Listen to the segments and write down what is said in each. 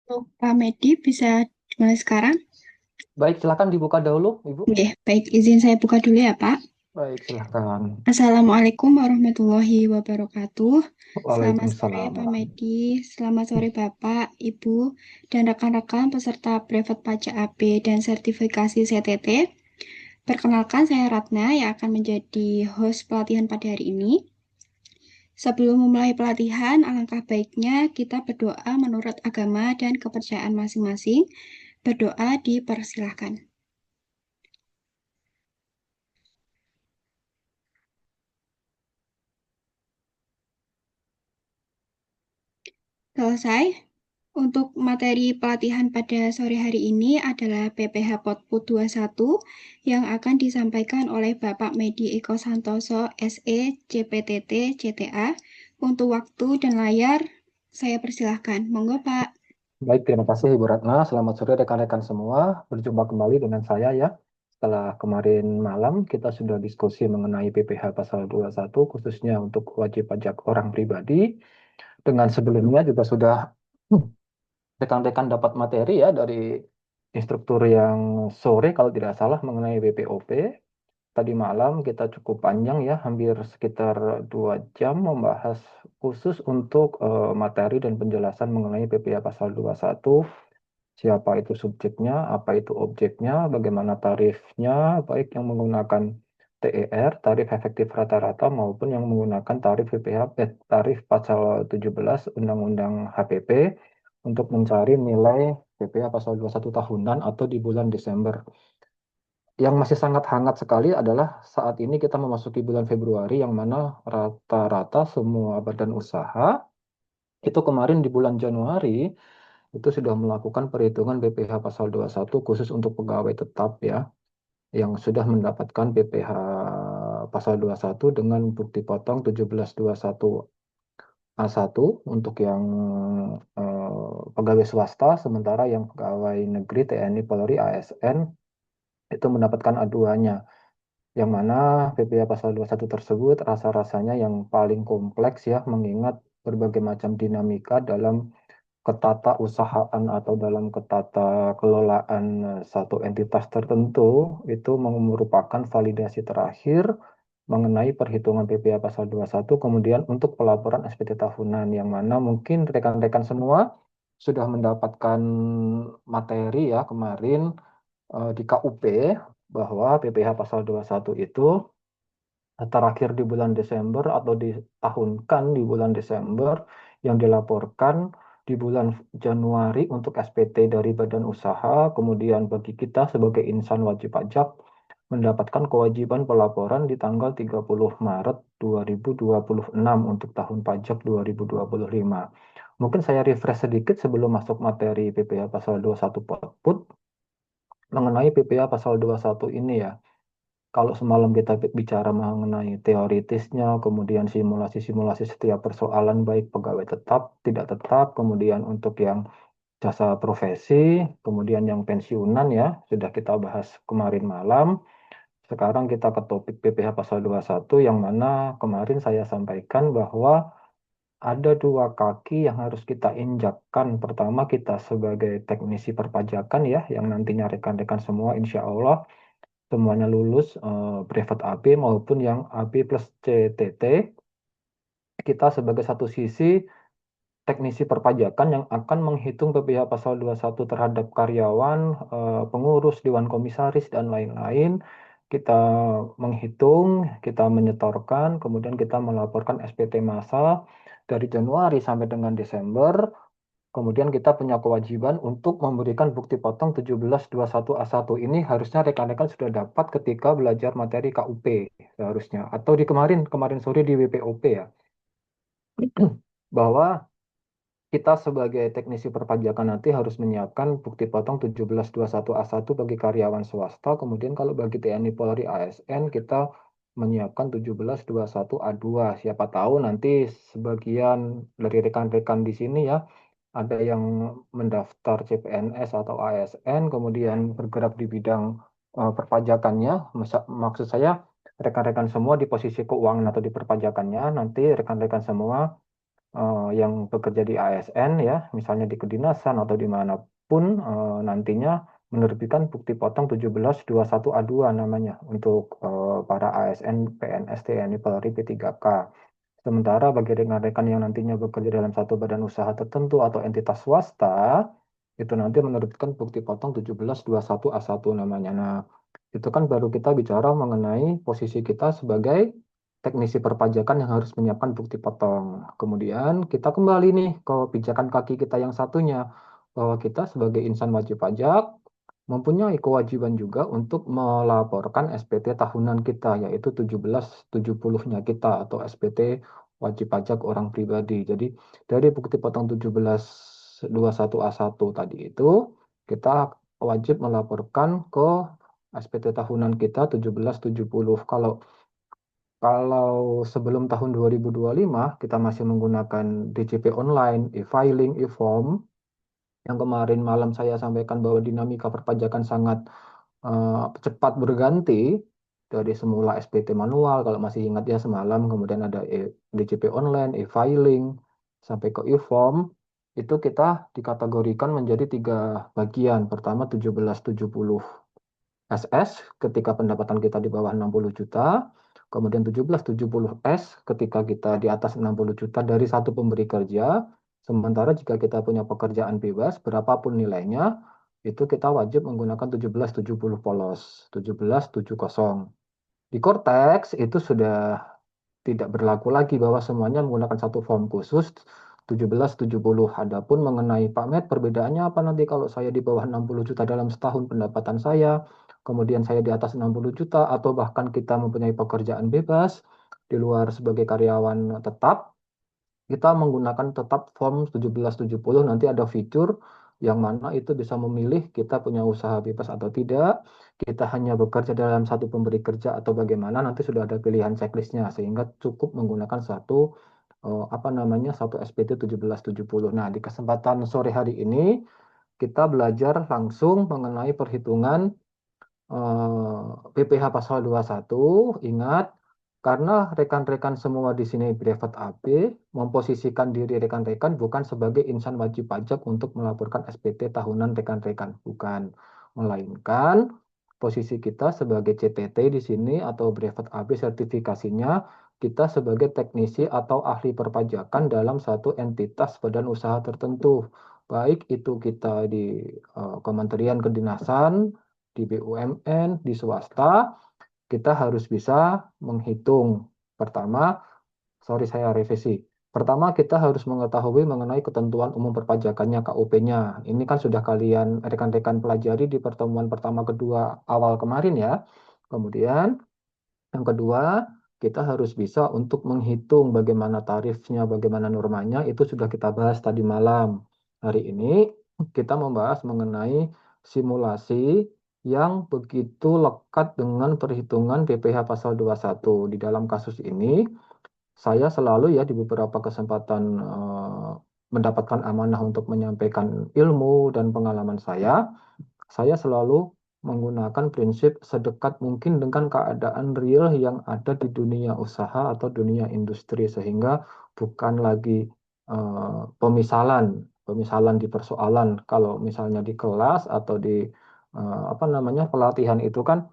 Untuk Pak Medi bisa dimulai sekarang? Baik, silakan dibuka dahulu, Ibu. Oke, baik. Izin saya buka dulu ya, Pak. Baik, silakan. Assalamualaikum warahmatullahi wabarakatuh. Selamat sore, Waalaikumsalam. Pak Medi. Selamat sore, Bapak, Ibu, dan rekan-rekan peserta brevet pajak AB dan sertifikasi CTT. Perkenalkan, saya Ratna yang akan menjadi host pelatihan pada hari ini. Sebelum memulai pelatihan, alangkah baiknya kita berdoa menurut agama dan kepercayaan masing-masing. Berdoa dipersilahkan. Selesai. Untuk materi pelatihan pada sore hari ini adalah PPH Potput 21 yang akan disampaikan oleh Bapak Medi Eko Santoso, SE, CPTT, CTA. Untuk waktu dan layar, saya persilahkan. Monggo, Pak. Baik, terima kasih Ibu Ratna. Selamat sore rekan-rekan semua. Berjumpa kembali dengan saya ya. Setelah kemarin malam kita sudah diskusi mengenai PPh pasal 21 khususnya untuk wajib pajak orang pribadi. Dengan sebelumnya juga sudah rekan-rekan dapat materi ya dari instruktur yang sore kalau tidak salah mengenai BPOP. Tadi malam kita cukup panjang ya, hampir sekitar 2 jam membahas khusus untuk materi dan penjelasan mengenai PPh pasal 21, siapa itu subjeknya, apa itu objeknya, bagaimana tarifnya, baik yang menggunakan TER, tarif efektif rata-rata, maupun yang menggunakan tarif PPh, tarif pasal 17 Undang-Undang HPP untuk mencari nilai PPh pasal 21 tahunan atau di bulan Desember. Yang masih sangat hangat sekali adalah saat ini kita memasuki bulan Februari yang mana rata-rata semua badan usaha itu kemarin di bulan Januari itu sudah melakukan perhitungan BPh pasal 21 khusus untuk pegawai tetap ya yang sudah mendapatkan BPh pasal 21 dengan bukti potong 1721 A1 untuk yang pegawai swasta, sementara yang pegawai negeri TNI Polri ASN itu mendapatkan A2-nya. Yang mana PPh pasal 21 tersebut rasa-rasanya yang paling kompleks ya, mengingat berbagai macam dinamika dalam ketata usahaan atau dalam ketata kelolaan satu entitas tertentu, itu merupakan validasi terakhir mengenai perhitungan PPh pasal 21, kemudian untuk pelaporan SPT tahunan, yang mana mungkin rekan-rekan semua sudah mendapatkan materi ya kemarin di KUP bahwa PPh pasal 21 itu terakhir di bulan Desember atau ditahunkan di bulan Desember yang dilaporkan di bulan Januari untuk SPT dari badan usaha, kemudian bagi kita sebagai insan wajib pajak mendapatkan kewajiban pelaporan di tanggal 30 Maret 2026 untuk tahun pajak 2025. Mungkin saya refresh sedikit sebelum masuk materi PPh pasal 21 Potput mengenai PPh pasal 21 ini ya. Kalau semalam kita bicara mengenai teoritisnya, kemudian simulasi-simulasi setiap persoalan baik pegawai tetap, tidak tetap, kemudian untuk yang jasa profesi, kemudian yang pensiunan ya, sudah kita bahas kemarin malam. Sekarang kita ke topik PPh pasal 21 yang mana kemarin saya sampaikan bahwa ada dua kaki yang harus kita injakkan. Pertama, kita sebagai teknisi perpajakan ya, yang nantinya rekan-rekan semua insya Allah semuanya lulus brevet AB maupun yang AB plus CTT, kita sebagai satu sisi teknisi perpajakan yang akan menghitung PPh pasal 21 terhadap karyawan, pengurus, dewan komisaris, dan lain-lain. Kita menghitung, kita menyetorkan, kemudian kita melaporkan SPT massa dari Januari sampai dengan Desember. Kemudian kita punya kewajiban untuk memberikan bukti potong 1721A1. Ini harusnya rekan-rekan sudah dapat ketika belajar materi KUP seharusnya. Atau di kemarin kemarin sore di WPOP ya. Bahwa kita sebagai teknisi perpajakan nanti harus menyiapkan bukti potong 1721A1 bagi karyawan swasta. Kemudian kalau bagi TNI Polri ASN kita menyiapkan 1721A2. Siapa tahu nanti sebagian dari rekan-rekan di sini ya ada yang mendaftar CPNS atau ASN, kemudian bergerak di bidang perpajakannya. Maksud saya, rekan-rekan semua di posisi keuangan atau di perpajakannya, nanti rekan-rekan semua yang bekerja di ASN ya, misalnya di kedinasan atau dimanapun nantinya menerbitkan bukti potong 1721A2 namanya untuk para ASN, PNS, TNI, Polri, P3K. Sementara bagi rekan-rekan yang nantinya bekerja dalam satu badan usaha tertentu atau entitas swasta, itu nanti menerbitkan bukti potong 1721A1 namanya. Nah, itu kan baru kita bicara mengenai posisi kita sebagai teknisi perpajakan yang harus menyiapkan bukti potong. Kemudian kita kembali nih ke pijakan kaki kita yang satunya, bahwa kita sebagai insan wajib pajak mempunyai kewajiban juga untuk melaporkan SPT tahunan kita, yaitu 1770-nya kita atau SPT wajib pajak orang pribadi. Jadi dari bukti potong 1721A1 tadi itu, kita wajib melaporkan ke SPT tahunan kita 1770. Kalau sebelum tahun 2025 kita masih menggunakan DJP online, e-filing, e-form, yang kemarin malam saya sampaikan bahwa dinamika perpajakan sangat cepat berganti dari semula SPT manual, kalau masih ingat ya semalam, kemudian ada DJP online, e-filing, sampai ke e-form, itu kita dikategorikan menjadi tiga bagian. Pertama 1770 SS ketika pendapatan kita di bawah 60 juta, kemudian 1770S ketika kita di atas 60 juta dari satu pemberi kerja, sementara jika kita punya pekerjaan bebas, berapapun nilainya, itu kita wajib menggunakan 1770 polos, 1770. Di Cortex itu sudah tidak berlaku lagi bahwa semuanya menggunakan satu form khusus 1770. Adapun mengenai Pak perbedaannya apa nanti kalau saya di bawah 60 juta dalam setahun pendapatan saya, kemudian saya di atas 60 juta, atau bahkan kita mempunyai pekerjaan bebas di luar sebagai karyawan tetap, kita menggunakan tetap form 1770. Nanti ada fitur yang mana itu bisa memilih kita punya usaha bebas atau tidak, kita hanya bekerja dalam satu pemberi kerja atau bagaimana, nanti sudah ada pilihan checklistnya sehingga cukup menggunakan satu apa namanya satu SPT 1770. Nah, di kesempatan sore hari ini kita belajar langsung mengenai perhitungan PPh pasal 21. Ingat, karena rekan-rekan semua di sini brevet AB, memposisikan diri rekan-rekan bukan sebagai insan wajib pajak untuk melaporkan SPT tahunan rekan-rekan, bukan. Melainkan posisi kita sebagai CTT di sini atau brevet AB sertifikasinya, kita sebagai teknisi atau ahli perpajakan dalam satu entitas badan usaha tertentu. Baik itu kita di Kementerian Kedinasan, di BUMN, di swasta, kita harus bisa menghitung. Pertama, sorry saya revisi. Pertama, kita harus mengetahui mengenai ketentuan umum perpajakannya, KUP-nya. Ini kan sudah kalian rekan-rekan pelajari di pertemuan pertama kedua awal kemarin ya. Kemudian yang kedua, kita harus bisa untuk menghitung bagaimana tarifnya, bagaimana normanya, itu sudah kita bahas tadi malam. Hari ini kita membahas mengenai simulasi yang begitu lekat dengan perhitungan PPh pasal 21. Di dalam kasus ini, saya selalu ya di beberapa kesempatan mendapatkan amanah untuk menyampaikan ilmu dan pengalaman saya selalu menggunakan prinsip sedekat mungkin dengan keadaan real yang ada di dunia usaha atau dunia industri, sehingga bukan lagi pemisalan, pemisalan di persoalan. Kalau misalnya di kelas atau di apa namanya pelatihan itu kan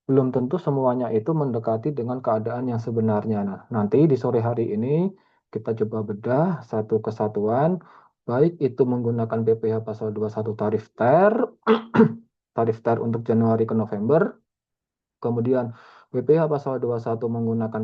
belum tentu semuanya itu mendekati dengan keadaan yang sebenarnya. Nah, nanti di sore hari ini kita coba bedah satu kesatuan, baik itu menggunakan PPh pasal 21 tarif TER, tarif TER untuk Januari ke November, kemudian PPh pasal 21 menggunakan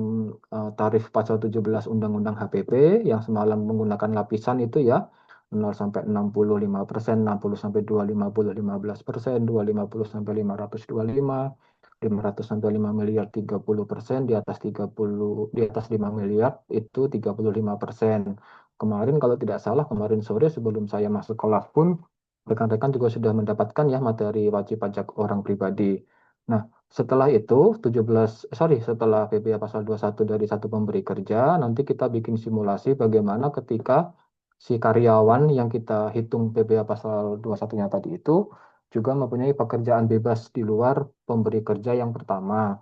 tarif pasal 17 Undang-Undang HPP yang semalam menggunakan lapisan itu ya, 0 sampai 65%, 60 sampai 250 15%, 250 sampai 525, 500 sampai 5 miliar 30%, di atas 30, di atas 5 miliar itu 35%. Kemarin kalau tidak salah kemarin sore sebelum saya masuk kelas pun rekan-rekan juga sudah mendapatkan ya materi wajib pajak orang pribadi. Nah, setelah itu setelah PPh pasal 21 dari satu pemberi kerja, nanti kita bikin simulasi bagaimana ketika si karyawan yang kita hitung PPh pasal 21-nya tadi itu juga mempunyai pekerjaan bebas di luar pemberi kerja yang pertama.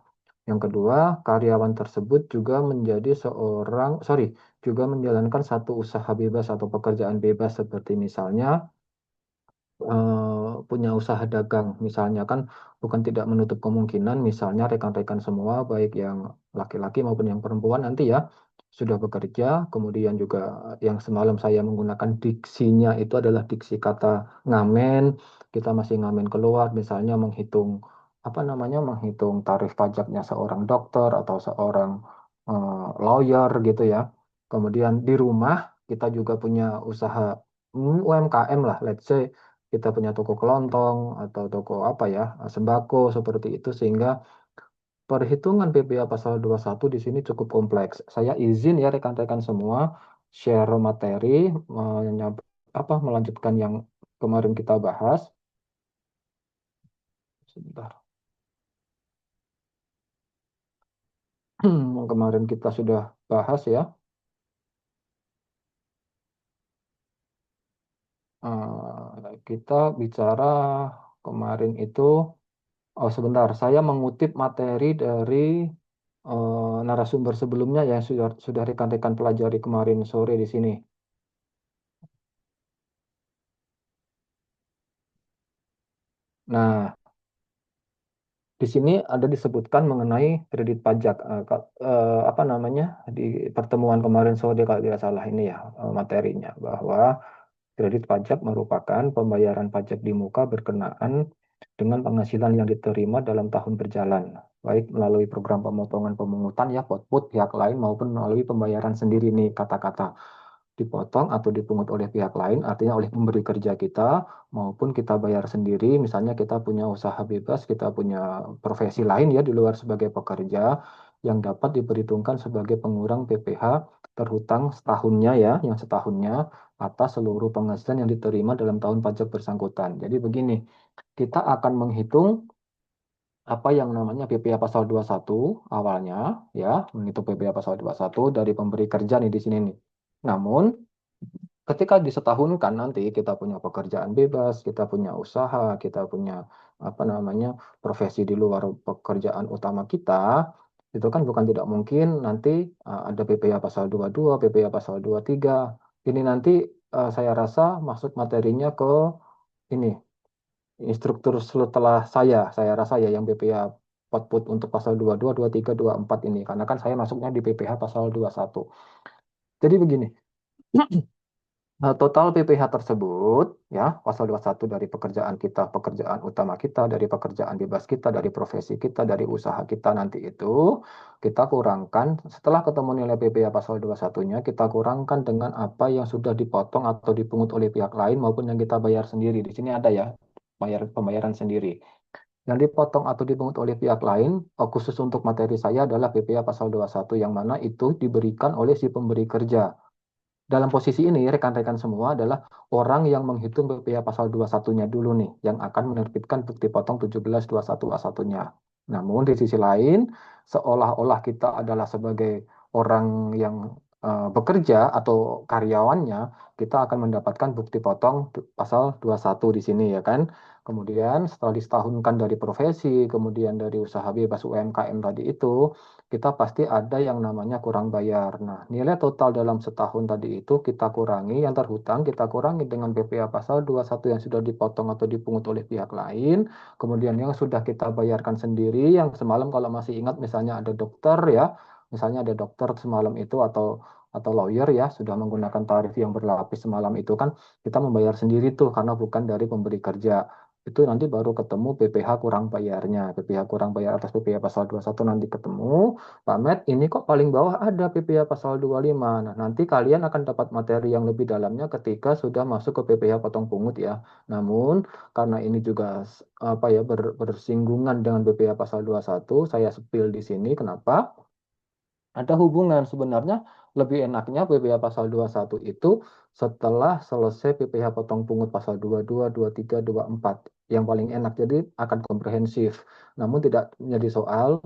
Yang kedua, karyawan tersebut juga menjadi juga menjalankan satu usaha bebas atau pekerjaan bebas seperti misalnya punya usaha dagang. Misalnya kan bukan tidak menutup kemungkinan misalnya rekan-rekan semua baik yang laki-laki maupun yang perempuan nanti ya sudah bekerja, kemudian juga yang semalam saya menggunakan diksinya itu adalah diksi kata ngamen. Kita masih ngamen keluar misalnya menghitung apa namanya menghitung tarif pajaknya seorang dokter atau seorang lawyer gitu ya. Kemudian di rumah kita juga punya usaha UMKM lah, let's say kita punya toko kelontong atau toko apa ya, sembako seperti itu sehingga perhitungan PPh pasal 21 di sini cukup kompleks. Saya izin ya rekan-rekan semua share materi melanjutkan yang kemarin kita bahas. Sebentar. Yang kemarin kita sudah bahas ya. Kita bicara kemarin itu. Oh, sebentar, saya mengutip materi dari narasumber sebelumnya yang sudah rekan-rekan pelajari kemarin sore di sini. Nah, di sini ada disebutkan mengenai kredit pajak. Apa namanya di pertemuan kemarin sore kalau tidak salah ini ya materinya bahwa kredit pajak merupakan pembayaran pajak di muka berkenaan dengan penghasilan yang diterima dalam tahun berjalan, baik melalui program pemotongan pemungutan ya, output pihak lain maupun melalui pembayaran sendiri nih kata-kata dipotong atau dipungut oleh pihak lain, artinya oleh pemberi kerja kita maupun kita bayar sendiri. Misalnya kita punya usaha bebas, kita punya profesi lain ya di luar sebagai pekerja yang dapat diperhitungkan sebagai pengurang PPh terhutang setahunnya ya, yang setahunnya atas seluruh penghasilan yang diterima dalam tahun pajak bersangkutan. Jadi begini, kita akan menghitung apa yang namanya PPh pasal 21 awalnya ya, menghitung PPh pasal 21 dari pemberi kerja nih di sini nih. Namun ketika disetahunkan nanti kita punya pekerjaan bebas, kita punya usaha, kita punya apa namanya profesi di luar pekerjaan utama kita, itu kan bukan tidak mungkin nanti ada PPh pasal 22, PPh pasal 23. Ini nanti saya rasa masuk materinya ke ini instruktur setelah saya rasa ya yang PPh output untuk pasal 22, 23, 24 ini karena kan saya masuknya di PPh pasal 21. Jadi begini, total PPh tersebut, ya, pasal 21 dari pekerjaan kita, pekerjaan utama kita, dari pekerjaan bebas kita, dari profesi kita, dari usaha kita nanti itu, kita kurangkan, setelah ketemu nilai PPh pasal 21-nya, kita kurangkan dengan apa yang sudah dipotong atau dipungut oleh pihak lain maupun yang kita bayar sendiri. Di sini ada ya, pembayaran sendiri. Yang dipotong atau dipungut oleh pihak lain, khusus untuk materi saya adalah PPh pasal 21, yang mana itu diberikan oleh si pemberi kerja. Dalam posisi ini, rekan-rekan semua adalah orang yang menghitung PPh pasal 21-nya dulu nih, yang akan menerbitkan bukti potong 1721A1-nya. Namun di sisi lain, seolah-olah kita adalah sebagai orang yang bekerja atau karyawannya, kita akan mendapatkan bukti potong pasal 21 di sini ya kan. Kemudian setelah disetahunkan dari profesi, kemudian dari usaha bebas UMKM tadi itu, kita pasti ada yang namanya kurang bayar. Nah, nilai total dalam setahun tadi itu kita kurangi, yang terhutang kita kurangi dengan PPh pasal 21 yang sudah dipotong atau dipungut oleh pihak lain, kemudian yang sudah kita bayarkan sendiri, yang semalam kalau masih ingat misalnya ada dokter ya, misalnya ada dokter semalam itu atau lawyer ya, sudah menggunakan tarif yang berlapis semalam itu kan kita membayar sendiri tuh karena bukan dari pemberi kerja itu nanti baru ketemu PPh kurang bayarnya. PPh kurang bayar atas PPh pasal 21 nanti ketemu, Pak Met, ini kok paling bawah ada PPh pasal 25. Nah, nanti kalian akan dapat materi yang lebih dalamnya ketika sudah masuk ke PPh potong pungut ya. Namun, karena ini juga apa ya bersinggungan dengan PPh pasal 21, saya spill di sini kenapa? Ada hubungan sebenarnya lebih enaknya PPh pasal 21 itu setelah selesai PPh potong pungut pasal 22, 23, 24 yang paling enak jadi akan komprehensif. Namun tidak menjadi soal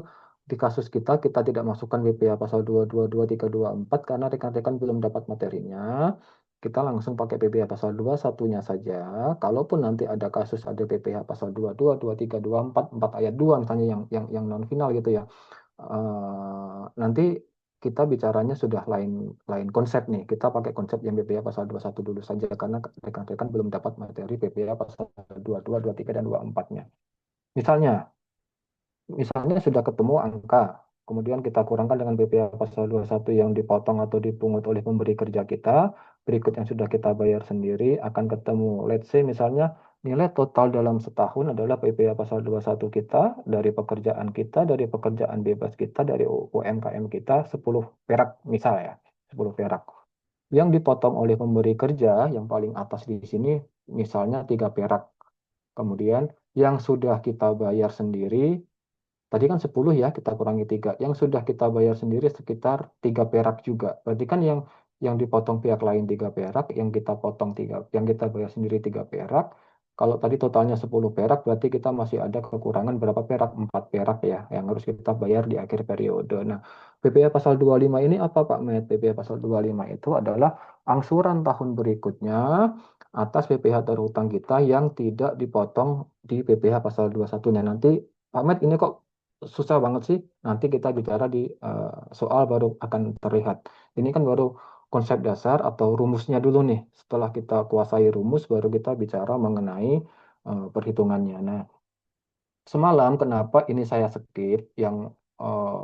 di kasus kita tidak masukkan PPh pasal 22, 23, 24 karena rekan-rekan belum dapat materinya. Kita langsung pakai PPh pasal 21-nya saja. Kalaupun nanti ada kasus ada PPh pasal 22, 23, 24, 4 ayat 2 misalnya yang non final gitu ya nanti kita bicaranya sudah lain lain konsep nih. Kita pakai konsep yang PPh pasal 21 dulu saja karena rekan-rekan belum dapat materi PPh pasal 22, 23 dan 24-nya. Misalnya, misalnya sudah ketemu angka, kemudian kita kurangkan dengan PPh pasal 21 yang dipotong atau dipungut oleh pemberi kerja kita, berikut yang sudah kita bayar sendiri akan ketemu. Let's say misalnya nilai total dalam setahun adalah PPh pasal 21 kita, dari pekerjaan bebas kita, dari UMKM kita 10 perak misal ya, 10 perak. Yang dipotong oleh pemberi kerja yang paling atas di sini misalnya 3 perak. Kemudian yang sudah kita bayar sendiri, tadi kan 10 ya, kita kurangi 3. Yang sudah kita bayar sendiri sekitar 3 perak juga. Berarti kan yang dipotong pihak lain 3 perak, yang kita potong 3, yang kita bayar sendiri 3 perak. Kalau tadi totalnya 10 perak, berarti kita masih ada kekurangan berapa perak? 4 perak ya, yang harus kita bayar di akhir periode. Nah, PPh pasal 25 ini apa Pak Met? PPh pasal 25 itu adalah angsuran tahun berikutnya atas PPh terhutang kita yang tidak dipotong di PPh pasal 21-nya. Nanti Pak Met ini kok susah banget sih. Nanti kita bicara di soal baru akan terlihat. Ini kan baru konsep dasar atau rumusnya dulu nih. Setelah kita kuasai rumus, baru kita bicara mengenai perhitungannya. Nah, semalam kenapa ini saya skip yang eh,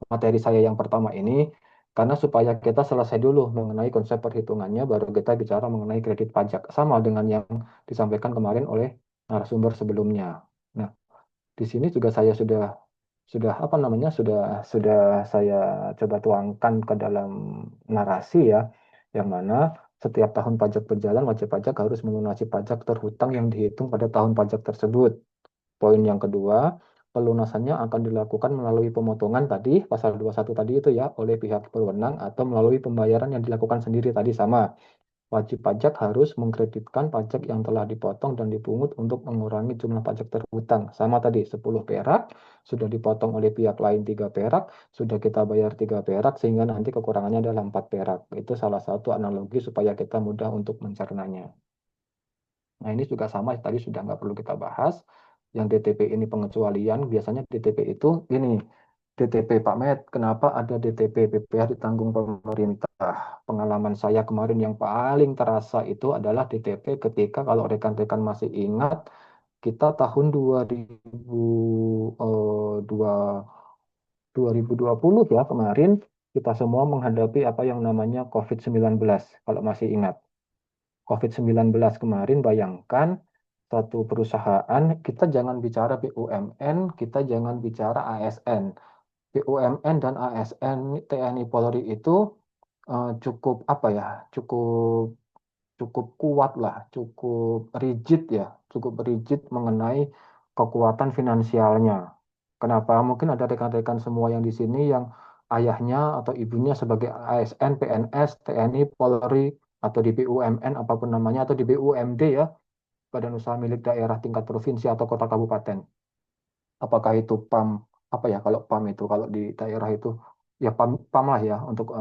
materi saya yang pertama ini? Karena supaya kita selesai dulu mengenai konsep perhitungannya, baru kita bicara mengenai kredit pajak. Sama dengan yang disampaikan kemarin oleh narasumber sebelumnya. Nah, di sini juga saya sudah apa namanya sudah saya coba tuangkan ke dalam narasi ya, yang mana setiap tahun pajak berjalan wajib pajak harus melunasi pajak terhutang yang dihitung pada tahun pajak tersebut. Poin yang kedua, pelunasannya akan dilakukan melalui pemotongan tadi pasal 21 tadi itu ya oleh pihak berwenang atau melalui pembayaran yang dilakukan sendiri tadi sama. Wajib pajak harus mengkreditkan pajak yang telah dipotong dan dipungut untuk mengurangi jumlah pajak terhutang. Sama tadi, 10 perak, sudah dipotong oleh pihak lain 3 perak, sudah kita bayar 3 perak, sehingga nanti kekurangannya adalah 4 perak. Itu salah satu analogi supaya kita mudah untuk mencernanya. Nah, ini juga sama, tadi sudah nggak perlu kita bahas. Yang DTP ini pengecualian, biasanya DTP itu ini, DTP Pak Met, kenapa ada DTP PPh ditanggung pemerintah? Pengalaman saya kemarin yang paling terasa itu adalah DTP ketika kalau rekan-rekan masih ingat, kita tahun 2020 ya kemarin, kita semua menghadapi apa yang namanya COVID-19, kalau masih ingat. COVID-19 kemarin, bayangkan satu perusahaan, kita jangan bicara BUMN, kita jangan bicara ASN. BUMN dan ASN TNI Polri itu cukup apa ya, cukup cukup kuat lah, cukup rigid mengenai kekuatan finansialnya. Kenapa? Mungkin ada rekan-rekan semua yang di sini yang ayahnya atau ibunya sebagai ASN, PNS, TNI, Polri, atau di BUMN apapun namanya, atau di BUMD ya, Badan Usaha Milik Daerah tingkat provinsi atau kota kabupaten. Apakah itu PAM, apa ya kalau PAM itu, kalau di daerah itu ya PAM, PAM lah ya, untuk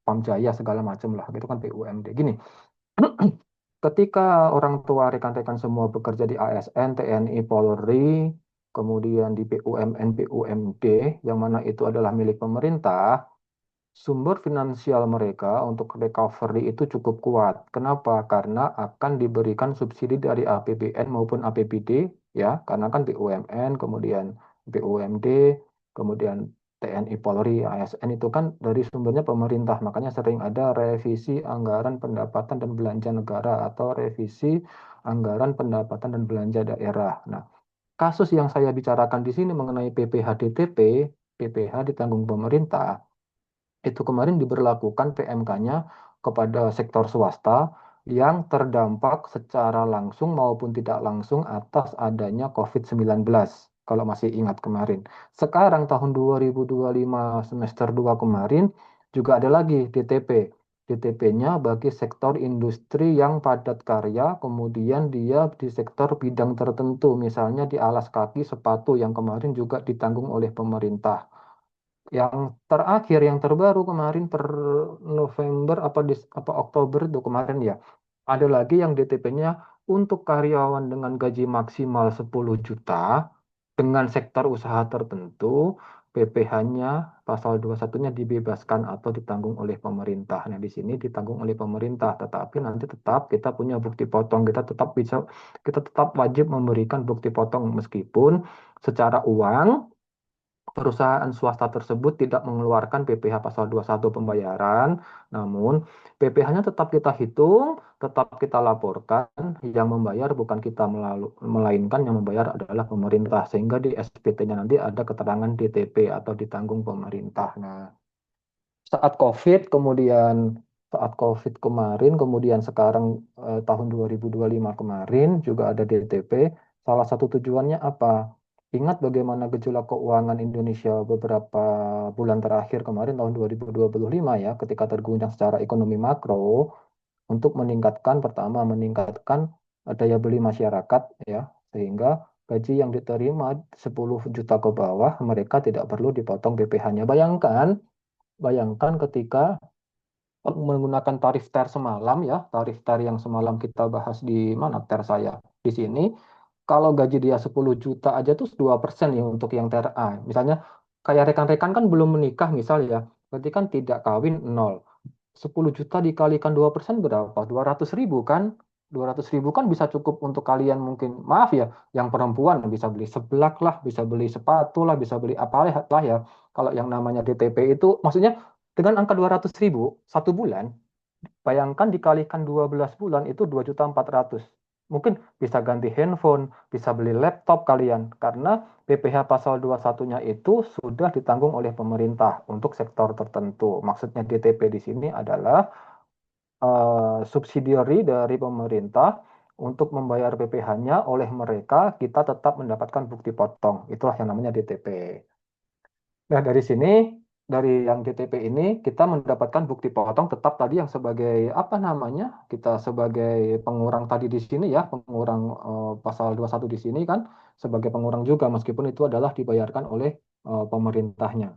PAM Jaya segala macam lah, gitu kan BUMD. Gini, ketika orang tua rekan-rekan semua bekerja di ASN, TNI, Polri, kemudian di BUMN, BUMD, yang mana itu adalah milik pemerintah, sumber finansial mereka untuk recovery itu cukup kuat. Kenapa? Karena akan diberikan subsidi dari APBN maupun APBD, ya, karena kan BUMN, kemudian BUMD, kemudian TNI Polri, ASN itu kan dari sumbernya pemerintah, makanya sering ada revisi anggaran pendapatan dan belanja negara atau revisi anggaran pendapatan dan belanja daerah. Nah, kasus yang saya bicarakan di sini mengenai PPh-DTP, PPh ditanggung pemerintah, itu kemarin diberlakukan PMK-nya kepada sektor swasta yang terdampak secara langsung maupun tidak langsung atas adanya COVID-19. Kalau masih ingat kemarin. Sekarang tahun 2025 semester 2 kemarin juga ada lagi DTP. DTP-nya bagi sektor industri yang padat karya, kemudian dia di sektor bidang tertentu, misalnya di alas kaki, sepatu yang kemarin juga ditanggung oleh pemerintah. Yang terakhir, yang terbaru kemarin per November apa Oktober itu kemarin ya. Ada lagi yang DTP-nya untuk karyawan dengan gaji maksimal 10 juta dengan sektor usaha tertentu PPh-nya pasal 21-nya dibebaskan atau ditanggung oleh pemerintah. Nah, di sini ditanggung oleh pemerintah, tetapi nanti tetap kita punya bukti potong, kita tetap wajib memberikan bukti potong meskipun secara uang perusahaan swasta tersebut tidak mengeluarkan PPh pasal 21 pembayaran, namun PPh-nya tetap kita hitung, tetap kita laporkan, yang membayar bukan kita melainkan yang membayar adalah pemerintah, sehingga di SPT-nya nanti ada keterangan DTP atau ditanggung pemerintah. Nah, saat COVID, kemudian saat COVID kemarin, kemudian sekarang tahun 2025 kemarin juga ada DTP. Salah satu tujuannya apa? Ingat bagaimana gejolak keuangan Indonesia beberapa bulan terakhir kemarin tahun 2025 ya, ketika terguncang secara ekonomi makro untuk meningkatkan pertama meningkatkan daya beli masyarakat ya, sehingga gaji yang diterima 10 juta ke bawah mereka tidak perlu dipotong PPh-nya. Bayangkan ketika menggunakan tarif TER semalam ya, tarif TER yang semalam kita bahas di mana TER saya di sini, kalau gaji dia 10 juta aja tuh 2% ya untuk yang TER A. Misalnya kayak rekan-rekan kan belum menikah misal ya, berarti kan tidak kawin nol. 10 juta dikalikan 2% berapa? 200.000 kan? 200.000 kan bisa cukup untuk kalian mungkin, maaf ya, yang perempuan bisa beli seblak lah, bisa beli sepatu lah, bisa beli apa lah ya. Kalau yang namanya DTP itu, maksudnya dengan angka 200.000 satu bulan, bayangkan dikalikan 12 bulan itu 2.400.000. Mungkin bisa ganti handphone, bisa beli laptop kalian. Karena PPh pasal 21-nya itu sudah ditanggung oleh pemerintah untuk sektor tertentu. Maksudnya DTP di sini adalah subsidiary dari pemerintah untuk membayar PPh-nya oleh mereka, kita tetap mendapatkan bukti potong. Itulah yang namanya DTP. Nah, dari sini, dari yang DTP ini, kita mendapatkan bukti potong tetap tadi yang sebagai, apa namanya, kita sebagai pengurang tadi di sini ya, pengurang pasal 21 di sini kan, sebagai pengurang juga, meskipun itu adalah dibayarkan oleh pemerintahnya.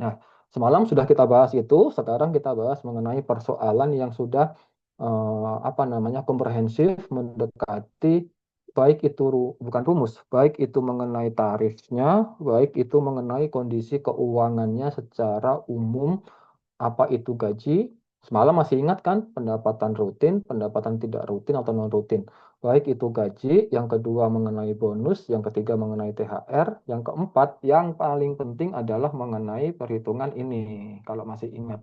Nah, semalam sudah kita bahas itu, sekarang kita bahas mengenai persoalan yang sudah apa namanya komprehensif mendekati baik itu bukan rumus, baik itu mengenai tarifnya, baik itu mengenai kondisi keuangannya secara umum, apa itu gaji. Semalam masih ingat kan pendapatan rutin, pendapatan tidak rutin atau non rutin. Baik itu gaji, yang kedua mengenai bonus, yang ketiga mengenai THR, yang keempat yang paling penting adalah mengenai perhitungan ini. Kalau masih ingat.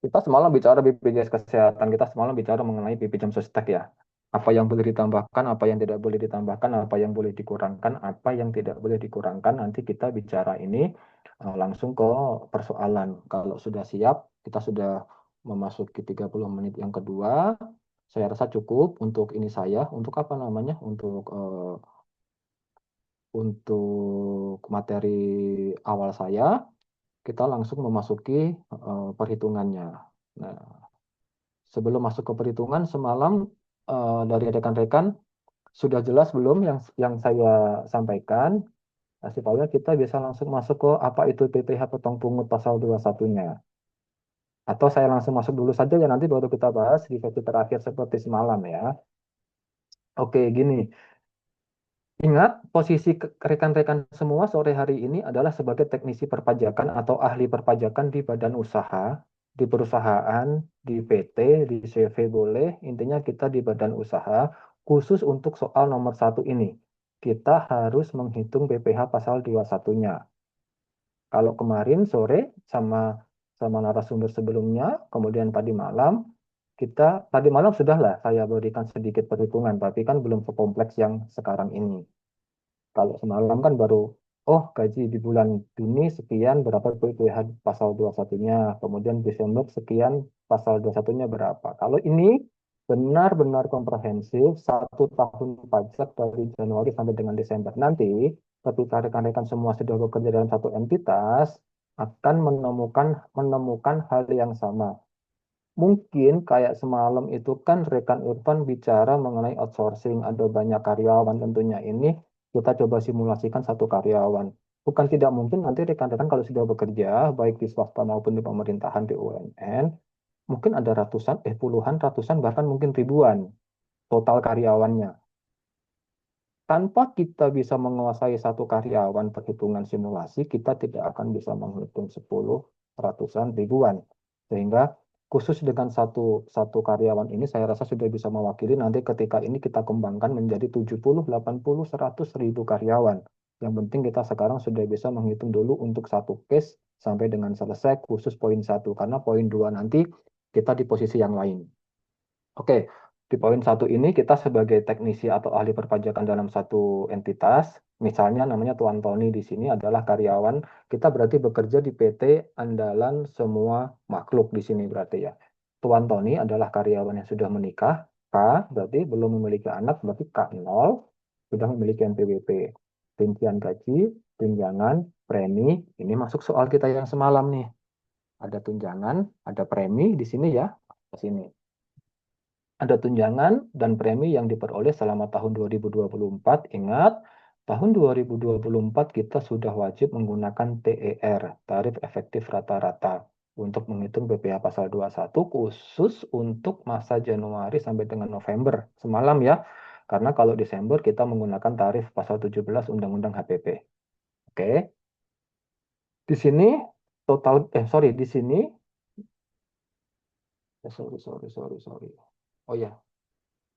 Kita semalam bicara BPJS Kesehatan, kita semalam bicara mengenai BPJS Sostek ya. Apa yang boleh ditambahkan, apa yang tidak boleh ditambahkan, apa yang boleh dikurangkan, apa yang tidak boleh dikurangkan. Nanti kita bicara ini langsung ke persoalan. Kalau sudah siap, kita sudah memasuki 30 menit yang kedua. Saya rasa cukup untuk ini saya, untuk apa namanya, untuk materi awal saya. Kita langsung memasuki perhitungannya. Nah, sebelum masuk ke perhitungan semalam dari rekan-rekan sudah jelas belum yang saya sampaikan? Kasih tahunya kita bisa langsung masuk ke apa itu PPh potong pungut pasal 21-nya. Atau saya langsung masuk dulu saja ya nanti baru kita bahas di sesi terakhir seperti semalam ya. Oke, gini. Ingat, posisi rekan-rekan semua sore hari ini adalah sebagai teknisi perpajakan atau ahli perpajakan di badan usaha, di perusahaan, di PT, di CV boleh, intinya kita di badan usaha, khusus untuk soal nomor satu ini. Kita harus menghitung PPh pasal 21-nya. Kalau kemarin sore sama sama narasumber sebelumnya, kemudian tadi malam sudahlah saya berikan sedikit perhitungan, tapi kan belum sekompleks yang sekarang ini. Kalau semalam kan baru, oh gaji di bulan Juni sekian, berapa PPh pasal 21-nya, kemudian Desember sekian, pasal 21-nya berapa. Kalau ini benar-benar komprehensif, 1 tahun pajak dari Januari sampai dengan Desember. Nanti, ketika rekan-rekan semua sudah bekerja dalam satu entitas, akan menemukan hal yang sama. Mungkin kayak semalam itu kan rekan Irfan bicara mengenai outsourcing, ada banyak karyawan tentunya ini kita coba simulasikan satu karyawan. Bukan tidak mungkin nanti rekan-rekan kalau sudah bekerja, baik di swasta maupun di pemerintahan BUMN, mungkin ada puluhan, ratusan, bahkan mungkin ribuan total karyawannya. Tanpa kita bisa menguasai satu karyawan perhitungan simulasi, kita tidak akan bisa menghitung 10, ratusan, ribuan. Sehingga khusus dengan satu satu karyawan ini saya rasa sudah bisa mewakili nanti ketika ini kita kembangkan menjadi 70, 80, 100 ribu karyawan. Yang penting kita sekarang sudah bisa menghitung dulu untuk satu case sampai dengan selesai khusus poin satu. Karena poin dua nanti kita di posisi yang lain. Oke, di poin satu ini kita sebagai teknisi atau ahli perpajakan dalam satu entitas, misalnya namanya Tuan Tony di sini adalah karyawan, kita berarti bekerja di PT Andalan Semua Makhluk di sini berarti ya. Tuan Tony adalah karyawan yang sudah menikah, K berarti belum memiliki anak, berarti K0 sudah memiliki NPWP. Rincian gaji, tunjangan, premi, ini masuk soal kita yang semalam nih. Ada tunjangan, ada premi di sini ya, di sini. Ada tunjangan dan premi yang diperoleh selama tahun 2024. Ingat, tahun 2024 kita sudah wajib menggunakan TER, tarif efektif rata-rata, untuk menghitung PPh pasal 21 khusus untuk masa Januari sampai dengan November. Semalam ya, karena kalau Desember kita menggunakan tarif pasal 17 Undang-Undang HPP. Oke, di sini total, sorry, di sini, sorry. Oh ya,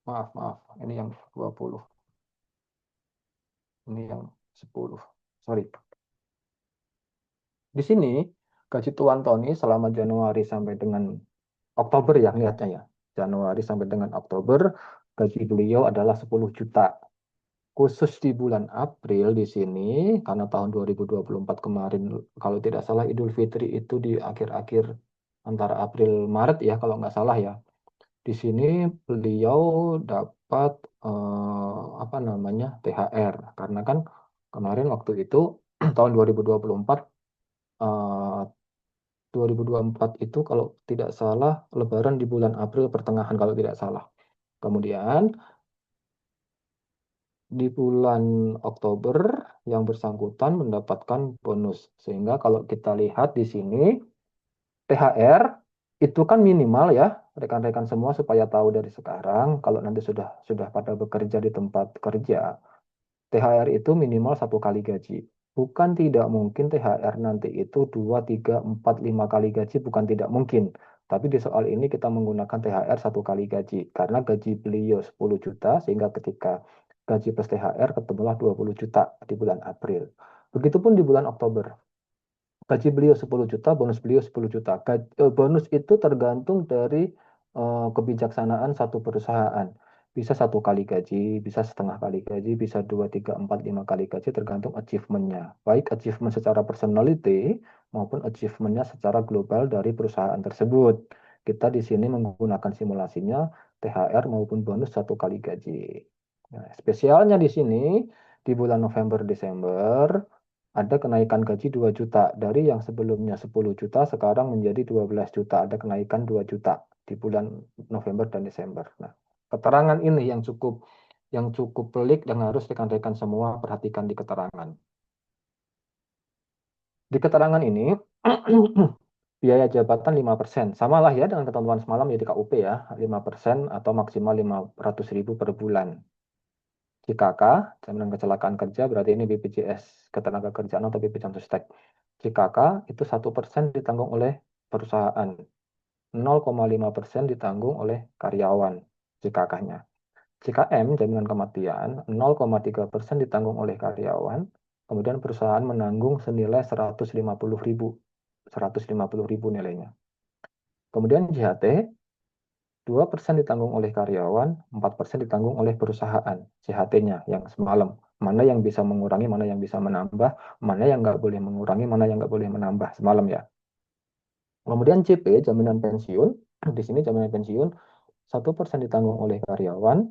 maaf, ini yang 20. Ini yang 10. Sorry. Di sini, gaji Tuan Tony selama Januari sampai dengan Oktober ya, lihatnya ya. Januari sampai dengan Oktober, gaji beliau adalah 10 juta. Khusus di bulan April di sini, karena tahun 2024 kemarin, kalau tidak salah Idul Fitri itu di akhir-akhir antara April Maret ya, kalau nggak salah ya. Di sini beliau dapat apa namanya THR karena kan kemarin waktu itu tahun 2024 eh, 2024 itu kalau tidak salah Lebaran di bulan April pertengahan kalau tidak salah. Kemudian di bulan Oktober yang bersangkutan mendapatkan bonus sehingga kalau kita lihat di sini THR itu kan minimal ya rekan-rekan semua supaya tahu dari sekarang kalau nanti sudah pada bekerja di tempat kerja THR itu minimal satu kali gaji. Bukan tidak mungkin THR nanti itu 2, 3, 4, 5 kali gaji, bukan tidak mungkin. Tapi di soal ini kita menggunakan THR satu kali gaji. Karena gaji beliau 10 juta, sehingga ketika gaji plus THR ketemulah 20 juta di bulan April. Begitupun di bulan Oktober. Gaji beliau 10 juta, bonus beliau 10 juta. Bonus itu tergantung dari kebijaksanaan satu perusahaan. Bisa satu kali gaji, bisa setengah kali gaji, bisa dua, tiga, empat, lima kali gaji, tergantung achievementnya. Baik achievement secara personality maupun achievementnya secara global dari perusahaan tersebut. Kita di sini menggunakan simulasinya THR maupun bonus satu kali gaji. Nah, spesialnya di sini di bulan November Desember ada kenaikan gaji 2 juta. Dari yang sebelumnya 10 juta, sekarang menjadi 12 juta. Ada kenaikan 2 juta di bulan November dan Desember. Nah, keterangan ini yang cukup pelik dan harus rekan-rekan semua perhatikan di keterangan. Di keterangan ini, biaya jabatan 5%. Sama lah ya dengan ketentuan semalam ya di KUP ya, 5% atau maksimal 500.000 per bulan. JKK, jaminan kecelakaan kerja, berarti ini BPJS Ketenagakerjaan atau BPJS Sostek. JKK itu 1% ditanggung oleh perusahaan, 0,5% ditanggung oleh karyawan JKK-nya. JKM, jaminan kematian, 0,3% ditanggung oleh karyawan, kemudian perusahaan menanggung senilai 150.000 nilainya. Kemudian JHT, 2% ditanggung oleh karyawan, 4% ditanggung oleh perusahaan, CHT-nya yang semalam. Mana yang bisa mengurangi, mana yang bisa menambah, mana yang nggak boleh mengurangi, mana yang nggak boleh menambah semalam ya. Kemudian CP, jaminan pensiun, di sini jaminan pensiun 1% ditanggung oleh karyawan,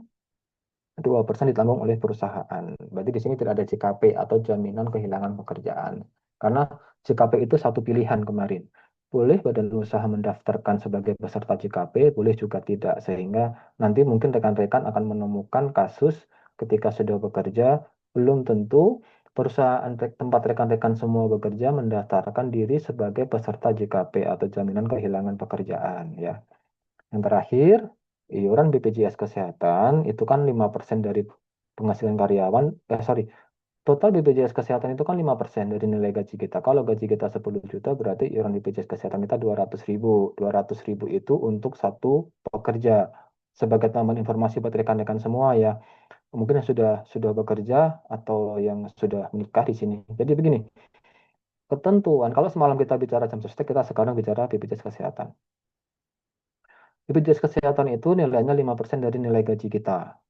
2% ditanggung oleh perusahaan. Berarti di sini tidak ada JKP atau jaminan kehilangan pekerjaan. Karena JKP itu satu pilihan kemarin. Boleh badan usaha mendaftarkan sebagai peserta JKP, boleh juga tidak. Sehingga nanti mungkin rekan-rekan akan menemukan kasus ketika sudah bekerja, belum tentu perusahaan tempat rekan-rekan semua bekerja mendaftarkan diri sebagai peserta JKP atau jaminan kehilangan pekerjaan. Ya. Yang terakhir, iuran BPJS Kesehatan itu kan 5% dari penghasilan karyawan, sorry, total BPJS Kesehatan itu kan 5% dari nilai gaji kita. Kalau gaji kita 10 juta, berarti iuran BPJS Kesehatan kita 200 ribu. 200 ribu itu untuk satu pekerja. Sebagai tambahan informasi buat rekan-rekan semua ya, mungkin yang sudah bekerja atau yang sudah menikah di sini. Jadi begini, ketentuan, kalau semalam kita bicara jam sostek, kita sekarang bicara BPJS Kesehatan. BPJS Kesehatan itu nilainya 5% dari nilai gaji kita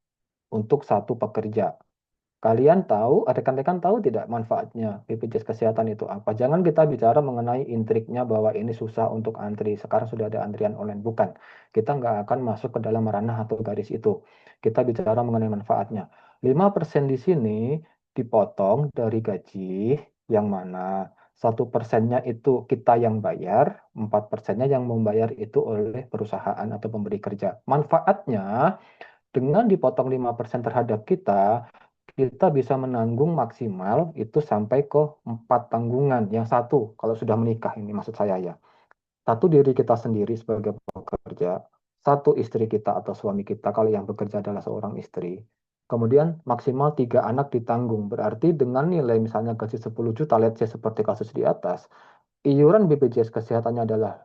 untuk satu pekerja. Kalian tahu, rekan-rekan tahu tidak manfaatnya BPJS Kesehatan itu apa? Jangan kita bicara mengenai intriknya bahwa ini susah untuk antri. Sekarang sudah ada antrian online. Bukan. Kita nggak akan masuk ke dalam ranah atau garis itu. Kita bicara mengenai manfaatnya. 5% di sini dipotong dari gaji yang mana 1%-nya itu kita yang bayar, 4%-nya yang membayar itu oleh perusahaan atau pemberi kerja. Manfaatnya dengan dipotong 5% terhadap kita bisa menanggung maksimal itu sampai ke 4 tanggungan. Yang satu, kalau sudah menikah ini maksud saya ya. Satu diri kita sendiri sebagai pekerja, satu istri kita atau suami kita kalau yang bekerja adalah seorang istri. Kemudian maksimal 3 anak ditanggung. Berarti dengan nilai misalnya gaji 10 juta, let's say seperti kasus di atas, iuran BPJS kesehatannya adalah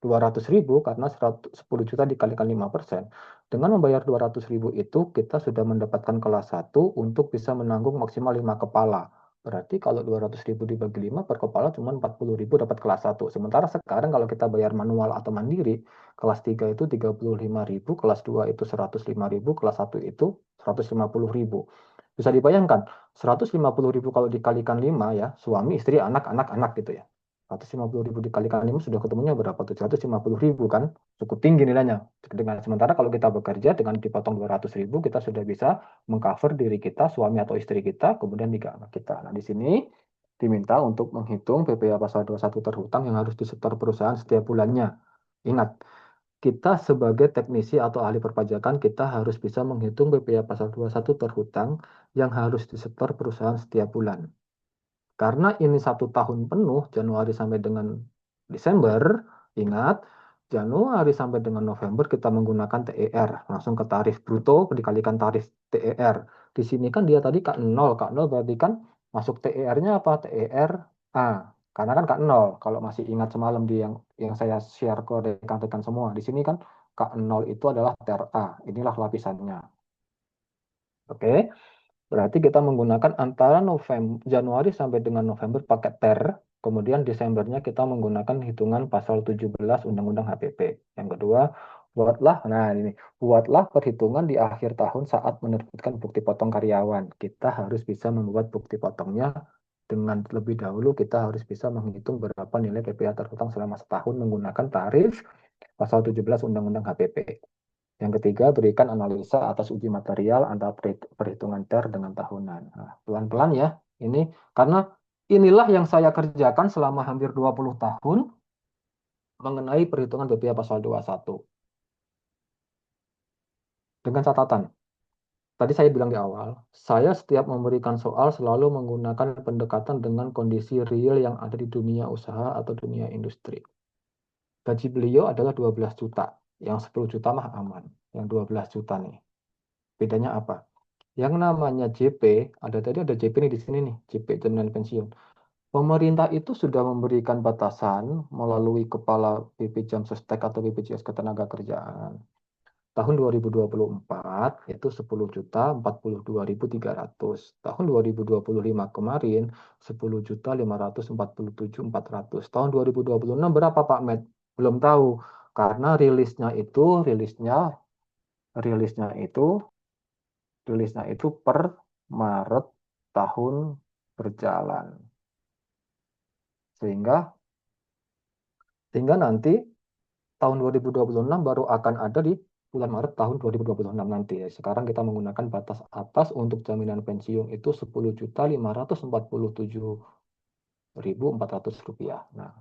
200 ribu karena 10 juta dikalikan 5%. Dengan membayar 200 ribu itu kita sudah mendapatkan kelas satu untuk bisa menanggung maksimal 5 kepala. Berarti kalau 200 ribu dibagi 5 per kepala cuma 40 ribu dapat kelas satu. Sementara sekarang kalau kita bayar manual atau mandiri, kelas 3 itu 35 ribu, kelas 2 itu 105 ribu, kelas satu itu 150 ribu. Bisa dibayangkan, 150 ribu kalau dikalikan 5 ya, suami, istri, anak, anak gitu ya. 150 ribu dikalikan 5 sudah ketemunya berapa tuh? 150 ribu kan? Cukup tinggi nilainya. Dengan sementara kalau kita bekerja dengan dipotong 200 ribu, kita sudah bisa mengcover diri kita, suami atau istri kita, kemudian 3 anak kita. Nah, di sini diminta untuk menghitung PPh pasal 21 terhutang yang harus disetor perusahaan setiap bulannya. Ingat, kita sebagai teknisi atau ahli perpajakan, kita harus bisa menghitung PPh pasal 21 terhutang yang harus disetor perusahaan setiap bulan. Karena ini 1 tahun penuh, Januari sampai dengan Desember, ingat, Januari sampai dengan November kita menggunakan TER, langsung ke tarif bruto dikalikan tarif TER. Di sini kan dia tadi K0, K0 berarti kan masuk TER-nya apa? TER A. Karena kan K0, kalau masih ingat semalam di yang saya share ke rekan-rekan semua, di sini kan K0 itu adalah TER A. Inilah lapisannya. Oke. Berarti kita menggunakan antara Januari sampai dengan November pakai TER, kemudian Desembernya kita menggunakan hitungan pasal 17 Undang-Undang HPP. Yang kedua, buatlah perhitungan di akhir tahun saat menerbitkan bukti potong karyawan. Kita harus bisa membuat bukti potongnya dengan lebih dahulu kita harus bisa menghitung berapa nilai PPh terhutang selama setahun menggunakan tarif pasal 17 Undang-Undang HPP. Yang ketiga, berikan analisa atas uji material antara perhitungan TER dengan tahunan. Nah, pelan-pelan ya, ini karena inilah yang saya kerjakan selama hampir 20 tahun mengenai perhitungan BPH pasal 21. Dengan catatan, tadi saya bilang di awal, saya setiap memberikan soal selalu menggunakan pendekatan dengan kondisi real yang ada di dunia usaha atau dunia industri. Gaji beliau adalah 12 juta, yang 10 juta mah aman, yang 12 juta nih. Bedanya apa? Yang namanya JP, ada JP nih di sini nih, JP jaminan pensiun. Pemerintah itu sudah memberikan batasan melalui Kepala BP Jamsostek atau BPJS Ketenagakerjaan. Tahun 2024 itu 10 juta 42.300. Tahun 2025 kemarin 10 juta 547.400. Tahun 2026 berapa Pak Med? Belum tahu. Karena rilisnya itu per Maret tahun berjalan. Sehingga sehingga nanti tahun 2026 baru akan ada di bulan Maret tahun 2026 nanti ya. Sekarang kita menggunakan batas atas untuk jaminan pensiun itu 10.547.400 rupiah. Nah,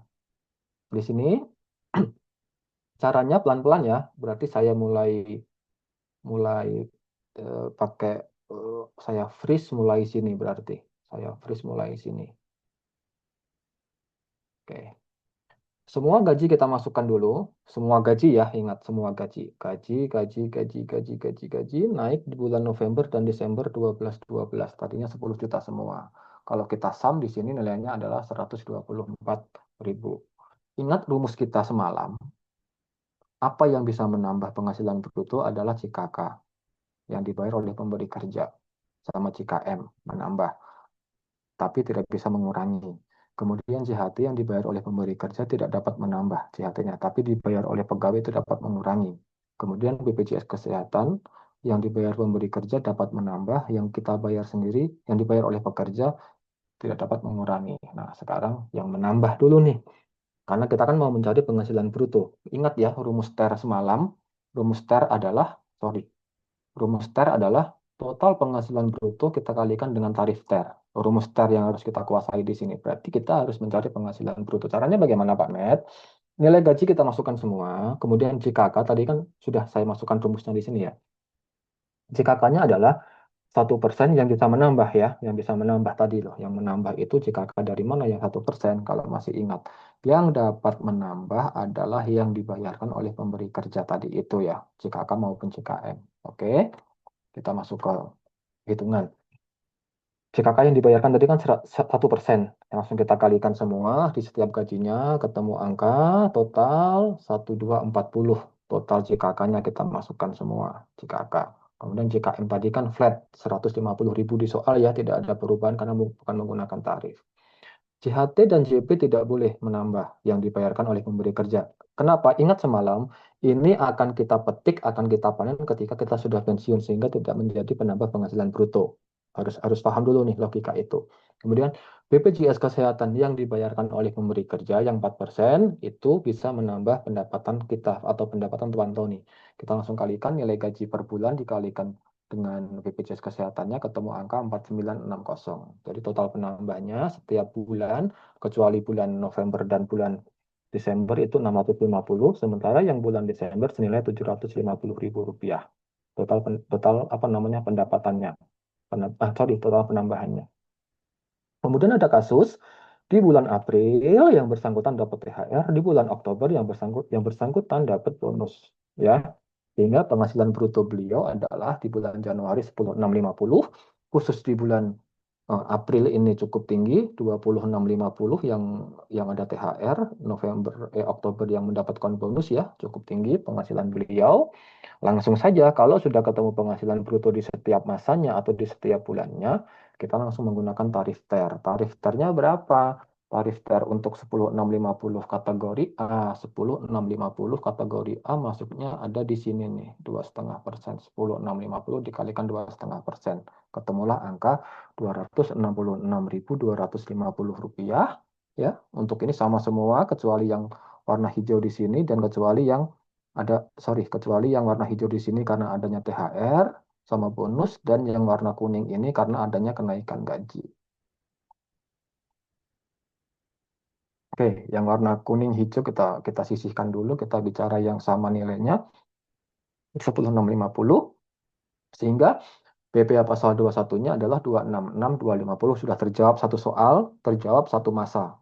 di sini caranya pelan-pelan ya. Berarti saya mulai mulai pakai saya freeze mulai sini berarti. Saya freeze mulai sini. Oke. Semua gaji kita masukkan dulu, semua gaji ya, ingat semua gaji. Gaji naik di bulan November dan Desember 12 tadinya 10 juta semua. Kalau kita sum di sini nilainya adalah 124.000. Ingat rumus kita semalam, apa yang bisa menambah penghasilan bruto adalah CKK yang dibayar oleh pemberi kerja sama CKM menambah, tapi tidak bisa mengurangi. Kemudian JHT yang dibayar oleh pemberi kerja tidak dapat menambah JHT-nya, tapi dibayar oleh pegawai itu dapat mengurangi. Kemudian BPJS Kesehatan yang dibayar pemberi kerja dapat menambah, yang kita bayar sendiri, yang dibayar oleh pekerja tidak dapat mengurangi. Nah, sekarang yang menambah dulu nih, karena kita kan mau mencari penghasilan bruto. Ingat ya, rumus TER semalam, rumus TER adalah, sorry, rumus TER adalah total penghasilan bruto kita kalikan dengan tarif TER. Rumus TER yang harus kita kuasai di sini. Berarti kita harus mencari penghasilan bruto. Caranya bagaimana, Pak Med? Nilai gaji kita masukkan semua, kemudian JKK tadi kan sudah saya masukkan rumusnya di sini ya. JKK-nya adalah 1% yang bisa menambah ya, yang bisa menambah tadi loh. Yang menambah itu JKK dari mana yang 1%? Kalau masih ingat. Yang dapat menambah adalah yang dibayarkan oleh pemberi kerja tadi itu ya, JKK maupun JKM. Oke, kita masuk ke hitungan. JKK yang dibayarkan tadi kan 1%. Langsung kita kalikan semua di setiap gajinya, ketemu angka total 1240. Total JKK-nya kita masukkan semua JKK. Kemudian JKM tadi kan flat 150.000 di soal ya, tidak ada perubahan karena bukan menggunakan tarif. JHT dan JP tidak boleh menambah yang dibayarkan oleh pemberi kerja. Kenapa? Ingat semalam, ini akan kita petik, akan kita panen ketika kita sudah pensiun, sehingga tidak menjadi penambah penghasilan bruto. Harus paham dulu nih logika itu. Kemudian BPJS Kesehatan yang dibayarkan oleh pemberi kerja yang 4% itu bisa menambah pendapatan kita atau pendapatan Tuan Tony. Kita langsung kalikan nilai gaji per bulan dikalikan dengan BPJS Kesehatannya ketemu angka 4960. Jadi total penambahnya setiap bulan, kecuali bulan November dan bulan Desember itu 650, sementara yang bulan Desember senilai 750 ribu rupiah. Total apa namanya pendapatannya. Total penambahannya. Kemudian ada kasus di bulan April yang bersangkutan dapat THR, di bulan Oktober yang bersangkutan dapat bonus, ya. Sehingga penghasilan bruto beliau adalah di bulan Januari 10.650, khusus di bulan April ini cukup tinggi 26.50 yang ada THR, Oktober yang mendapatkan bonus ya, cukup tinggi penghasilan beliau. Langsung saja, kalau sudah ketemu penghasilan bruto di setiap masanya atau di setiap bulannya, kita langsung menggunakan tarif TER. Tarif TER-nya berapa? Tarif TER untuk 10.650 kategori A, 10.650 kategori A masuknya ada di sini nih, 2,5%. 10.650 dikalikan 2,5%. Ketemulah angka 266.250 rupiah. Ya, untuk ini sama semua, kecuali yang warna hijau di sini dan kecuali yang kecuali yang warna hijau di sini karena adanya THR sama bonus, dan yang warna kuning ini karena adanya kenaikan gaji. Oke, yang warna kuning hijau kita sisihkan dulu, kita bicara yang sama nilainya 10.650, sehingga BPA pasal 21-nya adalah 266.250, sudah terjawab satu soal, terjawab satu masa.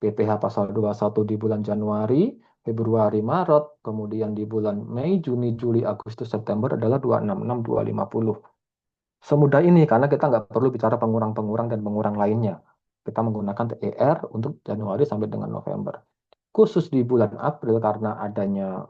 PPh pasal 21 di bulan Januari, Februari, Maret, kemudian di bulan Mei, Juni, Juli, Agustus, September adalah 266.250. Semudah ini karena kita nggak perlu bicara pengurang-pengurang dan pengurang lainnya. Kita menggunakan TER untuk Januari sampai dengan November. Khusus di bulan April karena adanya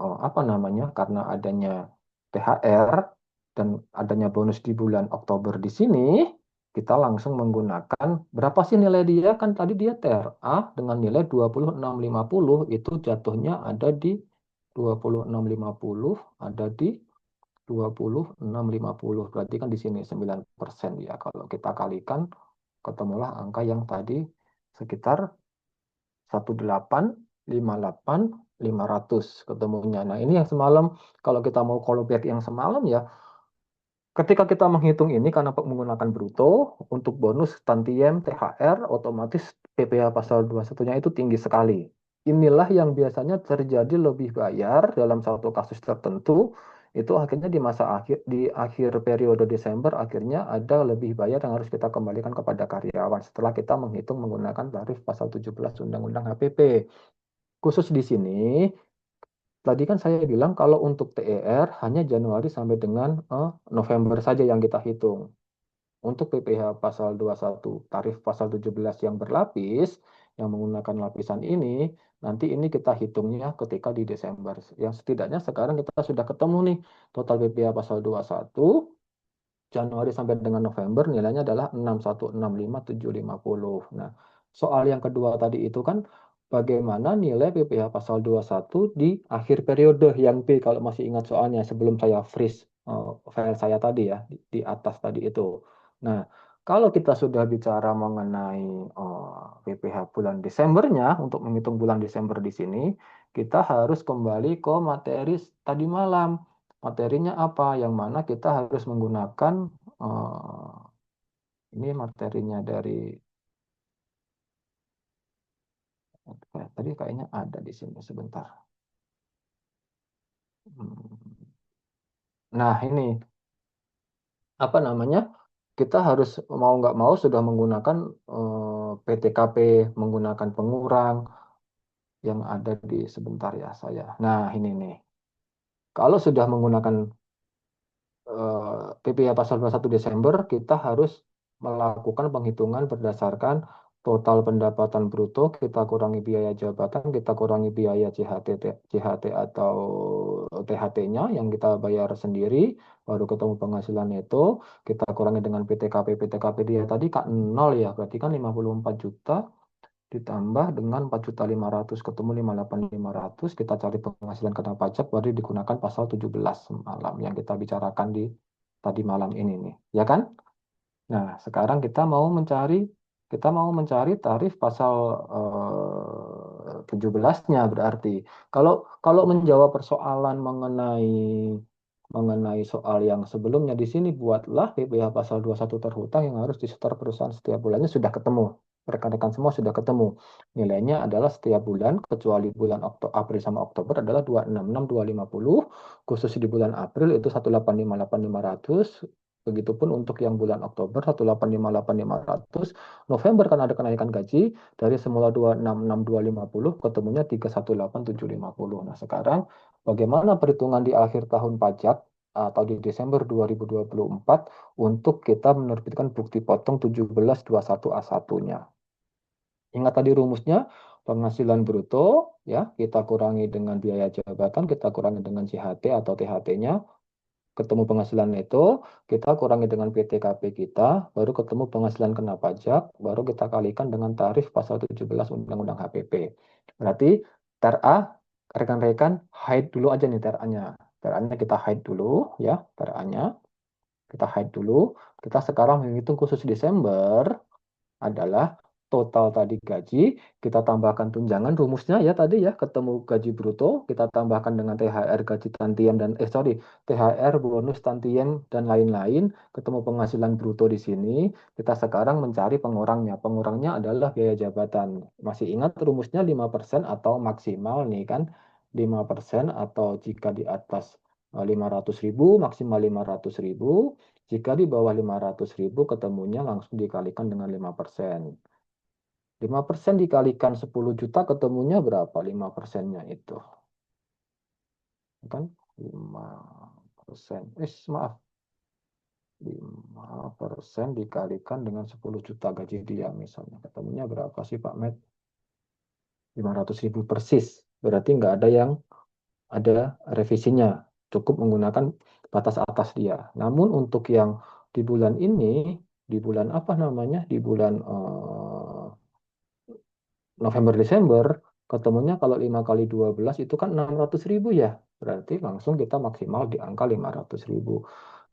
karena adanya THR dan adanya bonus di bulan Oktober di sini, kita langsung menggunakan berapa sih nilai dia? Kan tadi dia TRA dengan nilai 26.50, itu jatuhnya ada di 26.50, ada di 26.50. Berarti kan di sini 9% ya. Kalau kita kalikan, ketemulah angka yang tadi sekitar 1858.500 ketemunya. Nah, ini yang semalam, kalau kita mau callback yang semalam ya, ketika kita menghitung ini karena menggunakan bruto, untuk bonus, tantiem, THR, otomatis PPh pasal 21-nya itu tinggi sekali. Inilah yang biasanya terjadi lebih bayar dalam satu kasus tertentu, itu akhirnya di akhir periode Desember akhirnya ada lebih bayar yang harus kita kembalikan kepada karyawan setelah kita menghitung menggunakan tarif pasal 17 Undang-Undang HPP. Khusus di sini, tadi kan saya bilang kalau untuk TER hanya Januari sampai dengan November saja yang kita hitung. Untuk PPh pasal 21, tarif pasal 17 yang berlapis, yang menggunakan lapisan ini, nanti ini kita hitungnya ketika di Desember. Yang setidaknya sekarang kita sudah ketemu nih, total PPh pasal 21, Januari sampai dengan November nilainya adalah 6165.750. Nah, soal yang kedua tadi itu kan bagaimana nilai PPh pasal 21 di akhir periode yang B kalau masih ingat soalnya sebelum saya freeze file saya tadi ya di atas tadi itu. Nah, kalau kita sudah bicara mengenai PPh bulan Desembernya untuk menghitung bulan Desember di sini, kita harus kembali ke materi tadi malam. Materinya apa? Yang mana kita harus menggunakan eh, ini materinya dari tadi kayaknya ada di sini sebentar. Hmm. Nah, ini apa namanya? Kita harus mau nggak mau sudah menggunakan PTKP, menggunakan pengurang yang ada di sebentar ya saya. Nah, ini nih. Kalau sudah menggunakan PPh pasal 21 Desember, kita harus melakukan penghitungan berdasarkan total pendapatan bruto, kita kurangi biaya jabatan, kita kurangi biaya CHT atau THT-nya yang kita bayar sendiri, baru ketemu penghasilan itu, kita kurangi dengan PTKP. PTKP dia tadi Kak 0 ya, berarti kan 54 juta ditambah dengan 4.500.000 ketemu 58.500 kita cari penghasilan kena pajak baru digunakan pasal 17 malam yang kita bicarakan di tadi malam ini nih ya kan. Nah sekarang kita mau mencari tarif pasal 17-nya berarti kalau kalau menjawab persoalan mengenai mengenai soal yang sebelumnya di sini buatlah PPh pasal 21 terhutang yang harus disetor perusahaan setiap bulannya sudah ketemu. Rekan-rekan semua sudah ketemu. Nilainya adalah setiap bulan kecuali bulan April sama Oktober adalah 266.250. Khusus di bulan April itu 185.8.500. Begitupun untuk yang bulan Oktober 185.8.500. November kan ada kenaikan gaji dari semula 266.250 ketemunya 318.750. Nah, sekarang bagaimana perhitungan di akhir tahun pajak atau di Desember 2024 untuk kita menerbitkan bukti potong 1721A1-nya. Ingat tadi rumusnya, penghasilan bruto ya, kita kurangi dengan biaya jabatan, kita kurangi dengan CHT atau THT-nya, ketemu penghasilan neto, kita kurangi dengan PTKP kita, baru ketemu penghasilan kena pajak, baru kita kalikan dengan tarif pasal 17 Undang-Undang HPP. Berarti TER A, rekan-rekan, hide dulu aja nih TER A-nya. TER A-nya kita hide dulu ya, TER A-nya kita hide dulu. Kita sekarang menghitung khusus Desember adalah total tadi gaji, kita tambahkan tunjangan rumusnya ya tadi ya, ketemu gaji bruto, kita tambahkan dengan THR gaji tantiem dan THR bonus tantiem dan lain-lain, ketemu penghasilan bruto di sini, kita sekarang mencari pengurangnya. Pengurangnya adalah biaya jabatan. Masih ingat rumusnya 5% atau maksimal nih kan, 5% atau jika di atas 500.000 maksimal 500.000. Jika di bawah 500.000 ketemunya langsung dikalikan dengan 5%. 5% dikalikan 10 juta ketemunya berapa? 5%-nya itu. Kan 5%. Maaf. 5% dikalikan dengan 10 juta gaji dia misalnya. Ketemunya berapa sih Pak Med? 500.000 persis. Berarti nggak ada yang ada revisinya. Cukup menggunakan batas atas dia. Namun untuk yang di bulan ini, di bulan apa namanya? Di bulan November Desember ketemunya kalau 5 kali 12 itu kan 600.000 ya. Berarti langsung kita maksimal di angka 500.000.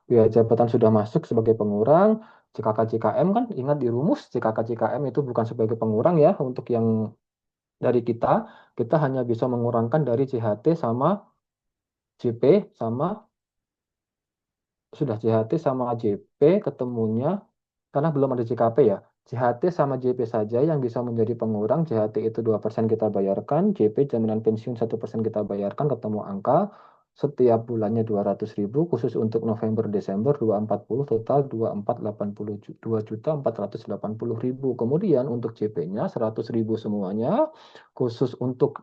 Biaya jabatan sudah masuk sebagai pengurang. CKK-CKM kan ingat di rumus CKK-CKM itu bukan sebagai pengurang ya. Untuk yang dari kita hanya bisa mengurangkan dari CHT sama JP sama sudah JHT sama JP ketemunya karena belum ada JKP ya. JHT sama JP saja yang bisa menjadi pengurang. JHT itu 2% kita bayarkan, JP jaminan pensiun 1% kita bayarkan, ketemu angka setiap bulannya 200.000, khusus untuk November Desember 240 total 2.480.000. Kemudian untuk JP-nya 100.000 semuanya, khusus untuk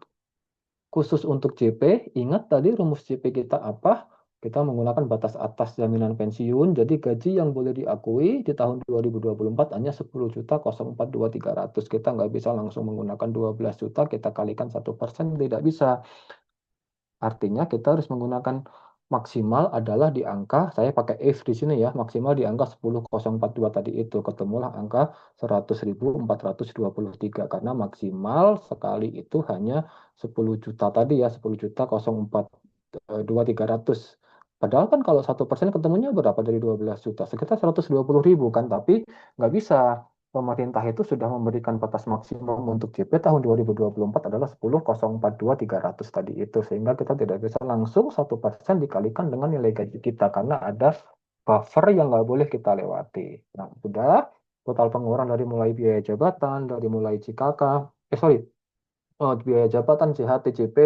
Khusus untuk JP, ingat tadi rumus JP kita apa? Kita menggunakan batas atas jaminan pensiun. Jadi gaji yang boleh diakui di tahun 2024 hanya 10.004.200. Kita nggak bisa langsung menggunakan 12 juta, kita kalikan 1%, tidak bisa. Artinya kita harus menggunakan maksimal adalah di angka, saya pakai if di sini ya, maksimal di angka 10.042 tadi itu, ketemulah angka 100.423 karena maksimal sekali itu hanya 10 juta tadi ya, 10.004.200. Padahal kan kalau 1% ketemunya berapa dari 12 juta? Sekitar 120.000 kan, tapi nggak bisa. Pemerintah itu sudah memberikan batas maksimum untuk JP tahun 2024 adalah 10.042.300 tadi itu. Sehingga kita tidak bisa langsung 1% dikalikan dengan nilai gaji kita karena ada buffer yang nggak boleh kita lewati. Nah, sudah total pengeluaran dari mulai biaya jabatan, dari mulai JKK, sorry, biaya jabatan JHT JP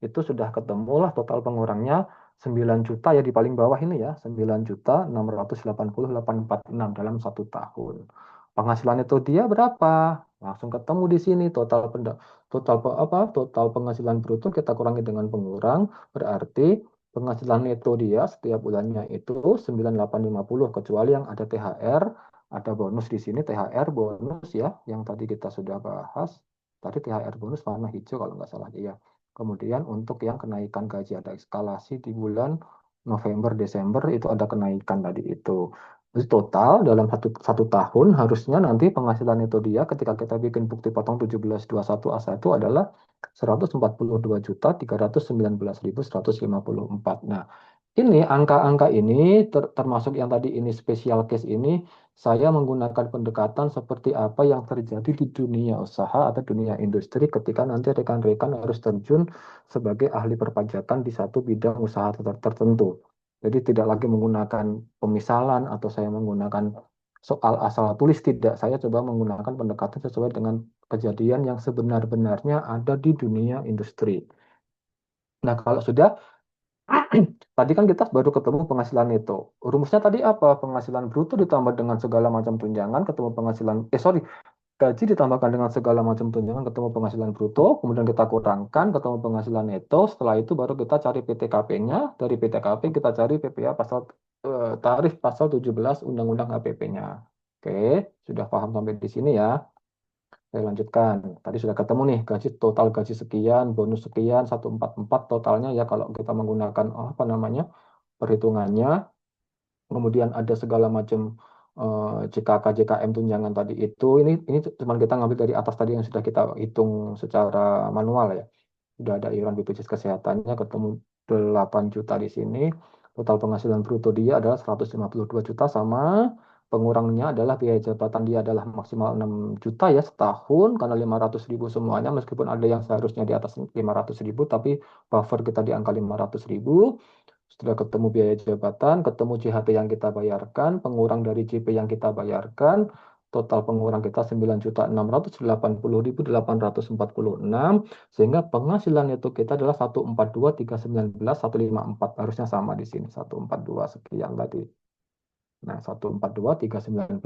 itu sudah ketemu lah total pengurangannya 9 juta ya di paling bawah ini ya 9.680.846 dalam 1 tahun. Penghasilan itu dia berapa? Langsung ketemu di sini total penghasilan bruto kita kurangi dengan pengurang berarti penghasilan neto dia setiap bulannya itu 9.850 kecuali yang ada THR, ada bonus di sini THR bonus ya yang tadi kita sudah bahas. Tadi THR bonus warna hijau kalau nggak salah ya. Kemudian untuk yang kenaikan gaji ada eskalasi di bulan November, Desember itu ada kenaikan tadi itu. Jadi total dalam satu tahun harusnya nanti penghasilan itu dia ketika kita bikin bukti potong 1721A1 adalah 142.319.154. Nah, ini angka-angka ini termasuk yang tadi ini special case ini saya menggunakan pendekatan seperti apa yang terjadi di dunia usaha atau dunia industri ketika nanti rekan-rekan harus terjun sebagai ahli perpajakan di satu bidang usaha tertentu. Jadi tidak lagi menggunakan pemisalan atau saya menggunakan soal asal tulis, tidak. Saya coba menggunakan pendekatan sesuai dengan kejadian yang sebenar-benarnya ada di dunia industri. Nah, kalau sudah tadi kan kita baru ketemu penghasilan neto. Rumusnya tadi apa? Penghasilan bruto ditambah dengan segala macam tunjangan, ketemu penghasilan, sorry, gaji ditambahkan dengan segala macam tunjangan, ketemu penghasilan bruto, kemudian kita kurangkan, ketemu penghasilan neto, setelah itu baru kita cari PTKP-nya, dari PTKP kita cari PPh pasal, tarif pasal 17 Undang-Undang HPP-nya. Oke, sudah paham sampai di sini ya. Saya lanjutkan. Tadi sudah ketemu nih gaji total gaji sekian, bonus sekian, 144 totalnya ya kalau kita menggunakan apa namanya perhitungannya. Kemudian ada segala macam JKK JKM tunjangan tadi itu. Ini cuma kita ngambil dari atas tadi yang sudah kita hitung secara manual ya. Sudah ada iuran BPJS kesehatannya ketemu 8 juta di sini. Total penghasilan bruto dia adalah 152 juta sama pengurangnya adalah biaya jabatan dia adalah maksimal 6 juta ya setahun karena 500.000 semuanya meskipun ada yang seharusnya di atas 500.000 tapi buffer kita di angka 500.000. Setelah ketemu biaya jabatan, ketemu JHT yang kita bayarkan, pengurang dari JP yang kita bayarkan, total pengurang kita 9.680.846, sehingga penghasilan itu kita adalah 142.319.154. Harusnya sama di sini, 142 sekian tadi. Nah, 142.319.154.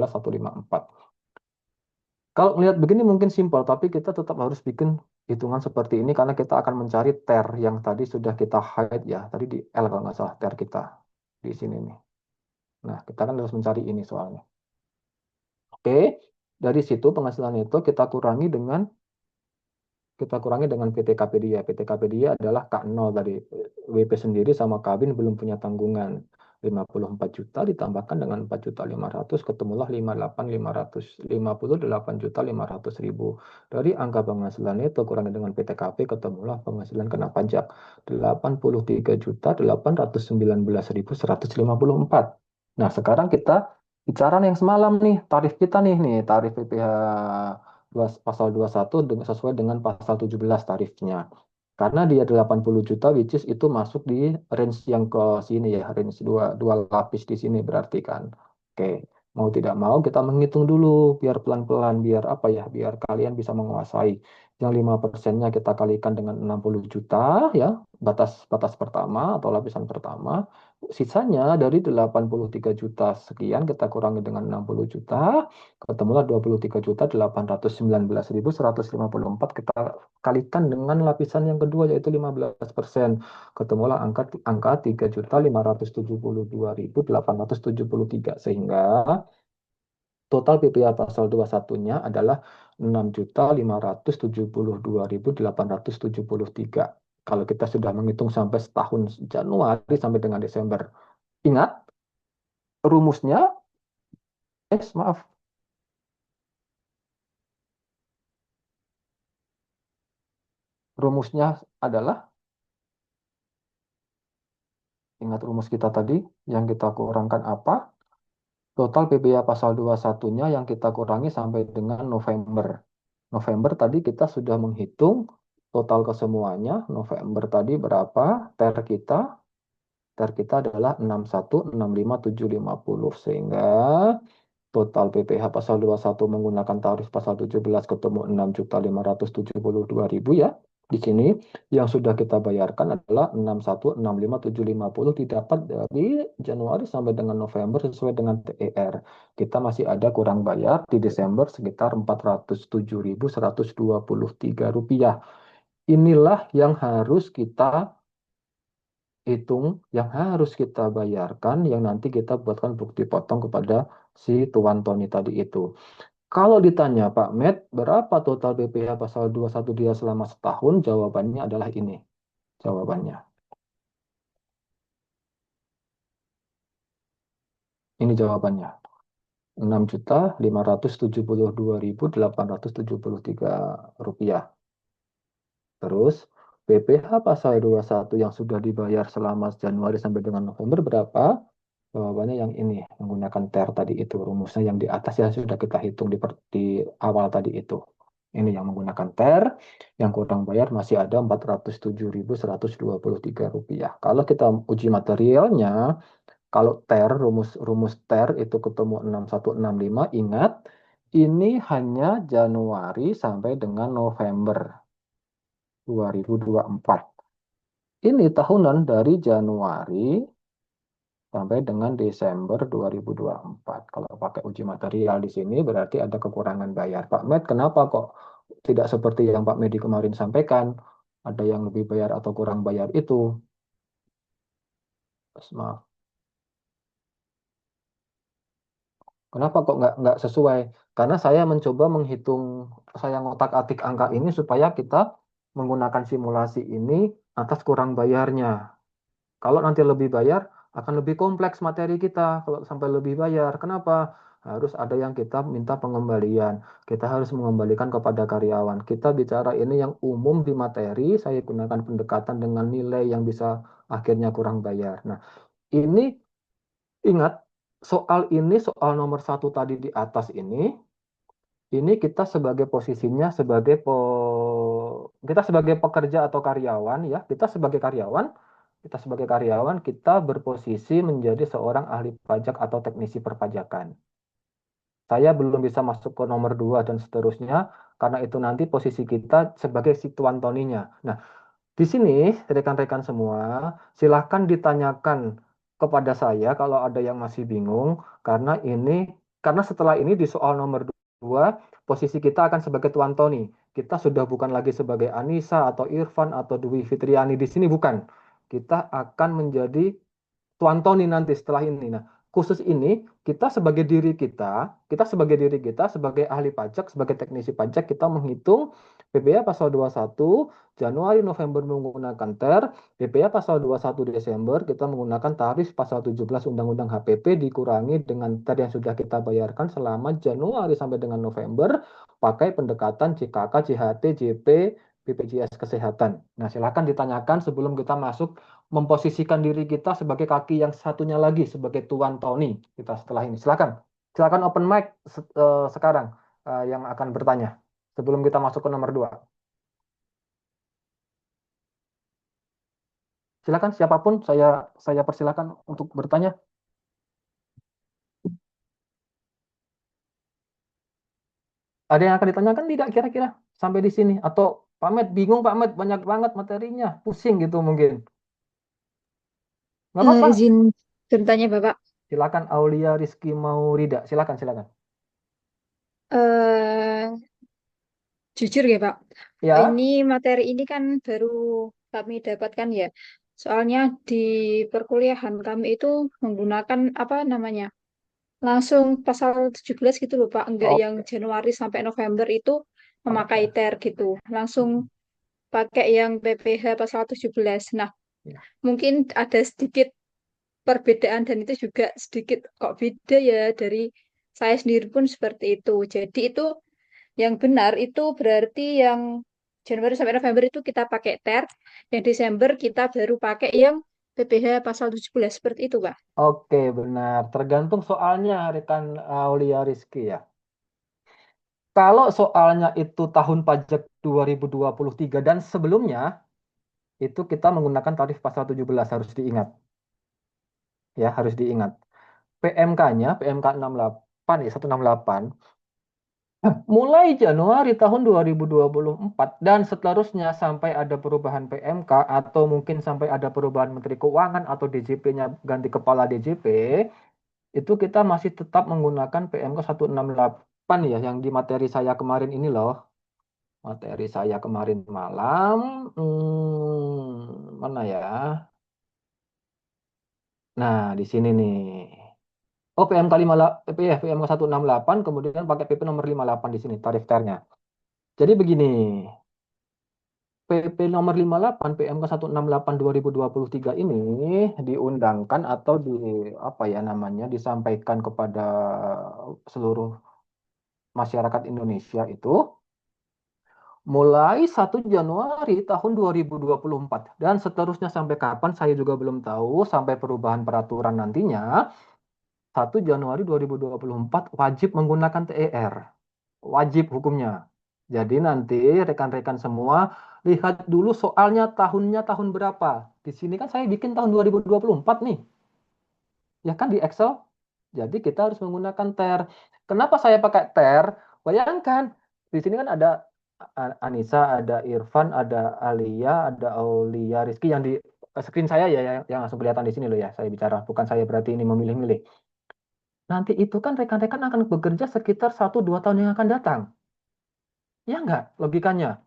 Kalau melihat begini mungkin simpel, tapi kita tetap harus bikin hitungan seperti ini karena kita akan mencari TER yang tadi sudah kita hide ya. Tadi di L kalau nggak salah TER kita di sini nih. Nah, kita kan harus mencari ini soalnya. Oke, dari situ penghasilan itu kita kurangi dengan PTKP dia. PTKP dia adalah K0 dari WP sendiri sama Kabin belum punya tanggungan. 54 juta ditambahkan dengan 4.500.000 ketemulah 58.500.000. Dari angka penghasilan itu kurangi dengan PTKP ketemulah penghasilan kena pajak 83.819.154. Nah, sekarang kita bicara yang semalam nih, tarif kita nih tarif PPh pasal 21 sesuai dengan pasal 17 tarifnya. Karena dia 80 juta, which is itu masuk di range yang ke sini ya, range dua lapis di sini berarti kan. Oke, mau tidak mau kita menghitung dulu, biar pelan-pelan, biar apa ya, biar kalian bisa menguasai. Yang 5%-nya kita kalikan dengan 60 juta, ya, batas pertama atau lapisan pertama. Sisanya dari 83 juta sekian kita kurangi dengan 60 juta, ketemulah 23 juta 819.154, kita kalikan dengan lapisan yang kedua yaitu 15%. Ketemulah angka 3.572.873, sehingga total PPh pasal 21-nya adalah 6.572.873. Kalau kita sudah menghitung sampai setahun, Januari sampai dengan Desember. Ingat, rumusnya, maaf, rumusnya adalah, ingat rumus kita tadi, yang kita kurangkan apa? Total PPh pasal 21-nya yang kita kurangi sampai dengan November. November tadi kita sudah menghitung total kesemuanya. November tadi berapa? TER kita adalah 6165.750, sehingga total PPh pasal 21 menggunakan tarif pasal 17 ketemu 6.572.000, ya. Di sini yang sudah kita bayarkan adalah 6165.750 didapat dari Januari sampai dengan November sesuai dengan TER. Kita masih ada kurang bayar di Desember sekitar 407.123 rupiah. Inilah yang harus kita hitung, yang harus kita bayarkan, yang nanti kita buatkan bukti potong kepada si Tuan Tony tadi itu. Kalau ditanya, Pak Med, berapa total BPH pasal 21 dia selama setahun? Jawabannya adalah ini. Jawabannya. Ini jawabannya. 6.572.873 rupiah. Terus, BPH pasal 21 yang sudah dibayar selama Januari sampai dengan November berapa? Jawabannya yang ini, menggunakan TER tadi itu, rumusnya yang di atas ya sudah kita hitung di awal tadi itu. Ini yang menggunakan TER, yang kurang bayar masih ada 407.123 rupiah. Kalau kita uji materialnya, kalau TER, rumus TER itu ketemu 6165, ingat, ini hanya Januari sampai dengan November 2024. Ini tahunan dari Januari sampai dengan Desember 2024. Kalau pakai uji material di sini berarti ada kekurangan bayar. Pak Med, kenapa kok tidak seperti yang Pak Medi kemarin sampaikan? Ada yang lebih bayar atau kurang bayar itu? Maaf. Kenapa kok nggak sesuai? Karena saya mencoba menghitung, saya ngotak-atik angka ini supaya kita menggunakan simulasi ini atas kurang bayarnya. Kalau nanti lebih bayar, akan lebih kompleks materi kita kalau sampai lebih bayar. Kenapa? Harus ada yang kita minta pengembalian. Kita harus mengembalikan kepada karyawan. Kita bicara ini yang umum di materi, saya gunakan pendekatan dengan nilai yang bisa akhirnya kurang bayar. Nah, ini ingat, soal nomor satu tadi di atas ini kita sebagai posisinya kita sebagai pekerja atau karyawan, ya, kita sebagai karyawan kita berposisi menjadi seorang ahli pajak atau teknisi perpajakan. Saya belum bisa masuk ke nomor dua dan seterusnya karena itu nanti posisi kita sebagai si Tuan Toninya. Nah, di sini, rekan-rekan semua, silahkan ditanyakan kepada saya kalau ada yang masih bingung, karena setelah ini di soal nomor 2, posisi kita akan sebagai Tuan Tony. Kita sudah bukan lagi sebagai Anissa atau Irfan atau Dwi Fitriani di sini, bukan. Kita akan menjadi Tuan Tony nanti setelah ini. Nah, khusus ini kita sebagai diri kita sebagai ahli pajak, sebagai teknisi pajak kita menghitung PPh pasal 21 Januari November menggunakan TER, PPh pasal 21 Desember kita menggunakan tarif pasal 17 Undang-Undang HPP dikurangi dengan TER yang sudah kita bayarkan selama Januari sampai dengan November pakai pendekatan CKK, CHT, JP, BPJS Kesehatan. Nah, silakan ditanyakan sebelum kita masuk memposisikan diri kita sebagai kaki yang satunya lagi sebagai Tuan Tony kita setelah ini. Silakan, silakan open mic sekarang yang akan bertanya sebelum kita masuk ke nomor 2. Silakan siapapun saya persilakan untuk bertanya. Ada yang akan ditanyakan tidak kira-kira sampai di sini? Atau Pak Med bingung Pak Med banyak banget materinya, pusing gitu mungkin. Nggak apa-apa. Izin bertanya Bapak. Silakan Aulia Rizky Maurida. Silakan, silakan. eh Jujur ya Pak, ini Ya, materi ini kan baru kami dapatkan ya. Soalnya di perkuliahan kami itu menggunakan apa namanya? Langsung pasal 17 gitu loh Pak. Enggak yang oke, Januari sampai November itu pakai memakai tes. TER gitu. Langsung pakai yang PPh pasal 17. Nah, Ya. mungkin ada sedikit perbedaan dan itu juga sedikit kok beda ya dari saya sendiri pun seperti itu. Jadi itu yang benar itu berarti yang Januari sampai November itu kita pakai TER, yang Desember kita baru pakai yang PPh pasal 17 seperti itu, Pak. Oke, benar. Tergantung soalnya, rekan Aulia Rizky ya. Kalau soalnya itu tahun pajak 2023 dan sebelumnya, itu kita menggunakan tarif pasal 17 harus diingat. Ya, harus diingat. PMK-nya, PMK 68 ya, 168, mulai Januari tahun 2024 dan seterusnya sampai ada perubahan PMK atau mungkin sampai ada perubahan Menteri Keuangan atau DJP-nya ganti kepala DJP, itu kita masih tetap menggunakan PMK 168 ya, yang di materi saya kemarin ini loh. Materi saya kemarin malam, mana ya? Nah, di sini nih. Oh, PMK 58, ya, PMK 168, kemudian pakai PP nomor 58 di sini, tarif ternya. Jadi begini, PP nomor 58, PMK 168 2023 ini diundangkan atau di apa ya namanya, disampaikan kepada seluruh masyarakat Indonesia itu mulai 1 Januari tahun 2024 dan seterusnya sampai kapan saya juga belum tahu sampai perubahan peraturan nantinya 1 Januari 2024 wajib menggunakan TER, wajib hukumnya. Jadi nanti rekan-rekan semua lihat dulu soalnya tahunnya tahun berapa. Di sini kan saya bikin tahun 2024 nih, ya kan di Excel. Jadi kita harus menggunakan TER. Kenapa saya pakai TER? Bayangkan, di sini kan ada Anissa, ada Irfan, ada Alia, ada Aulia Rizky yang di screen saya ya, yang langsung kelihatan di sini loh ya. Saya bicara, bukan saya berarti ini memilih-milih. Nanti itu kan rekan-rekan akan bekerja sekitar 1-2 tahun yang akan datang. Ya enggak, logikanya.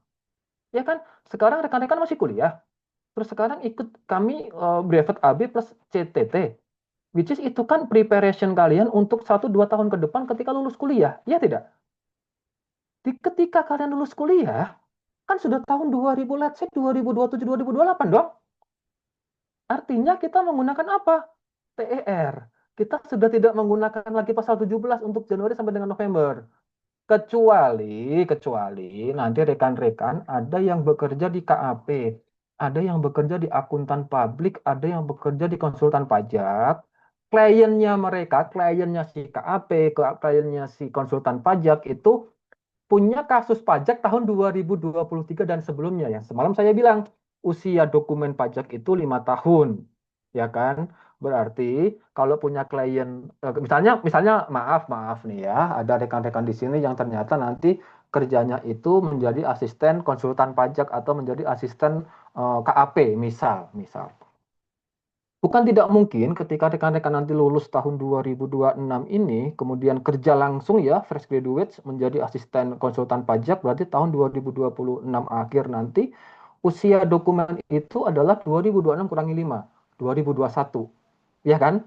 Ya kan, sekarang rekan-rekan masih kuliah. Terus sekarang ikut kami brevet AB plus CTT. Which is itu kan preparation kalian untuk 1-2 tahun ke depan ketika lulus kuliah. Ya tidak? Ketika kalian lulus kuliah, kan sudah tahun 2000, let's say 2027, 2028 dong. Artinya kita menggunakan apa? TER. Kita sudah tidak menggunakan lagi pasal 17 untuk Januari sampai dengan November. Kecuali nanti rekan-rekan ada yang bekerja di KAP, ada yang bekerja di akuntan publik, ada yang bekerja di konsultan pajak. Kliennya mereka, kliennya si KAP, kliennya si konsultan pajak itu punya kasus pajak tahun 2023 dan sebelumnya. Yang semalam saya bilang, usia dokumen pajak itu 5 tahun. Ya kan? Berarti kalau punya klien, misalnya maaf nih ya, ada rekan-rekan di sini yang ternyata nanti kerjanya itu menjadi asisten konsultan pajak atau menjadi asisten KAP, misal. Bukan tidak mungkin ketika rekan-rekan nanti lulus tahun 2026 ini, kemudian kerja langsung ya, fresh graduates menjadi asisten konsultan pajak, berarti tahun 2026 akhir nanti, usia dokumen itu adalah 2026 kurangi 5, 2021. Ya kan?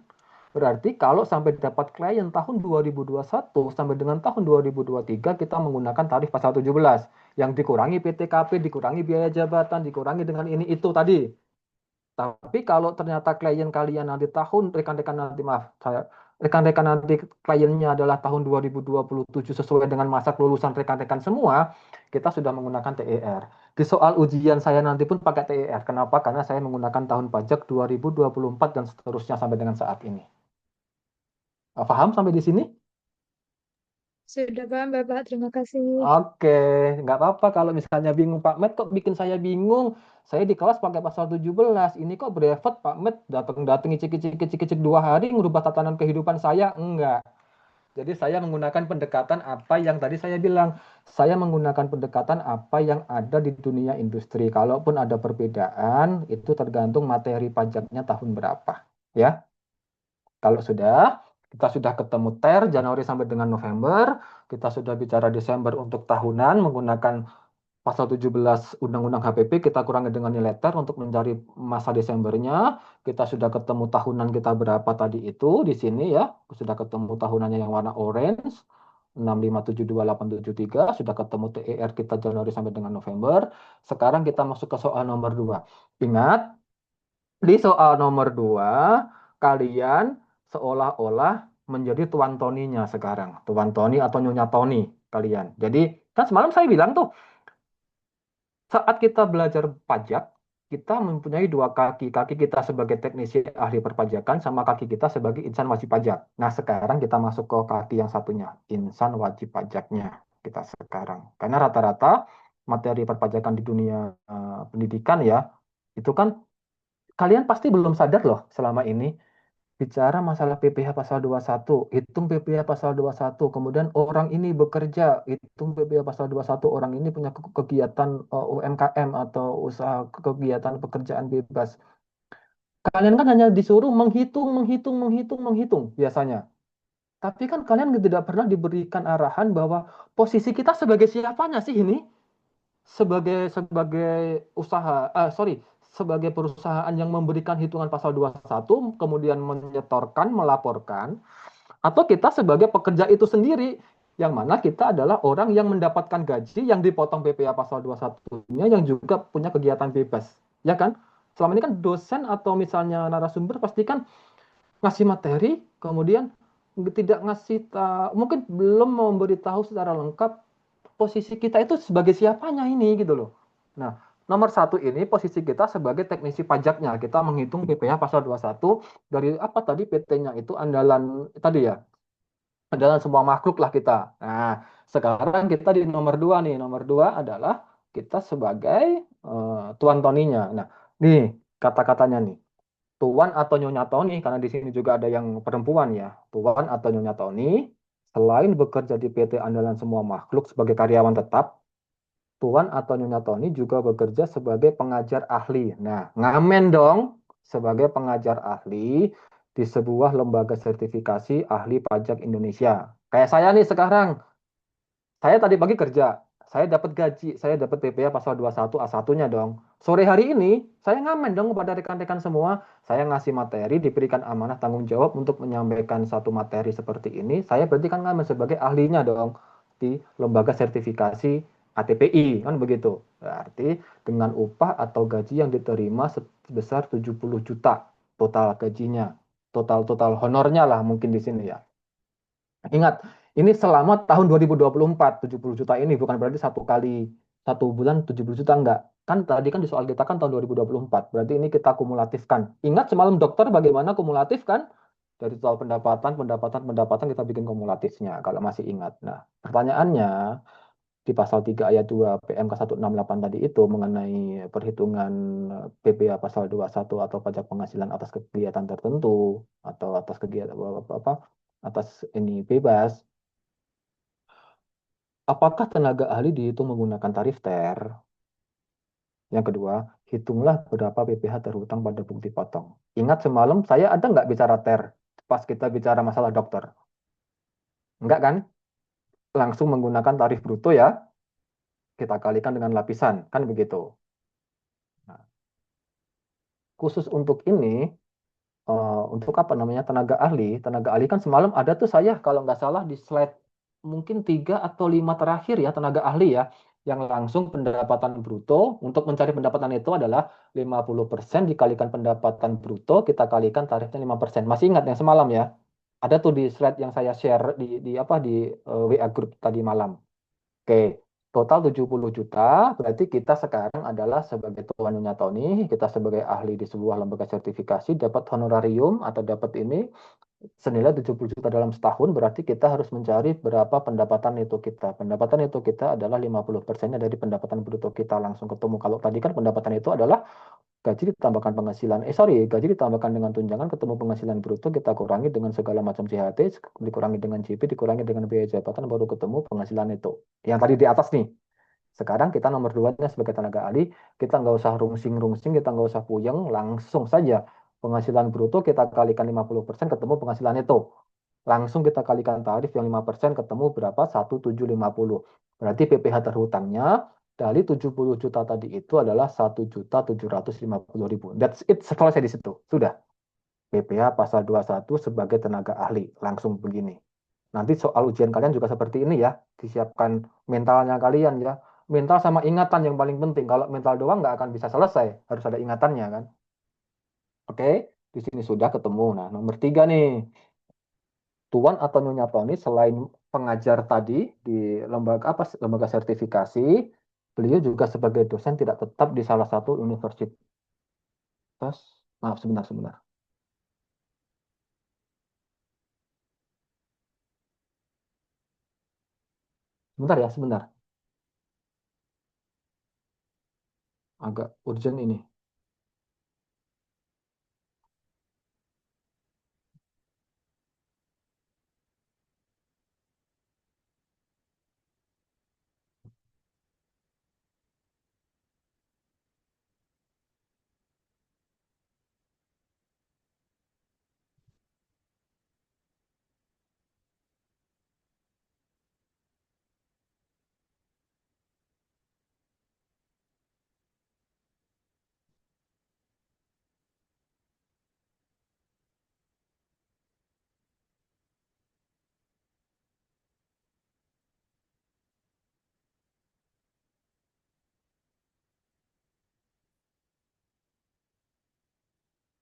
Berarti kalau sampai dapat klien tahun 2021 sampai dengan tahun 2023, kita menggunakan tarif pasal 17, yang dikurangi PTKP, dikurangi biaya jabatan, dikurangi dengan ini itu tadi. Tapi kalau ternyata klien kalian nanti tahun rekan-rekan nanti maaf saya rekan-rekan nanti kliennya adalah tahun 2027 sesuai dengan masa kelulusan rekan-rekan semua, kita sudah menggunakan TER. Di soal ujian saya nanti pun pakai TER. Kenapa? Karena saya menggunakan tahun pajak 2024 dan seterusnya sampai dengan saat ini. Paham sampai di sini? Sudah paham, Bapak. Terima kasih. Oke, nggak apa-apa kalau misalnya bingung Pak Med kok bikin saya bingung. Saya di kelas pakai pasal 17. Ini kok brevet Pak Med datang-datang icik-icik 2 hari ngubah tatanan kehidupan saya. Enggak. Jadi saya menggunakan pendekatan apa yang tadi saya bilang. Saya menggunakan pendekatan apa yang ada di dunia industri. Kalaupun ada perbedaan, itu tergantung materi pajaknya tahun berapa. Ya, kalau kita sudah ketemu Januari sampai dengan November, kita sudah bicara Desember untuk tahunan menggunakan pasal 17 Undang-Undang HPP, kita kurangi dengan nilai untuk mencari masa Desembernya. Kita sudah ketemu tahunan kita berapa tadi itu di sini ya. Sudah ketemu tahunannya yang warna orange. 6572873 sudah ketemu TER kita Januari sampai dengan November. Sekarang kita masuk ke soal nomor 2. Ingat, di soal nomor 2 kalian seolah-olah menjadi Tuan Toninya sekarang. Tuan Toni atau Nyonya Toni kalian. Jadi, kan semalam saya bilang tuh, saat kita belajar pajak, kita mempunyai dua kaki. Kaki kita sebagai teknisi ahli perpajakan sama kaki kita sebagai insan wajib pajak. Nah, sekarang kita masuk ke kaki yang satunya, insan wajib pajaknya kita sekarang. Karena rata-rata materi perpajakan di dunia pendidikan ya, itu kan kalian pasti belum sadar loh selama ini bicara masalah PPh pasal 21, hitung PPh pasal 21, kemudian orang ini bekerja, hitung PPh pasal 21, orang ini punya kegiatan UMKM atau usaha kegiatan pekerjaan bebas. Kalian kan hanya disuruh menghitung, menghitung, menghitung, menghitung biasanya. Tapi kan kalian tidak pernah diberikan arahan bahwa posisi kita sebagai siapanya sih ini? Sebagai usaha, sorry, sebagai perusahaan yang memberikan hitungan pasal 21, kemudian menyetorkan, melaporkan, atau kita sebagai pekerja itu sendiri, yang mana kita adalah orang yang mendapatkan gaji yang dipotong PPh pasal 21-nya yang juga punya kegiatan bebas. Ya kan? Selama ini kan dosen atau misalnya narasumber pasti kan ngasih materi, kemudian tidak ngasih mungkin belum memberitahu secara lengkap posisi kita itu sebagai siapanya ini gitu loh. Nah, nomor satu ini posisi kita sebagai teknisi pajaknya. Kita menghitung PPh pasal 21 dari apa tadi PT-nya itu andalan tadi ya, adalah semua makhluk lah kita. Nah, sekarang kita di nomor dua nih. Nomor dua adalah kita sebagai Tuan Toninya. Nah, nih kata-katanya nih. Tuan atau Nyonya Toni, karena di sini juga ada yang perempuan ya. Tuan atau Nyonya Toni, selain bekerja di PT Andalan Semua Makhluk sebagai karyawan tetap, Tuan atau Nyonya Toni juga bekerja sebagai pengajar ahli. Nah, ngamen dong sebagai pengajar ahli di sebuah lembaga sertifikasi ahli pajak Indonesia. Kayak saya nih sekarang, saya tadi pagi kerja, saya dapat gaji, saya dapat PPh pasal 21 A1-nya dong. Sore hari ini, saya ngamen dong kepada rekan-rekan semua, saya ngasih materi, diberikan amanah tanggung jawab untuk menyampaikan satu materi seperti ini, saya berarti kan ngamen sebagai ahlinya dong di lembaga sertifikasi ATPI, kan begitu. Berarti dengan upah atau gaji yang diterima sebesar 70 juta total gajinya, total honornya lah mungkin di sini ya. Ingat, ini selama tahun 2024, 70 juta ini bukan berarti satu kali, satu bulan 70 juta enggak. Kan tadi kan di soal kita kan tahun 2024, berarti ini kita kumulatifkan. Ingat semalam dokter bagaimana kumulatif kan? Dari soal pendapatan, pendapatan, pendapatan kita bikin kumulatifnya kalau masih ingat. Nah, pertanyaannya di pasal 3 ayat 2 PMK 168 tadi itu mengenai perhitungan PPh pasal 21 atau pajak penghasilan atas kegiatan tertentu atau atas kegiatan apa atas ini bebas. Apakah tenaga ahli dihitung menggunakan tarif TER? Yang kedua, hitunglah berapa PPh terhutang pada bukti potong. Ingat semalam saya ada nggak bicara TER pas kita bicara masalah dokter? Enggak kan? Langsung menggunakan tarif bruto ya, kita kalikan dengan lapisan, kan begitu. Nah, khusus untuk ini, untuk apa namanya tenaga ahli kan semalam ada tuh saya kalau nggak salah di slide mungkin 3 atau 5 terakhir ya tenaga ahli ya yang langsung pendapatan bruto untuk mencari pendapatan itu adalah 50% dikalikan pendapatan bruto kita kalikan tarifnya 5%. Masih ingat yang semalam ya? Ada tuh di slide yang saya share di apa di WA group tadi malam. Oke, total 70 juta, berarti kita sekarang adalah sebagai Tuan Nyonya Toni, kita sebagai ahli di sebuah lembaga sertifikasi, dapat honorarium atau dapat ini senilai 70 juta dalam setahun, berarti kita harus mencari berapa pendapatan itu kita. Pendapatan itu kita adalah 50%-nya dari pendapatan bruto kita langsung ketemu. Kalau tadi kan pendapatan itu adalah gaji ditambahkan penghasilan, sorry, gaji ditambahkan dengan tunjangan, ketemu penghasilan bruto, kita kurangi dengan segala macam JHT, dikurangi dengan JP, dikurangi dengan biaya jabatan, baru ketemu penghasilan itu. Yang tadi di atas nih. Sekarang kita nomor duanya sebagai tenaga ahli, kita nggak usah rungsing-rungsing, kita nggak usah puyeng, langsung saja penghasilan bruto kita kalikan 50% ketemu penghasilan itu. Langsung kita kalikan tarif yang 5% ketemu berapa? 1.750. Berarti PPh terhutangnya dari 70 juta tadi itu adalah 1.750.000. That's it, selesai di situ. Sudah. PPh pasal 21 sebagai tenaga ahli. Langsung begini. Nanti soal ujian kalian juga seperti ini ya. Disiapkan mentalnya kalian ya. Mental sama ingatan yang paling penting. Kalau mental doang nggak akan bisa selesai. Harus ada ingatannya kan. Oke, di sini sudah ketemu. Nah, nomor 3 nih. Tuan atau Nyonya Tony selain pengajar tadi di lembaga apa lembaga sertifikasi, beliau juga sebagai dosen tidak tetap di salah satu universitas. Maaf, sebentar, sebentar. Sebentar ya, sebentar. Agak urgent ini.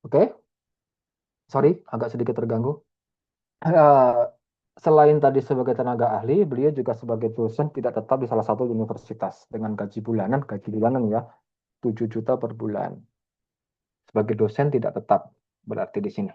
Oke, sorry, agak sedikit terganggu. Eh, Selain tadi sebagai tenaga ahli, beliau juga sebagai dosen tidak tetap di salah satu universitas dengan gaji bulanan ya, 7 juta per bulan. Sebagai dosen tidak tetap, berarti di sini.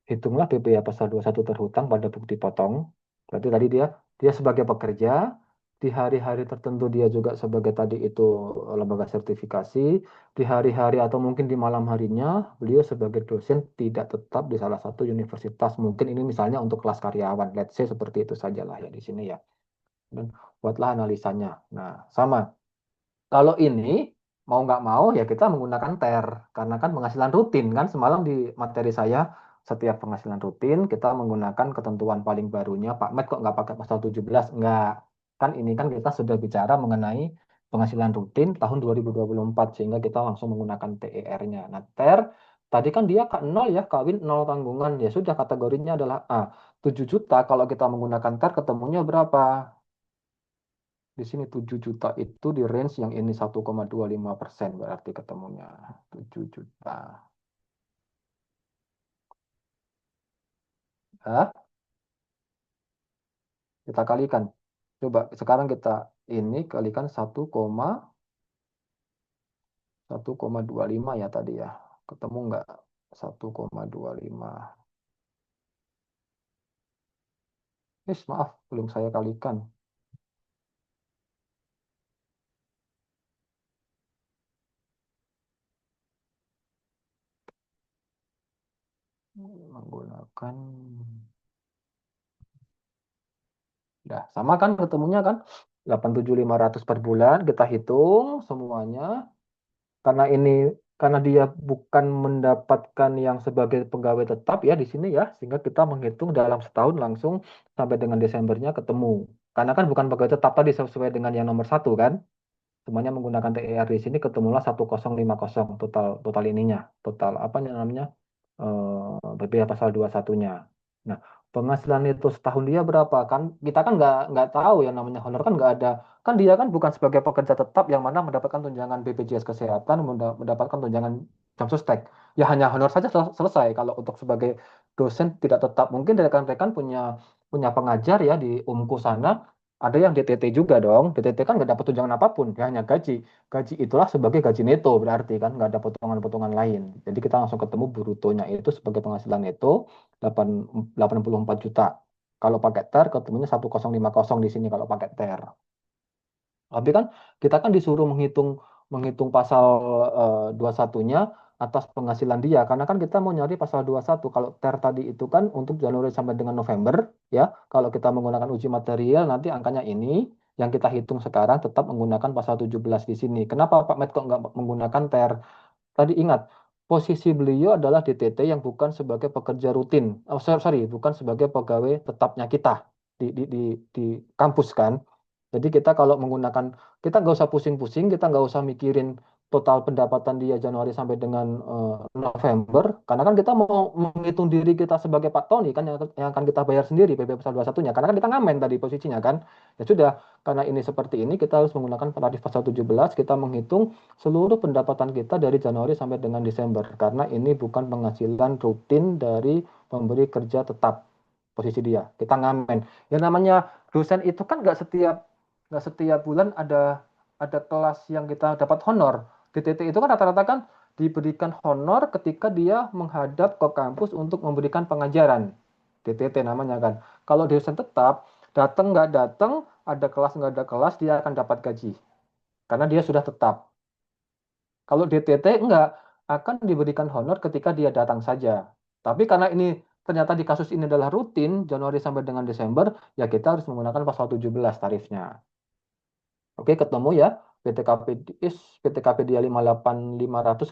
Hitunglah PPh pasal 21 terhutang pada bukti potong. Berarti tadi dia sebagai pekerja, di hari-hari tertentu dia juga sebagai tadi itu lembaga sertifikasi, di hari-hari atau mungkin di malam harinya beliau sebagai dosen tidak tetap di salah satu universitas. Mungkin ini misalnya untuk kelas karyawan, let's say seperti itu sajalah ya di sini ya. Dan buatlah analisanya. Nah, sama. Kalau ini mau nggak mau ya kita menggunakan TER karena kan penghasilan rutin kan semalam di materi saya setiap penghasilan rutin kita menggunakan ketentuan paling barunya Pak Med kok nggak pakai pasal 17 nggak kan ini kan kita sudah bicara mengenai penghasilan rutin tahun 2024 sehingga kita langsung menggunakan TER-nya. Nah TER tadi kan dia Kak nol ya kawin nol tanggungan ya sudah kategorinya adalah A 7 juta kalau kita menggunakan TER ketemunya berapa? Di sini 7 juta itu di range yang ini 1,25% berarti ketemunya 7 juta. Hah? Kita kalikan. Coba sekarang kita ini kalikan 1,1,25 ya tadi ya. Ketemu nggak? 1,25. Maaf, belum saya kalikan. Menggunakan Dah, sama kan ketemunya kan 87.500 per bulan kita hitung semuanya karena ini karena dia bukan mendapatkan yang sebagai pegawai tetap ya di sini ya sehingga kita menghitung dalam setahun langsung sampai dengan Desembernya ketemu karena kan bukan pegawai tetap tadi sesuai dengan yang nomor satu kan semuanya menggunakan TER di sini ketemulah 1050 total total ininya total apa namanya PPh pasal 21-nya. Nah, penghasilan itu setahun dia berapa kan? Kita kan nggak tahu ya namanya honor kan nggak ada. Kan dia kan bukan sebagai pekerja tetap yang mana mendapatkan tunjangan BPJS Kesehatan, mendapatkan tunjangan jam sostek. Ya hanya honor saja selesai. Kalau untuk sebagai dosen tidak tetap, mungkin rekan-rekan punya punya pengajar ya di UMKU sana. Ada yang DTT juga dong. DTT kan nggak dapat tunjangan apapun, dia hanya gaji. Gaji itulah sebagai gaji neto berarti kan nggak ada potongan-potongan lain. Jadi kita langsung ketemu brutonya itu sebagai penghasilan neto 84 juta. Kalau pakai TER ketemunya 1050 di sini kalau pakai TER. Tapi kan kita kan disuruh menghitung menghitung pasal 21-nya atas penghasilan dia. Karena kan kita mau nyari pasal 21. Kalau TER tadi itu kan untuk Januari sampai dengan November, ya. Kalau kita menggunakan uji material, nanti angkanya ini yang kita hitung sekarang tetap menggunakan pasal 17 di sini. Kenapa Pak Med kok nggak menggunakan TER? Tadi ingat, posisi beliau adalah DTT yang bukan sebagai pekerja rutin. Oh, sorry, bukan sebagai pegawai tetapnya kita di kampus kan. Jadi kita kalau menggunakan, kita nggak usah pusing-pusing, kita nggak usah mikirin total pendapatan dia Januari sampai dengan November, karena kan kita mau menghitung diri kita sebagai Pak Tony kan yang akan kita bayar sendiri PP pasal 21-nya, karena kan kita ngamen tadi posisinya kan. Ya sudah, karena ini seperti ini, kita harus menggunakan tarif pasal 17, kita menghitung seluruh pendapatan kita dari Januari sampai dengan Desember, karena ini bukan penghasilan rutin dari pemberi kerja tetap posisi dia. Kita ngamen. Yang namanya dosen itu kan nggak setiap bulan ada kelas yang kita dapat honor. DTT itu kan rata-rata kan diberikan honor ketika dia menghadap ke kampus untuk memberikan pengajaran. DTT namanya kan. Kalau dosen tetap, datang nggak datang, ada kelas nggak ada kelas, dia akan dapat gaji. Karena dia sudah tetap. Kalau DTT enggak, akan diberikan honor ketika dia datang saja. Tapi karena ini ternyata di kasus ini adalah rutin, Januari sampai dengan Desember, ya kita harus menggunakan pasal 17 tarifnya. Oke, ketemu ya. PTKP PTKP dia 58.500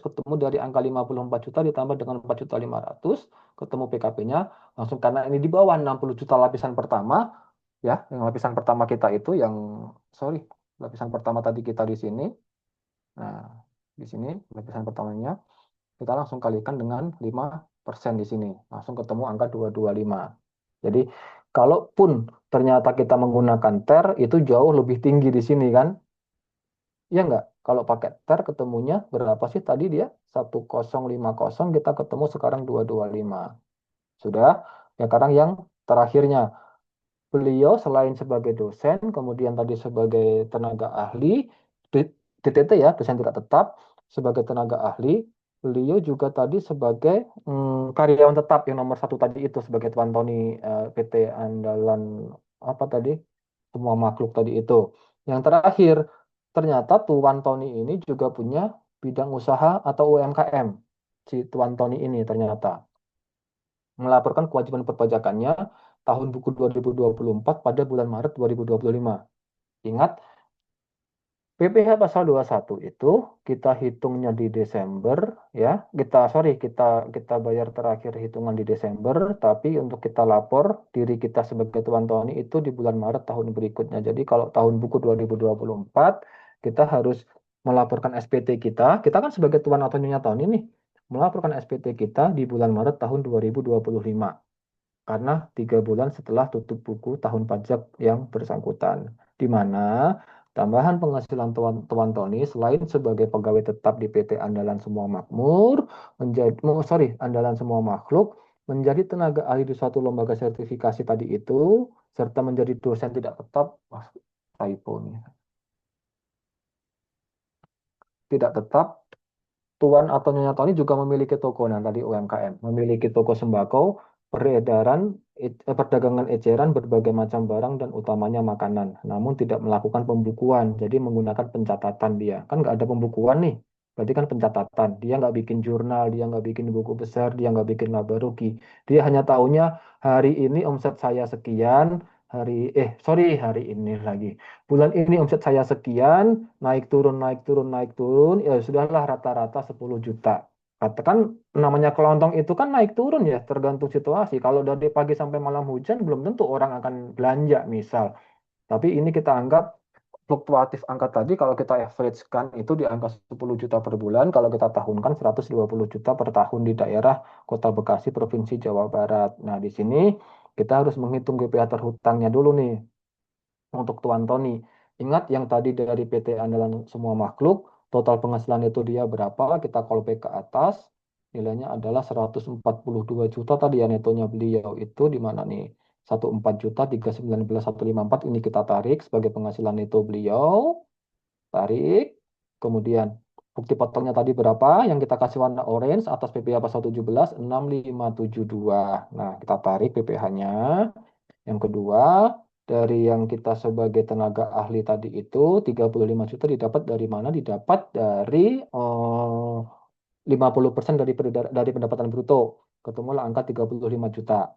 ketemu dari angka 54 juta ditambah dengan 4.500.000 ketemu PKP-nya langsung karena ini di bawah 60 juta lapisan pertama ya, yang lapisan pertama kita itu yang sorry, lapisan pertama tadi kita di sini. Nah, di sini lapisan pertamanya kita langsung kalikan dengan 5% di sini. Langsung ketemu angka 225. Jadi, kalaupun ternyata kita menggunakan TER, itu jauh lebih tinggi di sini kan? Iya nggak? Kalau pakai TER ketemunya berapa sih tadi dia? 1050 kita ketemu sekarang 225. Sudah? Ya sekarang yang terakhirnya. Beliau selain sebagai dosen, kemudian tadi sebagai tenaga ahli, DTT ya, dosen tidak tetap, sebagai tenaga ahli, beliau juga tadi sebagai karyawan tetap yang nomor satu tadi itu, sebagai Tuan Tony PT Andalan, apa tadi, semua makhluk tadi itu. Yang terakhir, ternyata Tuan Tony ini juga punya bidang usaha atau UMKM, si Tuan Tony ini ternyata melaporkan kewajiban perpajakannya tahun buku 2024 pada bulan Maret 2025. Ingat, PPh pasal 21 itu kita hitungnya di Desember ya. Kita bayar terakhir hitungan di Desember, tapi untuk kita lapor diri kita sebagai Tuan Tony itu di bulan Maret tahun berikutnya. Jadi kalau tahun buku 2024 kita harus melaporkan SPT kita kan sebagai Tuan atau Nyonya Tony nih, melaporkan SPT kita di bulan Maret tahun 2025 karena 3 bulan setelah tutup buku tahun pajak yang bersangkutan. Di mana tambahan penghasilan Tuan Tony selain sebagai pegawai tetap di PT Andalan Semua Makmur, Andalan Semua Makhluk, menjadi tenaga ahli di suatu lembaga sertifikasi tadi itu, serta menjadi dosen tidak tetap, typo nih, tidak tetap, Tuan atau Nyonya Tony juga memiliki toko, nah tadi UMKM, memiliki toko sembako, perdagangan eceran berbagai macam barang dan utamanya makanan, namun tidak melakukan pembukuan, jadi menggunakan pencatatan dia. Kan nggak ada pembukuan nih, berarti kan pencatatan. Dia nggak bikin jurnal, dia nggak bikin buku besar, dia nggak bikin laba rugi. Dia hanya tahunya hari ini omset saya sekian, hari ini lagi. Bulan ini omset saya sekian, naik turun, naik turun, naik turun, ya sudahlah rata-rata 10 juta. Katakan namanya kelontong itu kan naik turun ya, tergantung situasi. Kalau dari pagi sampai malam hujan, belum tentu orang akan belanja misal. Tapi ini kita anggap fluktuatif angka tadi, kalau kita average kan itu di angka 10 juta per bulan, kalau kita tahunkan 120 juta per tahun di daerah Kota Bekasi, Provinsi Jawa Barat. Nah, di sini kita harus menghitung GPH terhutangnya dulu nih untuk Tuan Tony. Ingat yang tadi dari PT Andalan Semua Makhluk, total penghasilan itu dia berapa? Kita call back ke atas, nilainya adalah 142 juta tadi ya netonya beliau itu di mana nih? 14 juta 319.154 ini kita tarik sebagai penghasilan neto beliau, tarik. Kemudian bukti potongnya tadi berapa? Yang kita kasih warna orange atas PPh pasal 17 6572. Nah, kita tarik PPh-nya. Yang kedua, dari yang kita sebagai tenaga ahli tadi itu 35 juta didapat dari mana? Didapat dari 50% dari pendapatan bruto. Ketemulah angka 35 juta.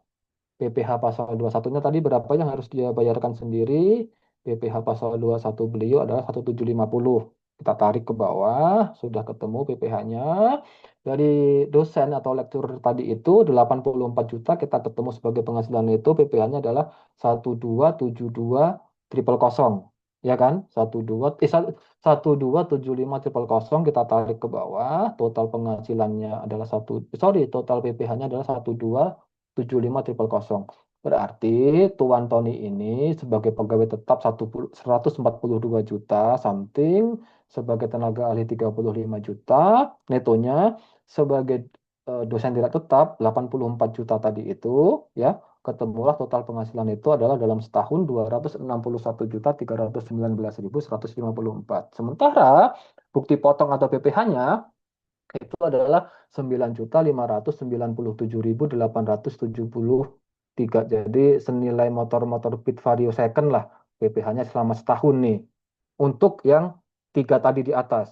PPh pasal 21-nya tadi berapa yang harus dia bayarkan sendiri? PPh pasal 21 beliau adalah 1750. Kita tarik ke bawah, sudah ketemu PPh-nya. Dari dosen atau lektur tadi itu 84 juta, kita ketemu sebagai penghasilan itu PPh-nya adalah 1272 triple kosong. Ya kan? 1275 triple kosong, kita tarik ke bawah, total penghasilannya adalah total PPh-nya adalah 1275 triple kosong. Berarti Tuan Tony ini sebagai pegawai tetap 142 juta something, sebagai tenaga ahli 35 juta, netonya sebagai dosen tidak tetap 84 juta tadi itu, ya, ketemulah total penghasilan itu adalah dalam setahun 261.319.154. Sementara bukti potong atau PPh-nya itu adalah 9.597.873. Jadi senilai motor-motor bit vario second lah PPh-nya selama setahun nih. Untuk yang tiga tadi di atas,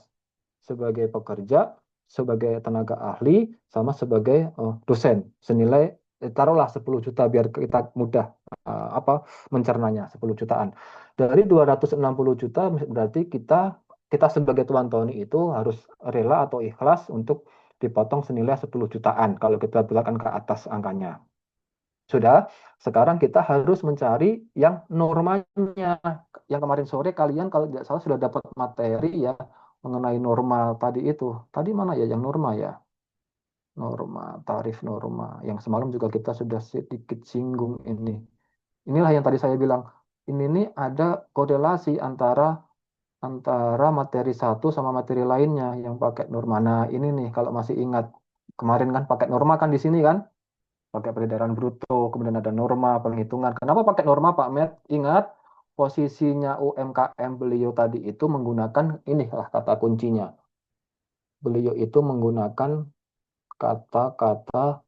sebagai pekerja, sebagai tenaga ahli, sama sebagai dosen, senilai taruhlah 10 juta biar kita mudah apa mencernanya, 10 jutaan. Dari 260 juta berarti kita kita sebagai Tuan Tony itu harus rela atau ikhlas untuk dipotong senilai 10 jutaan kalau kita belakang ke atas angkanya. Sudah, sekarang kita harus mencari yang normanya. Yang kemarin sore kalian kalau tidak salah sudah dapat materi ya mengenai norma tadi itu. Tadi mana ya yang norma ya? Norma, tarif norma. Yang semalam juga kita sudah sedikit singgung ini. Inilah yang tadi saya bilang. Ini nih ada korelasi antara antara materi satu sama materi lainnya yang pakai norma. Nah, ini nih kalau masih ingat kemarin kan pakai norma kan di sini kan? Pakai peredaran bruto, kemudian ada norma penghitungan. Kenapa pakai norma, Pak Met? Ingat, posisinya UMKM beliau tadi itu menggunakan inilah kata kuncinya. Beliau itu menggunakan kata-kata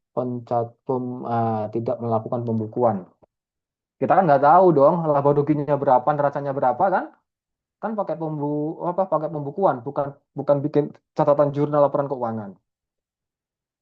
tidak melakukan pembukuan. Kita kan nggak tahu dong laba ruginya berapa, neracanya berapa kan? Kan pakai pembukuan, bukan bukan bikin catatan jurnal laporan keuangan.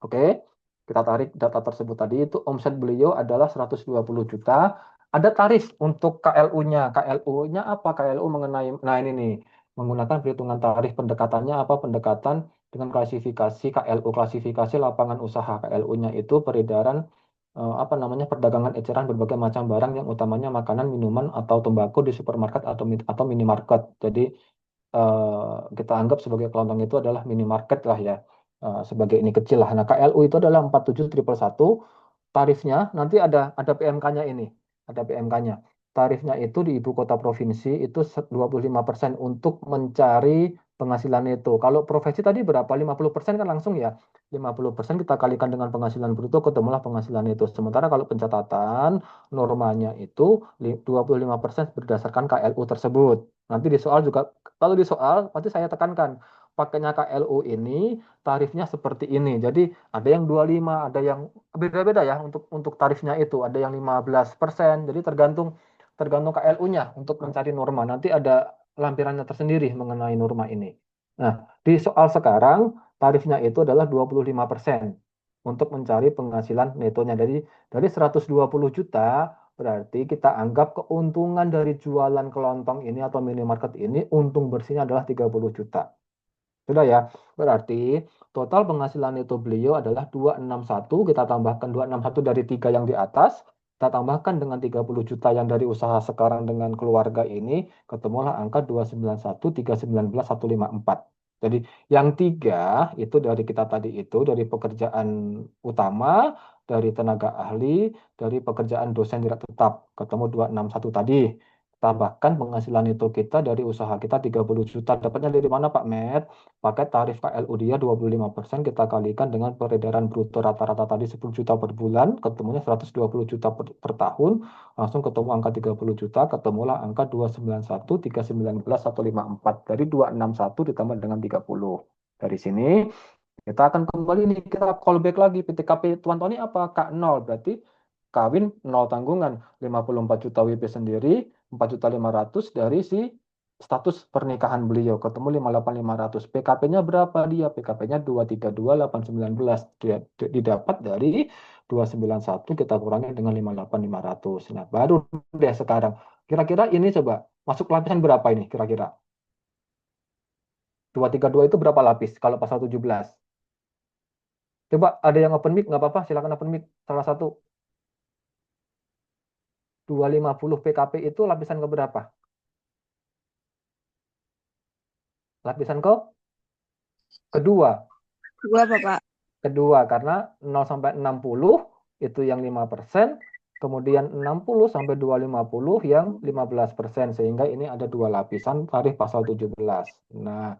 Oke, kita tarik data tersebut tadi itu omset beliau adalah 120 juta. Ada tarif untuk KLU-nya. KLU-nya apa? KLU mengenai, nah ini nih, menggunakan perhitungan tarif pendekatannya apa? Pendekatan dengan klasifikasi KLU, klasifikasi lapangan usaha. KLU-nya itu peredaran apa namanya perdagangan eceran berbagai macam barang yang utamanya makanan, minuman atau tembakau di supermarket atau minimarket. Jadi kita anggap sebagai kelontong itu adalah minimarket lah ya, sebagai ini kecil lah. Nah, KLU itu adalah 47.111. Tarifnya nanti ada PMK-nya ini, ada PMK-nya. Tarifnya itu di ibu kota provinsi itu 25% untuk mencari penghasilan itu. Kalau profesi tadi berapa? 50% kan langsung ya. 50% kita kalikan dengan penghasilan bruto, ketemulah penghasilan itu. Sementara kalau pencatatan normanya itu 25% berdasarkan KLU tersebut. Nanti di soal juga, kalau di soal pasti saya tekankan, pakainya KLU ini tarifnya seperti ini. Jadi ada yang 25, ada yang beda-beda ya untuk tarifnya itu. Ada yang 15%. Jadi tergantung tergantung KLU-nya untuk mencari norma. Nanti ada lampirannya tersendiri mengenai norma ini. Nah, di soal sekarang tarifnya itu adalah 25% untuk mencari penghasilan netonya. Dari 120 juta berarti kita anggap keuntungan dari jualan kelontong ini atau minimarket ini untung bersihnya adalah 30 juta. Sudah ya, berarti total penghasilan itu beliau adalah 261, kita tambahkan 261 dari tiga yang di atas, kita tambahkan dengan 30 juta yang dari usaha sekarang dengan keluarga ini, ketemulah angka 291, 319, 154. Jadi yang tiga itu dari kita tadi itu, dari pekerjaan utama, dari tenaga ahli, dari pekerjaan dosen tidak tetap, ketemu 261 tadi. Tambahkan penghasilan itu kita dari usaha kita 30 juta. Dapatnya dari mana Pak Met? Pakai tarif KLU dia 25%, kita kalikan dengan peredaran bruto rata-rata tadi 10 juta per bulan, ketemunya 120 juta per tahun, langsung ketemu angka 30 juta, ketemulah angka 291, 319, 154. Dari 261 ditambah dengan 30. Dari sini kita akan kembali nih, kita callback lagi PTKP Tuan Tony apa? K0, berarti kawin 0 tanggungan, 54 juta WP sendiri, 4.500.000 dari si status pernikahan beliau, ketemu 58.500. PKP-nya berapa dia? PKP-nya 232.819. Dia didapat dari 291 kita kurangi dengan 58.500. Nah, baru deh sekarang. Kira-kira ini coba masuk lapisan berapa ini kira-kira? 232 itu berapa lapis kalau pasal 17? Coba ada yang open mic, nggak apa-apa, silakan open mic. Salah satu 250 PKP itu lapisan ke berapa? Lapisan ke kedua. Dua, Bapak. Kedua, karena 0 sampai 60 itu yang 5%, kemudian 60 sampai 250 yang 15%, sehingga ini ada dua lapisan tarif pasal 17. Nah,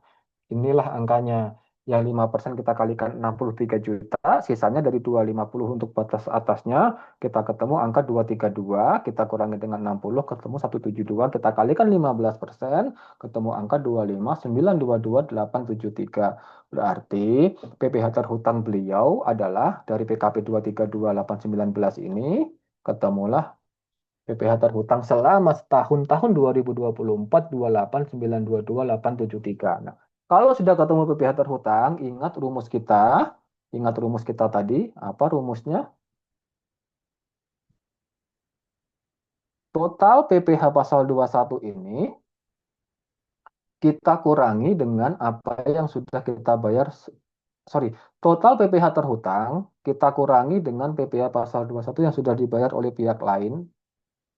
inilah angkanya. Yang 5% kita kalikan 63 juta, sisanya dari 250 untuk batas atasnya, kita ketemu angka 232, kita kurangi dengan 60, ketemu 172, kita kalikan 15%, ketemu angka 25.922.873. Berarti PPh terhutang beliau adalah dari PKP 232.819 ini, ketemulah PPh terhutang selama setahun tahun 2024 28.922.873. Nah, kalau sudah ketemu PPh terhutang, ingat rumus kita tadi, apa rumusnya? Total PPh pasal 21 ini kita kurangi dengan apa yang sudah kita bayar, sorry, total PPh terhutang kita kurangi dengan PPh pasal 21 yang sudah dibayar oleh pihak lain.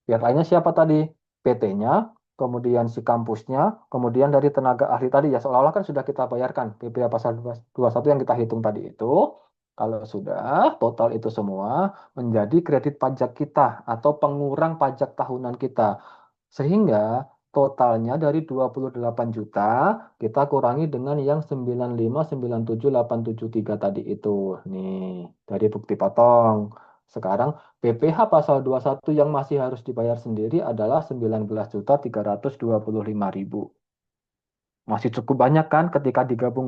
Pihak lainnya siapa tadi? PT-nya, kemudian si kampusnya, kemudian dari tenaga ahli tadi ya seolah-olah kan sudah kita bayarkan PPh pasal 21 yang kita hitung tadi itu. Kalau sudah total itu semua menjadi kredit pajak kita atau pengurang pajak tahunan kita. Sehingga totalnya dari 28 juta kita kurangi dengan yang 95.97873 tadi itu. Nih, dari bukti potong. Sekarang PPh pasal 21 yang masih harus dibayar sendiri adalah 19.325.000. Masih cukup banyak kan ketika digabung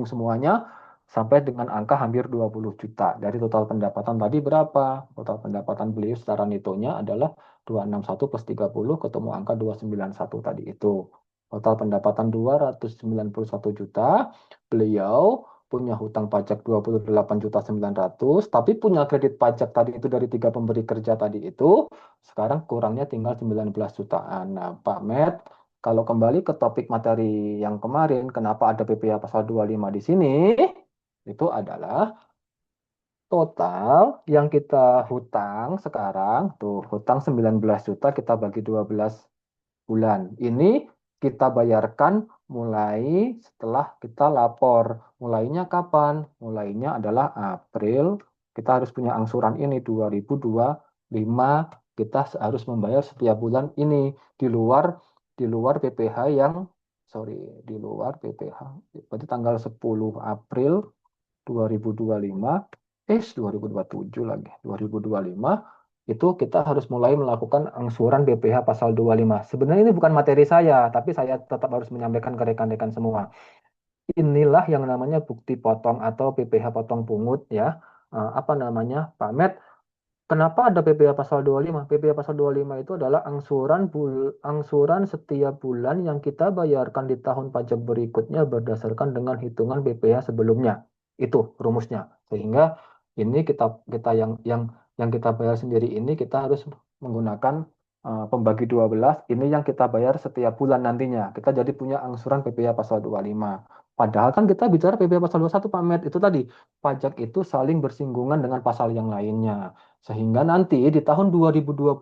semuanya sampai dengan angka hampir 20 juta. Dari total pendapatan tadi berapa? Total pendapatan beliau secara netonya adalah 261 plus 30 ketemu angka 291 tadi itu. Total pendapatan 291 juta. Beliau punya hutang pajak 28.900.000, tapi punya kredit pajak tadi itu dari tiga pemberi kerja tadi itu, sekarang kurangnya tinggal 19 jutaan. Nah, Pak Met, kalau kembali ke topik materi yang kemarin, kenapa ada PPh pasal 25 di sini? Itu adalah total yang kita hutang sekarang, tuh hutang 19 juta kita bagi 12 bulan. Ini kita bayarkan mulai setelah kita lapor. Mulainya kapan? Mulainya adalah April. Kita harus punya angsuran ini 2025. Kita harus membayar setiap bulan ini di luar PPh yang sorry, di luar PPh. Berarti tanggal 10 April 2025, 2027 lagi, 2025 itu kita harus mulai melakukan angsuran BPh pasal 25. Sebenarnya ini bukan materi saya, tapi saya tetap harus menyampaikan ke rekan-rekan semua. Inilah yang namanya bukti potong atau PPh potong pungut ya. Apa namanya, Pak Met? Kenapa ada PPh pasal 25? PPh pasal 25 itu adalah angsuran setiap bulan yang kita bayarkan di tahun pajak berikutnya berdasarkan dengan hitungan PPh sebelumnya. Itu rumusnya. Sehingga ini kita kita yang kita bayar sendiri ini kita harus menggunakan pembagi 12. Ini yang kita bayar setiap bulan nantinya. Kita jadi punya angsuran PPh pasal 25. Padahal kan kita bicara PPh pasal 21 Pak Met, itu tadi pajak itu saling bersinggungan dengan pasal yang lainnya. Sehingga nanti di tahun 2025,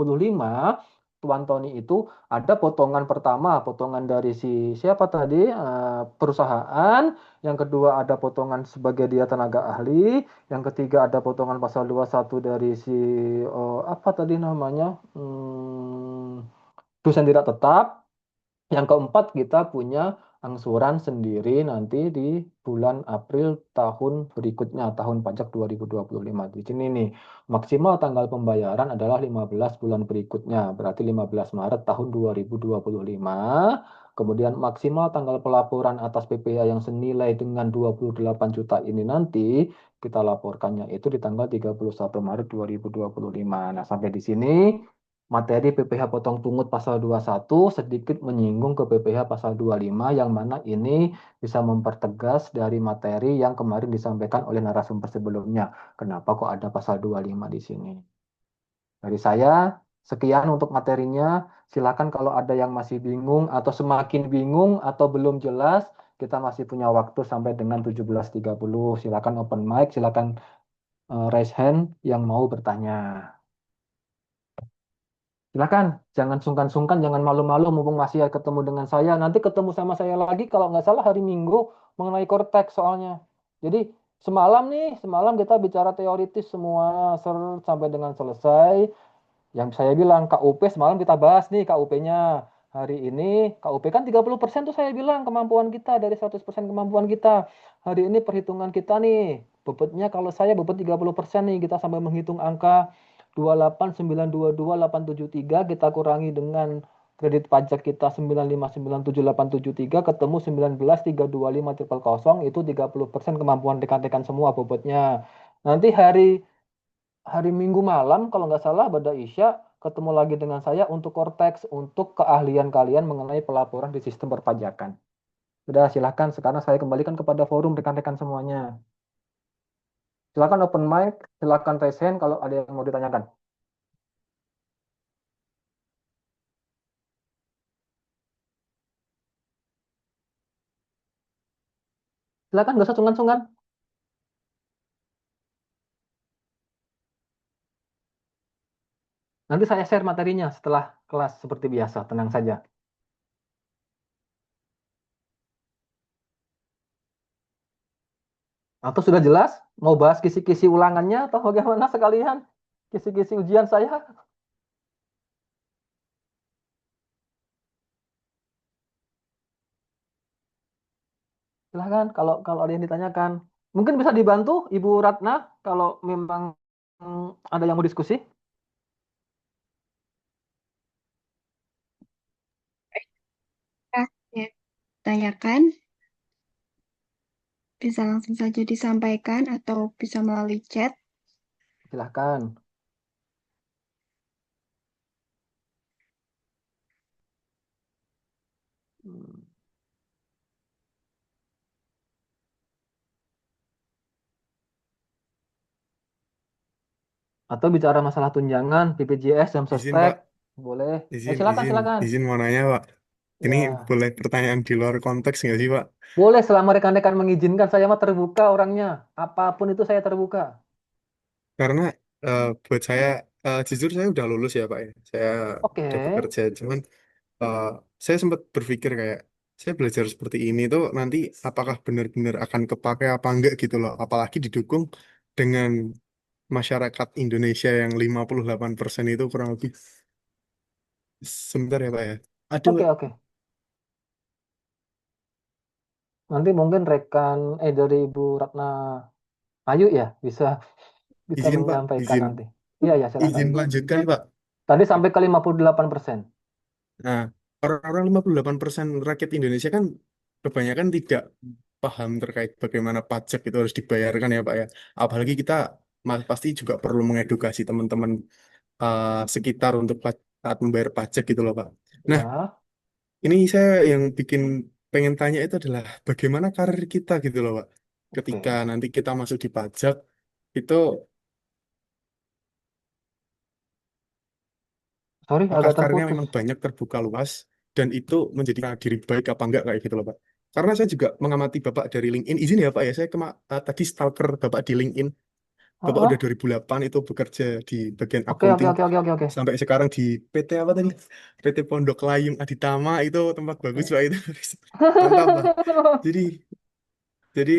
Tuan Tony itu ada potongan pertama, potongan dari si siapa tadi, perusahaan, yang kedua ada potongan sebagai dia tenaga ahli, yang ketiga ada potongan pasal 21 dari si, apa tadi namanya, dosen tidak tetap, yang keempat, kita punya angsuran sendiri nanti di bulan April tahun berikutnya, tahun pajak 2025. Di sini nih, maksimal tanggal pembayaran adalah 15 bulan berikutnya, berarti 15 Maret tahun 2025. Kemudian maksimal tanggal pelaporan atas PPh yang senilai dengan 28 juta ini nanti kita laporkannya itu di tanggal 31 Maret 2025. Nah, sampai di sini materi PPh potong pungut pasal 21 sedikit menyinggung ke PPh pasal 25 yang mana ini bisa mempertegas dari materi yang kemarin disampaikan oleh narasumber sebelumnya. Kenapa kok ada pasal 25 di sini? Dari saya, sekian untuk materinya. Silakan kalau ada yang masih bingung atau semakin bingung atau belum jelas, kita masih punya waktu sampai dengan 17.30. Silakan open mic, silakan raise hand yang mau bertanya. Silakan, jangan sungkan-sungkan, jangan malu-malu mumpung masih ketemu dengan saya. Nanti ketemu sama saya lagi kalau nggak salah hari Minggu mengenai korteks soalnya. Jadi semalam kita bicara teoritis semua sampai dengan selesai. Yang saya bilang KUP semalam kita bahas nih KUP-nya. Hari ini KUP kan 30% tuh saya bilang kemampuan kita dari 100% kemampuan kita. Hari ini perhitungan kita nih. Bobotnya kalau saya bobot 30% nih kita sampai menghitung angka 28.922.873 kita kurangi dengan kredit pajak kita 9597873 ketemu 19.325.000 itu 30% kemampuan rekan-rekan semua bobotnya. Nanti hari hari Minggu malam kalau nggak salah pada Isya ketemu lagi dengan saya untuk Cortex untuk keahlian kalian mengenai pelaporan di sistem perpajakan. Sudah silahkan sekarang saya kembalikan kepada forum rekan-rekan semuanya. Silakan open mic, silakan raise hand kalau ada yang mau ditanyakan. Silakan nggak usah sungkan-sungkan. Nanti saya share materinya setelah kelas seperti biasa, tenang saja. Atau sudah jelas? Mau bahas kisi-kisi ulangannya atau bagaimana sekalian? Kisi-kisi ujian saya? Silahkan kalau kalau ada yang ditanyakan. Mungkin bisa dibantu Ibu Ratna kalau memang ada yang mau diskusi. Ya, tanyakan bisa langsung saja disampaikan atau bisa melalui chat. Silahkan. Hmm. Atau bicara masalah tunjangan, BPJS, jam Izin sostek, Pak, boleh. izin, Silakan, izin, silakan. izin mau nanya Pak. Ini Ya, boleh pertanyaan di luar konteks nggak sih Pak? boleh selama rekan-rekan mengizinkan. Saya mah terbuka orangnya. Apapun itu saya terbuka. Karena buat saya, jujur saya udah lulus ya Pak ya. Saya Oke, udah bekerja, cuman eh, saya sempat berpikir kayak saya belajar seperti ini tuh nanti apakah benar-benar akan kepake apa enggak gitu loh. Apalagi didukung dengan masyarakat Indonesia yang 58% itu kurang lebih. Sebentar ya Pak ya. Aduh, oke, oke. Nanti mungkin rekan dari Ibu Ratna Ayu ya bisa bisa izin Pak, menyampaikan izin, nanti. Iya, ya, silakan. izin melanjutkan Pak. Tadi sampai ke 58%. Nah, orang-orang 58% rakyat Indonesia kan kebanyakan tidak paham terkait bagaimana pajak itu harus dibayarkan ya Pak ya. Apalagi kita pasti juga perlu mengedukasi teman-teman sekitar untuk saat membayar pajak gitu loh Pak. Nah, Ya, ini saya yang bikin pengen tanya itu adalah bagaimana karir kita gitu loh Pak. Ketika oke. nanti kita masuk di pajak, itu Sorry, apakah agak karirnya terputus. memang banyak terbuka luas dan itu menjadi diri baik apa enggak kayak gitu loh Pak. Karena saya juga mengamati Bapak dari LinkedIn. Izin ya Pak ya, saya tadi stalker Bapak di LinkedIn. Bapak udah Heeh. 2008 itu bekerja di bagian Oke, oke, accounting oke, oke, oke, oke. sampai sekarang di PT apa tadi? PT Pondok Layung Aditama itu tempat bagus Oke. Pak itu. Mantap Pak. Jadi jadi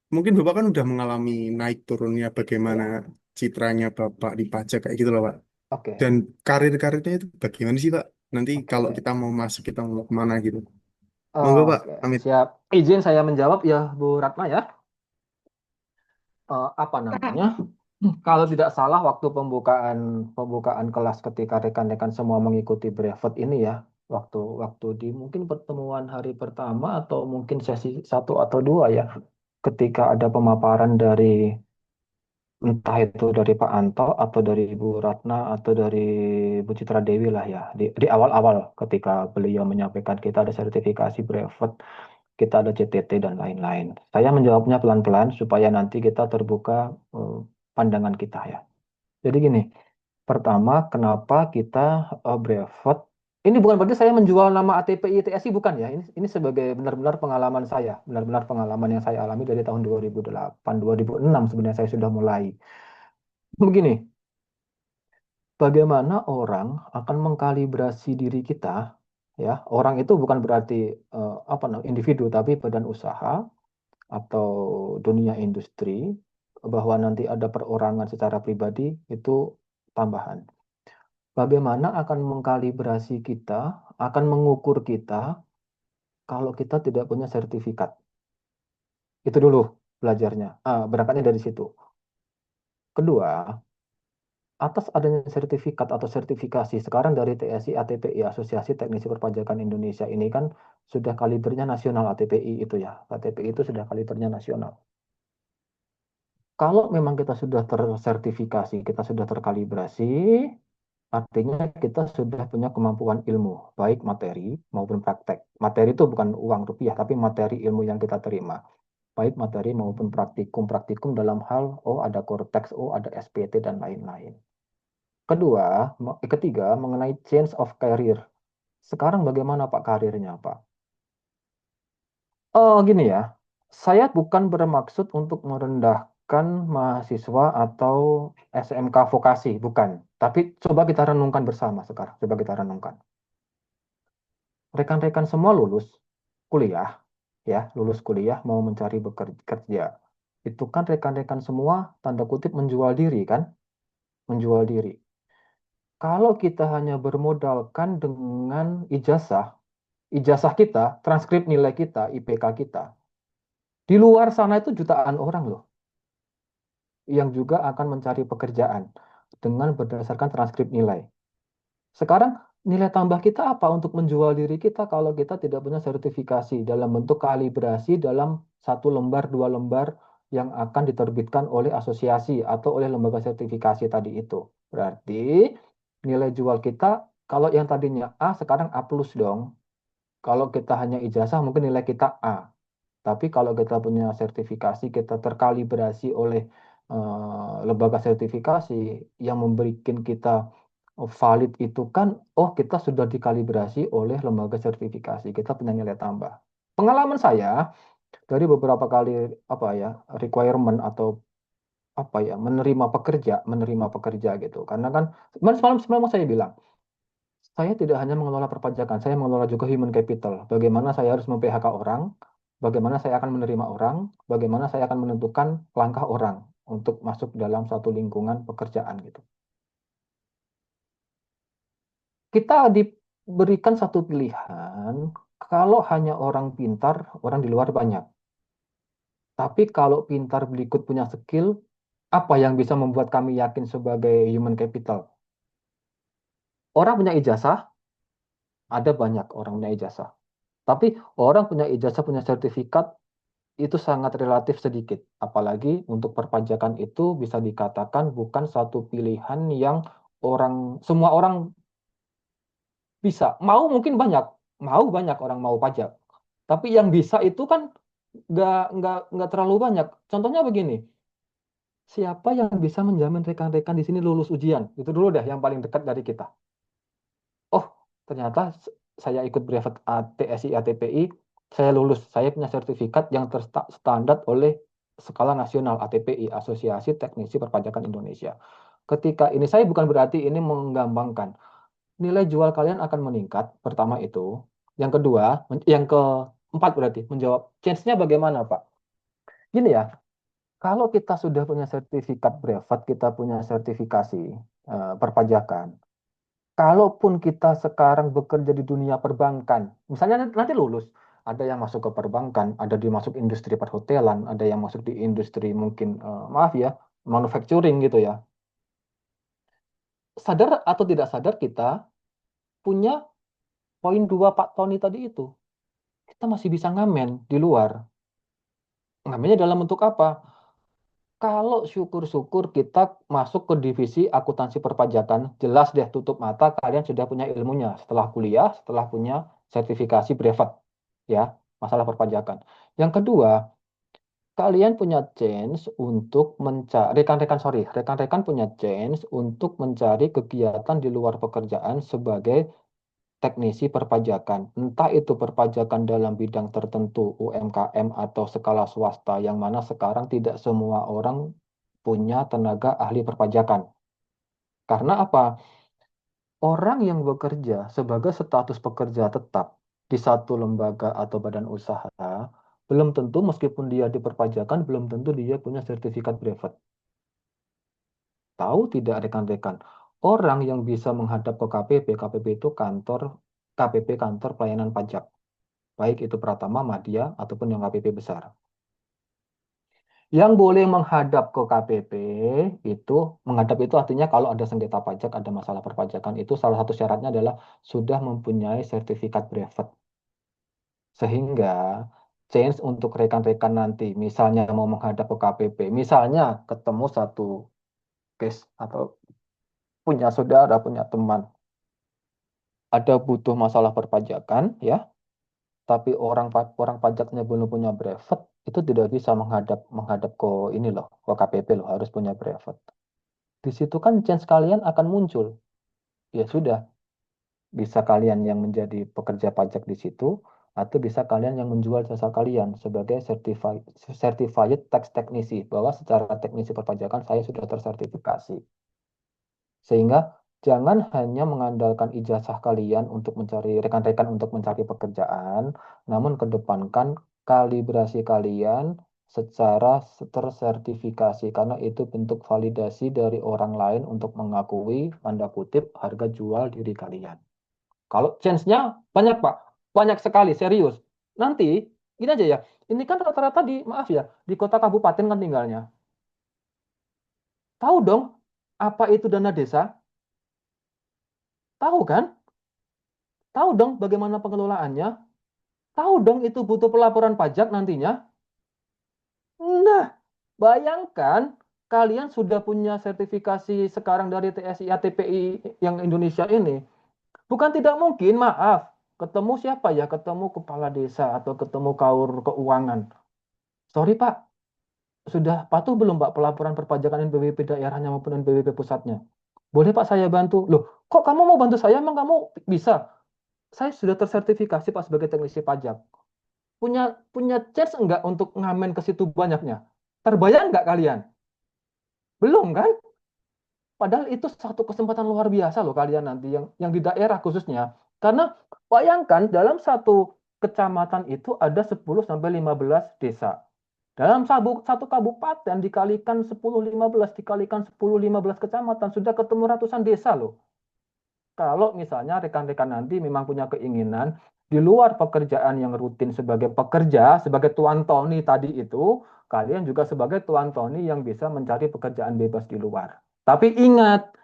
mungkin Bapak kan udah mengalami naik turunnya bagaimana Ya, citranya Bapak di pajak kayak gitu loh Pak. Dan oke, karir-karirnya itu bagaimana sih Pak? Nanti kalau oke. kita mau masuk, kita mau kemana gitu. Monggo Pak, Oke, pamit. siap. Izin saya menjawab ya, Bu Ratna ya. Apa Kak, namanya? Kalau tidak salah waktu pembukaan pembukaan kelas ketika rekan-rekan semua mengikuti brevet ini ya, waktu waktu di mungkin pertemuan hari pertama atau mungkin sesi satu atau dua ya, ketika ada pemaparan dari entah itu dari Pak Anto atau dari Bu Ratna atau dari Bu Citra Dewi lah ya, di awal-awal ketika beliau menyampaikan kita ada sertifikasi brevet, kita ada CTT dan lain-lain. Saya menjawabnya pelan-pelan supaya nanti kita terbuka eh, pandangan kita ya. Jadi gini, pertama, kenapa kita brevet? Ini bukan berarti saya menjual nama ATP ITSI, bukan ya. Ini sebagai benar-benar pengalaman saya, benar-benar pengalaman yang saya alami dari tahun 2008, 2006 sebenarnya saya sudah mulai. Begini, bagaimana orang akan mengkalibrasi diri kita, ya. Orang itu bukan berarti apa namanya individu, tapi badan usaha atau dunia industri, bahwa nanti ada perorangan secara pribadi itu tambahan. Bagaimana akan mengkalibrasi kita, akan mengukur kita kalau kita tidak punya sertifikat. Itu dulu belajarnya. Berangkatnya dari situ. Kedua, atas adanya sertifikat atau sertifikasi sekarang dari TSI ATPI Asosiasi Teknisi Perpajakan Indonesia ini kan sudah kalibernya nasional ATPI itu ya. ATPI itu sudah kalibernya nasional. Kalau memang kita sudah tersertifikasi, kita sudah terkalibrasi, artinya kita sudah punya kemampuan ilmu, baik materi maupun praktek. Materi itu bukan uang rupiah, tapi materi ilmu yang kita terima. Baik materi maupun praktikum. Praktikum dalam hal, oh ada Cortex, oh ada SPT, dan lain-lain. Ketiga, mengenai change of career. Sekarang bagaimana Pak karirnya, Pak? Oh, gini ya, saya bukan bermaksud untuk merendahkan mahasiswa atau SMK vokasi, bukan. Tapi coba kita renungkan bersama sekarang. Coba kita renungkan. Rekan-rekan semua lulus kuliah, ya, lulus kuliah mau mencari bekerja. Itu kan rekan-rekan semua tanda kutip menjual diri kan? Menjual diri. Kalau kita hanya bermodalkan dengan ijazah, ijazah kita, transkrip nilai kita, IPK kita, di luar sana itu jutaan orang loh yang juga akan mencari pekerjaan dengan berdasarkan transkrip nilai. Sekarang nilai tambah kita apa untuk menjual diri kita kalau kita tidak punya sertifikasi dalam bentuk kalibrasi dalam satu lembar, dua lembar yang akan diterbitkan oleh asosiasi atau oleh lembaga sertifikasi tadi itu. Berarti nilai jual kita kalau yang tadinya A sekarang A plus dong. Kalau kita hanya ijazah mungkin nilai kita A. Tapi kalau kita punya sertifikasi, kita terkalibrasi oleh lembaga sertifikasi yang memberikan kita valid itu kan, oh kita sudah dikalibrasi oleh lembaga sertifikasi, kita punya nilai tambah. Pengalaman saya dari beberapa kali apa ya requirement atau apa ya menerima pekerja gitu. Karena kan semalam semalam saya bilang saya tidak hanya mengelola perpajakan, saya mengelola juga human capital. Bagaimana saya harus mem-PHK orang, bagaimana saya akan menerima orang, bagaimana saya akan menentukan langkah orang untuk masuk dalam satu lingkungan pekerjaan gitu. Kita diberikan satu pilihan, kalau hanya orang pintar, orang di luar banyak. Tapi kalau pintar berikut punya skill, apa yang bisa membuat kami yakin sebagai human capital? Orang punya ijazah, ada banyak orang punya ijazah. Tapi orang punya ijazah, punya sertifikat, itu sangat relatif sedikit. Apalagi untuk perpajakan itu bisa dikatakan bukan satu pilihan yang semua orang bisa. Mau mungkin banyak, mau banyak orang mau pajak. Tapi yang bisa itu kan nggak terlalu banyak. Contohnya begini, siapa yang bisa menjamin rekan-rekan di sini lulus ujian? Itu dulu deh yang paling dekat dari kita. Oh, ternyata saya ikut brevet TSI ATPI, saya lulus, saya punya sertifikat yang terstandar oleh skala nasional ATPI, Asosiasi Teknisi Perpajakan Indonesia. Ketika ini saya bukan berarti ini menggampangkan. Nilai jual kalian akan meningkat, pertama itu. Yang kedua, yang keempat berarti menjawab change-nya bagaimana, Pak? Gini ya, kalau kita sudah punya sertifikat brevet, kita punya sertifikasi perpajakan, kalaupun kita sekarang bekerja di dunia perbankan, misalnya nanti lulus, ada yang masuk ke perbankan, ada yang masuk industri perhotelan, ada yang masuk di industri mungkin, maaf ya, manufacturing gitu ya. Sadar atau tidak sadar kita punya poin dua Pak Tony tadi itu. Kita masih bisa ngamen di luar. Ngamennya dalam bentuk apa? Kalau syukur-syukur kita masuk ke divisi akuntansi perpajakan, jelas deh tutup mata kalian sudah punya ilmunya setelah kuliah, setelah punya sertifikasi brevet ya, masalah perpajakan. Yang kedua, kalian punya chance untuk mencari rekan-rekan punya chance untuk mencari kegiatan di luar pekerjaan sebagai teknisi perpajakan. Entah itu perpajakan dalam bidang tertentu, UMKM atau skala swasta, yang mana sekarang tidak semua orang punya tenaga ahli perpajakan. Karena apa? Orang yang bekerja sebagai status pekerja tetap di satu lembaga atau badan usaha, belum tentu meskipun dia di perpajakan, belum tentu dia punya sertifikat brevet. Tahu tidak rekan-rekan? Orang yang bisa menghadap ke KPP, KPP itu kantor KPP, kantor pelayanan pajak. Baik itu Pratama, Madya, ataupun yang KPP besar. Yang boleh menghadap ke KPP itu, menghadap itu artinya kalau ada sengketa pajak, ada masalah perpajakan, itu salah satu syaratnya adalah sudah mempunyai sertifikat brevet. Sehingga chance untuk rekan-rekan nanti, misalnya mau menghadap ke KPP, misalnya ketemu satu case atau punya saudara, punya teman, ada butuh masalah perpajakan, ya, tapi orang pajaknya belum punya brevet, itu tidak bisa menghadap menghadap ke ini loh, ke KPP loh, harus punya brevet. Di situ kan chance kalian akan muncul. Ya sudah, bisa kalian yang menjadi pekerja pajak di situ, atau bisa kalian yang menjual jasa kalian sebagai certified tax technician, bahwa secara teknisi perpajakan saya sudah tersertifikasi. Sehingga jangan hanya mengandalkan ijazah kalian untuk mencari rekan-rekan untuk mencari pekerjaan, namun kedepankan kalibrasi kalian secara tersertifikasi karena itu bentuk validasi dari orang lain untuk mengakui tanda kutip harga jual diri kalian. Kalau chance-nya banyak Pak, banyak sekali serius. Nanti ini aja ya, ini kan rata-rata di maaf ya di kota kabupaten kan tinggalnya. Tahu dong apa itu dana desa? Tahu kan? Tahu dong bagaimana pengelolaannya? Tahu dong itu butuh pelaporan pajak nantinya? Nah, bayangkan kalian sudah punya sertifikasi sekarang dari TSI ATPI yang Indonesia ini. Bukan tidak mungkin, maaf. Ketemu siapa ya? Ketemu kepala desa atau ketemu kaur keuangan. Sorry Pak, sudah patuh belum Pak pelaporan perpajakan NPWP daerahnya maupun NPWP pusatnya? Boleh Pak saya bantu? Loh, kok kamu mau bantu saya? Emang kamu bisa? Saya sudah tersertifikasi Pak sebagai teknisi pajak. Punya punya chance enggak untuk ngamen ke situ banyaknya? Terbayang nggak kalian? Belum kan? Padahal itu satu kesempatan luar biasa loh kalian nanti yang di daerah khususnya. Karena bayangkan dalam satu kecamatan itu ada 10 sampai 15 desa. Dalam satu kabupaten dikalikan 10-15 dikalikan 10-15 kecamatan sudah ketemu ratusan desa loh. Kalau misalnya rekan-rekan nanti memang punya keinginan di luar pekerjaan yang rutin sebagai pekerja, sebagai tuan Tony tadi itu, kalian juga sebagai tuan Tony yang bisa mencari pekerjaan bebas di luar. Tapi ingat,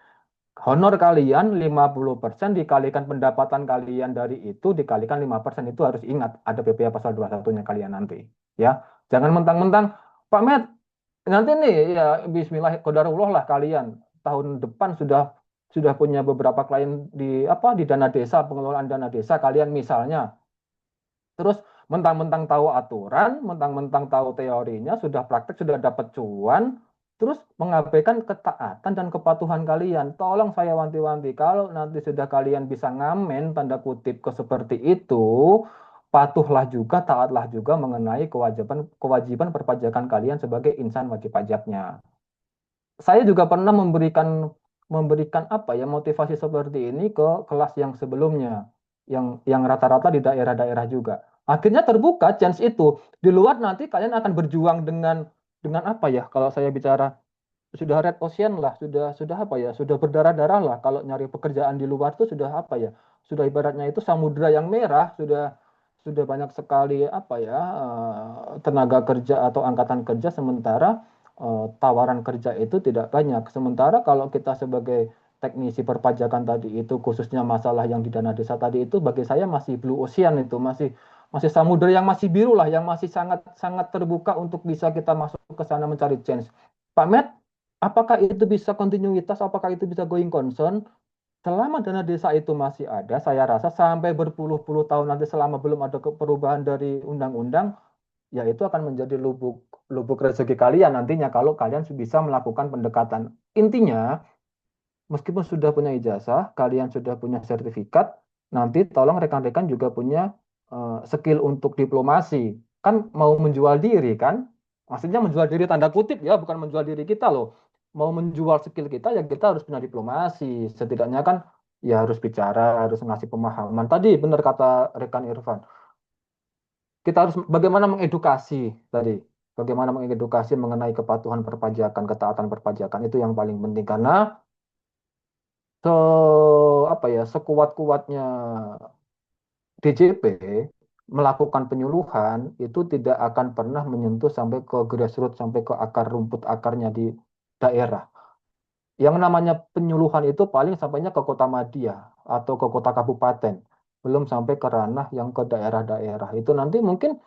honor kalian 50% dikalikan pendapatan kalian dari itu dikalikan 5% itu harus ingat ada PPh pasal 21-nya kalian nanti. Ya, jangan mentang-mentang Pak Med nanti nih ya Bismillah qadarullah lah kalian tahun depan sudah punya beberapa klien di apa di dana desa pengelolaan dana desa kalian misalnya terus mentang-mentang tahu aturan mentang-mentang tahu teorinya sudah praktek sudah dapat cuan terus mengabaikan ketaatan dan kepatuhan kalian tolong saya wanti-wanti kalau nanti sudah kalian bisa ngamen tanda kutip ke seperti itu patuhlah juga taatlah juga mengenai kewajiban kewajiban perpajakan kalian sebagai insan wajib pajaknya. Saya juga pernah memberikan memberikan apa ya motivasi seperti ini ke kelas yang sebelumnya yang rata-rata di daerah-daerah juga. Akhirnya terbuka chance itu. Di luar nanti kalian akan berjuang dengan apa ya kalau saya bicara sudah red ocean lah, sudah apa ya, sudah berdarah-darah lah kalau nyari pekerjaan di luar tuh sudah apa ya, sudah ibaratnya itu samudra yang merah, sudah banyak sekali apa ya tenaga kerja atau angkatan kerja sementara tawaran kerja itu tidak banyak. Sementara kalau kita sebagai teknisi perpajakan tadi itu khususnya masalah yang di dana desa tadi itu bagi saya masih blue ocean itu masih masih samudra yang masih biru lah yang masih sangat sangat terbuka untuk bisa kita masuk ke sana mencari chance. Pak Met, apakah itu bisa kontinuitas, apakah itu bisa going concern? Selama dana desa itu masih ada, saya rasa sampai berpuluh-puluh tahun nanti selama belum ada perubahan dari undang-undang, ya itu akan menjadi lubuk lubuk rezeki kalian nantinya kalau kalian bisa melakukan pendekatan. Intinya, meskipun sudah punya ijazah, kalian sudah punya sertifikat, nanti tolong rekan-rekan juga punya skill untuk diplomasi. Kan mau menjual diri kan? Maksudnya menjual diri tanda kutip ya, bukan menjual diri kita loh. Mau menjual skill kita ya kita harus punya diplomasi. Setidaknya kan ya harus bicara, harus ngasih pemahaman. Tadi benar kata rekan Irfan. Kita harus bagaimana mengedukasi tadi. Bagaimana mengedukasi mengenai kepatuhan perpajakan, ketaatan perpajakan itu yang paling penting karena se apa ya sekuat-kuatnya DJP melakukan penyuluhan itu tidak akan pernah menyentuh sampai ke grassroots sampai ke akar rumput akarnya di daerah. Yang namanya penyuluhan itu paling sampainya ke kota madya atau ke kota kabupaten, belum sampai ke ranah yang ke daerah-daerah. Itu nanti mungkin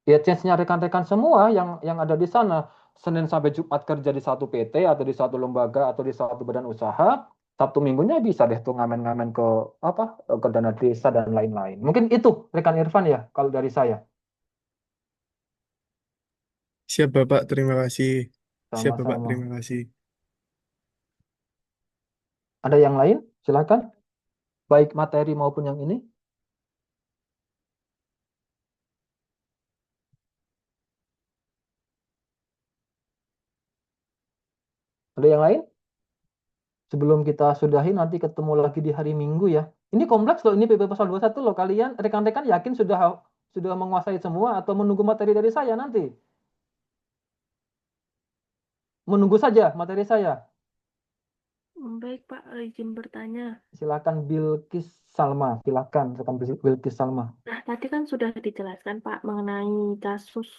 ya chance-nya rekan-rekan semua yang ada di sana. Senin sampai Jumat kerja di satu PT atau di satu lembaga atau di satu badan usaha, Sabtu Minggunya bisa deh tuh ngamen-ngamen ke apa ke dana desa dan lain-lain. Mungkin itu rekan Irfan ya kalau dari saya. Siap Bapak, terima kasih. Siap Bapak, Sama-sama. terima kasih. Ada yang lain? Silakan. Baik materi maupun yang ini. Ada yang lain? Sebelum kita sudahi nanti ketemu lagi di hari Minggu ya. Ini kompleks loh, ini PP Pasal 21 loh. Kalian rekan-rekan yakin sudah menguasai semua atau menunggu materi dari saya nanti? Menunggu saja materi saya. Baik, Pak, izin bertanya. Silakan Bilkis Salma. Silakan Bilkis Salma. Nah, tadi kan sudah dijelaskan, Pak, mengenai kasus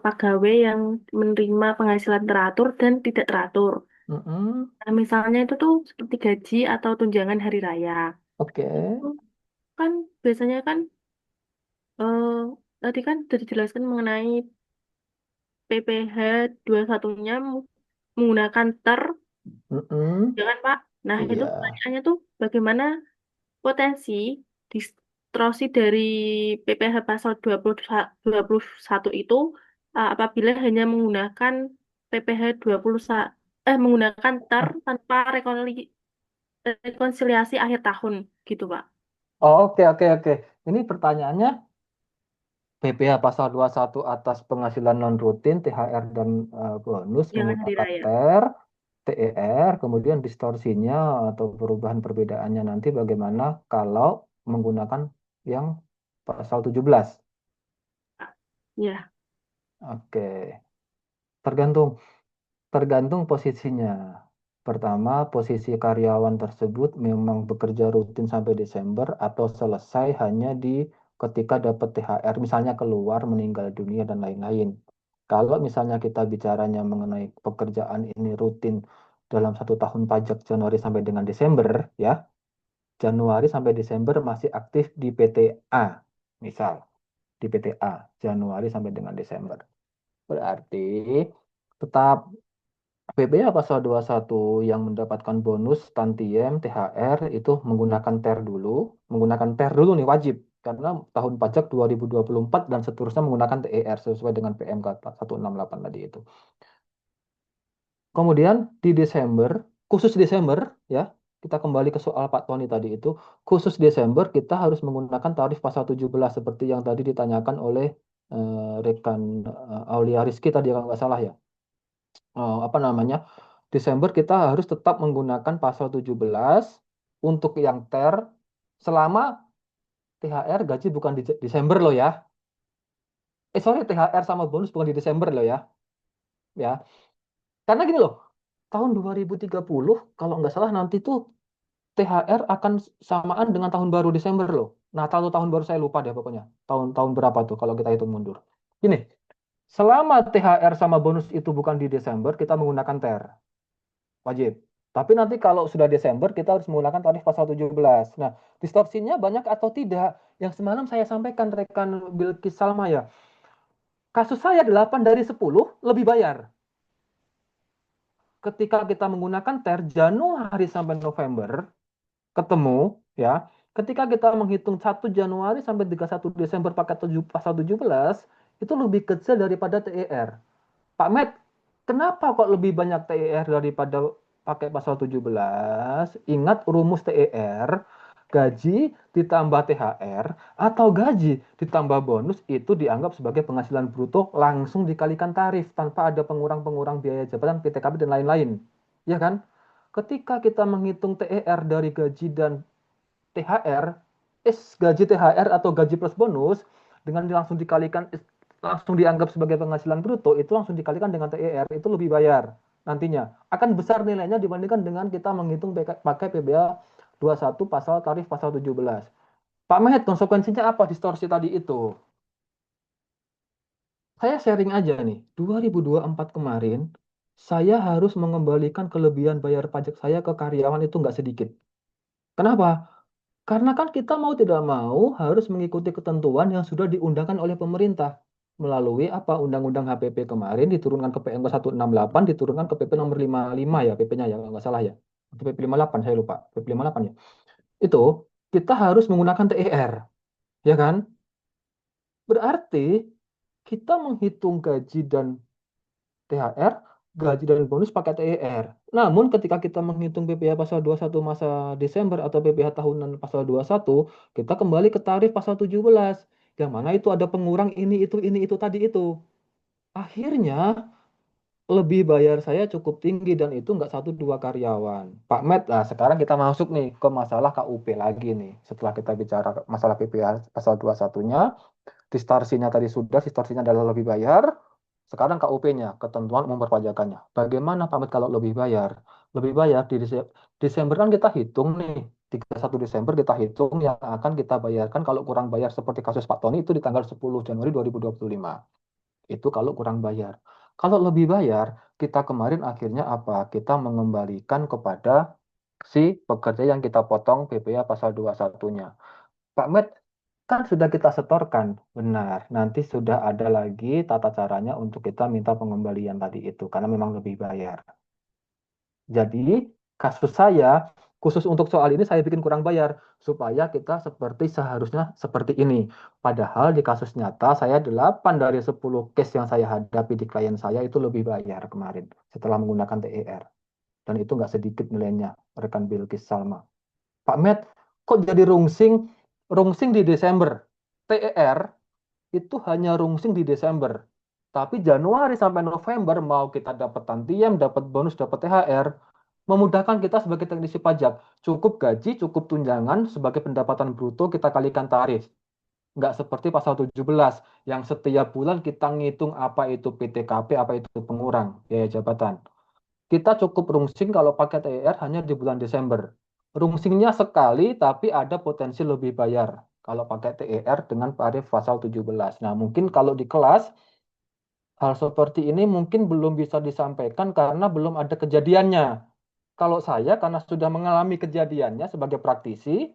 pegawai yang menerima penghasilan teratur dan tidak teratur. Mm-mm. Nah, misalnya itu tuh seperti gaji atau tunjangan hari raya. Oke. Itu kan biasanya kan eh, tadi kan sudah dijelaskan mengenai PPh 21-nya menggunakan Mm-mm. jangan, Pak. Nah, itu Iya. pertanyaannya tuh bagaimana potensi distorsi dari PPh pasal 21 itu apabila hanya menggunakan PPh 21 menggunakan tanpa rekonsiliasi akhir tahun gitu, Pak. Oh, oke, oke, oke. Ini pertanyaannya PPh pasal 21 atas penghasilan non rutin, THR dan bonus Jangan hari menggunakan raya. TER, kemudian distorsinya atau perubahan perbedaannya nanti bagaimana kalau menggunakan yang pasal 17. Ya, Oke, tergantung tergantung posisinya. Pertama, posisi karyawan tersebut memang bekerja rutin sampai Desember atau selesai hanya di ketika dapat THR, misalnya keluar, meninggal dunia dan lain-lain. Kalau misalnya kita bicaranya mengenai pekerjaan ini rutin dalam satu tahun pajak Januari sampai dengan Desember, ya, Januari sampai Desember masih aktif di PTA, misal di PTA Januari sampai dengan Desember. Berarti tetap PPh pasal 21 yang mendapatkan bonus, tantiem, THR itu menggunakan TER dulu. Menggunakan TER dulu nih wajib. Karena tahun pajak 2024 dan seterusnya menggunakan TER sesuai dengan PMK 168 tadi itu. Kemudian di Desember, khusus Desember ya, kita kembali ke soal Pak Tony tadi itu, khusus Desember kita harus menggunakan tarif pasal 17 seperti yang tadi ditanyakan oleh rekan Aulia Rizky tadi kalau nggak salah ya. Apa namanya? Desember kita harus tetap menggunakan pasal 17 untuk yang TER selama THR gaji bukan di Desember loh ya. Sorry, THR sama bonus bukan di Desember loh ya. Ya. Karena gini loh, tahun 2030 kalau nggak salah nanti tuh THR akan samaan dengan tahun baru Desember loh. Natal atau tahun baru saya lupa deh pokoknya. Tahun-tahun berapa tuh kalau kita hitung mundur. Gini, selama THR sama bonus itu bukan di Desember, kita menggunakan TER. Wajib. Tapi nanti kalau sudah Desember, kita harus menggunakan tarif pasal 17. Nah, distorsinya banyak atau tidak? Yang semalam saya sampaikan rekan Bilkis Salma ya. Kasus saya 8 dari 10 lebih bayar. ketika kita menggunakan TER Januari sampai November, ketemu ya, ketika kita menghitung 1 Januari sampai 31 Desember pakai pasal 17, itu lebih kecil daripada TER. Pak Met, kenapa kok lebih banyak TER daripada pakai pasal 17? Ingat rumus TER, gaji ditambah THR atau gaji ditambah bonus itu dianggap sebagai penghasilan bruto langsung dikalikan tarif tanpa ada pengurang-pengurang biaya jabatan, PTKB dan lain-lain. Ya kan? Ketika kita menghitung TER dari gaji dan THR, gaji THR atau gaji plus bonus dengan langsung dikalikan, langsung dianggap sebagai penghasilan bruto, itu langsung dikalikan dengan TER, itu lebih bayar nantinya. Akan besar nilainya dibandingkan dengan kita menghitung pakai PBA 21 pasal tarif pasal 17. Pak Mehet, konsekuensinya apa distorsi tadi itu? Saya sharing aja nih, 2024 kemarin, saya harus mengembalikan kelebihan bayar pajak saya ke karyawan itu nggak sedikit. Kenapa? Karena kan kita mau tidak mau harus mengikuti ketentuan yang sudah diundangkan oleh pemerintah melalui apa Undang-Undang HPP kemarin diturunkan ke PMK 168, diturunkan ke PP nomor 55 ya, PP-nya ya kalau nggak salah ya. Atau PP 58 saya lupa, PP 58 ya. Itu kita harus menggunakan TER, ya kan? Berarti kita menghitung gaji dan THR, gaji dan bonus pakai TER. Namun ketika kita menghitung PPh pasal 21 masa Desember atau PPh tahunan pasal 21, kita kembali ke tarif pasal 17. Yang mana itu ada pengurang ini, itu, tadi itu. Akhirnya lebih bayar saya cukup tinggi dan itu nggak 1 2 karyawan. Pak Met, nah sekarang kita masuk nih ke masalah KUP lagi nih. Setelah kita bicara masalah PPh pasal 21-nya, distorsinya tadi sudah, distorsinya adalah lebih bayar. Sekarang KUP-nya, ketentuan umum perpajakannya. Bagaimana pamit kalau lebih bayar? Lebih bayar di Desember kan kita hitung nih. 31 Desember kita hitung yang akan kita bayarkan kalau kurang bayar seperti kasus Pak Tony itu di tanggal 10 Januari 2025. Itu kalau kurang bayar. Kalau lebih bayar, kita kemarin akhirnya apa? Kita mengembalikan kepada si pekerja yang kita potong PPh pasal 21-nya. Pak Met, kan sudah kita setorkan, benar. Nanti sudah ada lagi tata caranya untuk kita minta pengembalian tadi itu, karena memang lebih bayar. Jadi, kasus saya, khusus untuk soal ini saya bikin kurang bayar, supaya kita seperti seharusnya seperti ini. Padahal di kasus nyata, saya 8 dari 10 case yang saya hadapi di klien saya itu lebih bayar kemarin, setelah menggunakan TER. Dan itu nggak sedikit nilainya, rekan Bilkis Salma. Pak Met, kok jadi rungsing? Rungsing di Desember. TER itu hanya rungsing di Desember. Tapi Januari sampai November mau kita dapat tantiem, dapat bonus, dapat THR, memudahkan kita sebagai teknisi pajak. Cukup gaji, cukup tunjangan sebagai pendapatan bruto kita kalikan tarif. Nggak seperti pasal 17 yang setiap bulan kita ngitung apa itu PTKP, apa itu pengurang biaya jabatan. Kita cukup rungsing kalau pakai TER hanya di bulan Desember. Rungsingnya sekali tapi ada potensi lebih bayar kalau pakai TER dengan tarif pasal 17. Nah, mungkin kalau di kelas hal seperti ini mungkin belum bisa disampaikan karena belum ada kejadiannya. Kalau saya karena sudah mengalami kejadiannya sebagai praktisi,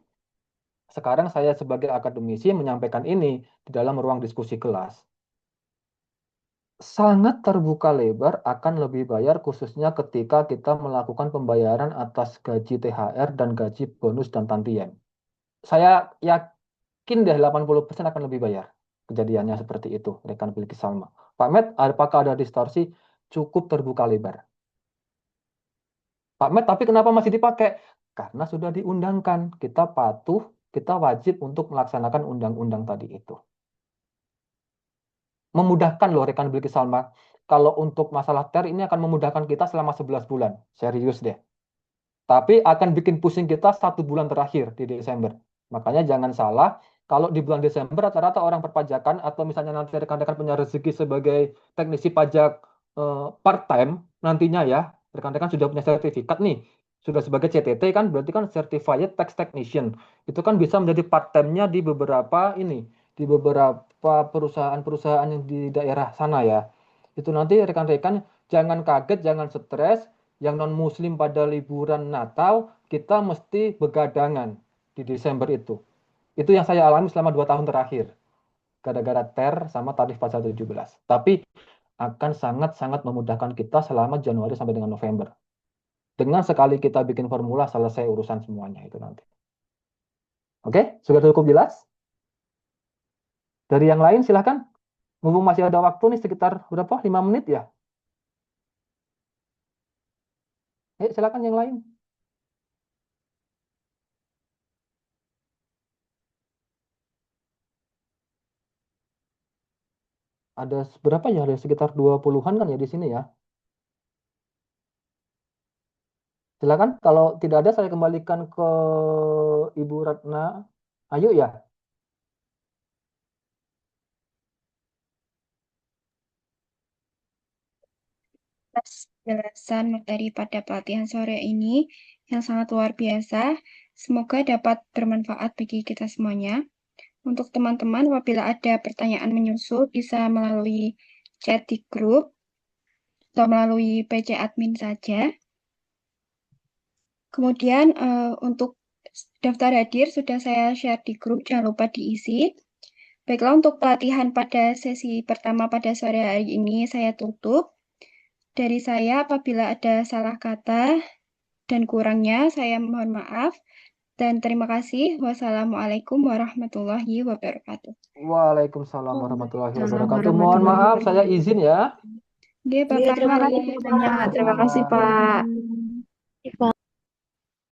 sekarang saya sebagai akademisi menyampaikan ini di dalam ruang diskusi kelas. Sangat terbuka lebar akan lebih bayar khususnya ketika kita melakukan pembayaran atas gaji THR dan gaji bonus dan tantiem. Saya yakin deh 80% akan lebih bayar. Kejadiannya seperti itu, rekan Bilkis Salma. Pak Met, apakah ada distorsi? Cukup terbuka lebar. Pak Met, tapi kenapa masih dipakai? Karena sudah diundangkan. Kita patuh, kita wajib untuk melaksanakan undang-undang tadi itu. Memudahkan loh rekan Bilkis Salma. Kalau untuk masalah TER ini akan memudahkan kita selama 11 bulan. Serius deh. Tapi akan bikin pusing kita 1 bulan terakhir di Desember. Makanya jangan salah, kalau di bulan Desember rata-rata orang perpajakan atau misalnya nanti rekan-rekan punya rezeki sebagai teknisi pajak part-time nantinya ya, rekan-rekan sudah punya sertifikat nih, sudah sebagai CTT kan berarti kan Certified Tax Technician. Itu kan bisa menjadi part-time-nya di beberapa ini, di beberapa perusahaan-perusahaan yang di daerah sana ya. Itu nanti rekan-rekan jangan kaget, jangan stres, yang non-muslim pada liburan Natal, kita mesti begadangan di Desember itu. Itu yang saya alami selama 2 tahun terakhir. Gara-gara TER sama tarif pasal 17. Tapi akan sangat-sangat memudahkan kita selama Januari sampai dengan November. Dengan sekali kita bikin formula, selesai urusan semuanya itu nanti. Oke, sudah cukup jelas? Dari yang lain silahkan. Mumpung masih ada waktu nih sekitar berapa? 5 menit ya? Silakan yang lain. Ada berapa ya? Ada sekitar 20-an kan ya di sini ya? Silakan, kalau tidak ada saya kembalikan ke Ibu Ratna. Ayo ya. Atas penjelasan materi pada pelatihan sore ini yang sangat luar biasa. Semoga dapat bermanfaat bagi kita semuanya. Untuk teman-teman, apabila ada pertanyaan menyusul, bisa melalui chat di grup atau melalui PC admin saja. Kemudian untuk daftar hadir sudah saya share di grup, jangan lupa diisi. Baiklah, untuk pelatihan pada sesi pertama pada sore hari ini saya tutup. Dari saya, apabila ada salah kata dan kurangnya, saya mohon maaf. Dan terima kasih. Wassalamualaikum warahmatullahi wabarakatuh. Waalaikumsalam warahmatullahi Waalaikumsalam wabarakatuh. Mohon maaf, saya izin ya. Oke, Bapak. Terima kasih Terima kasih, Pak.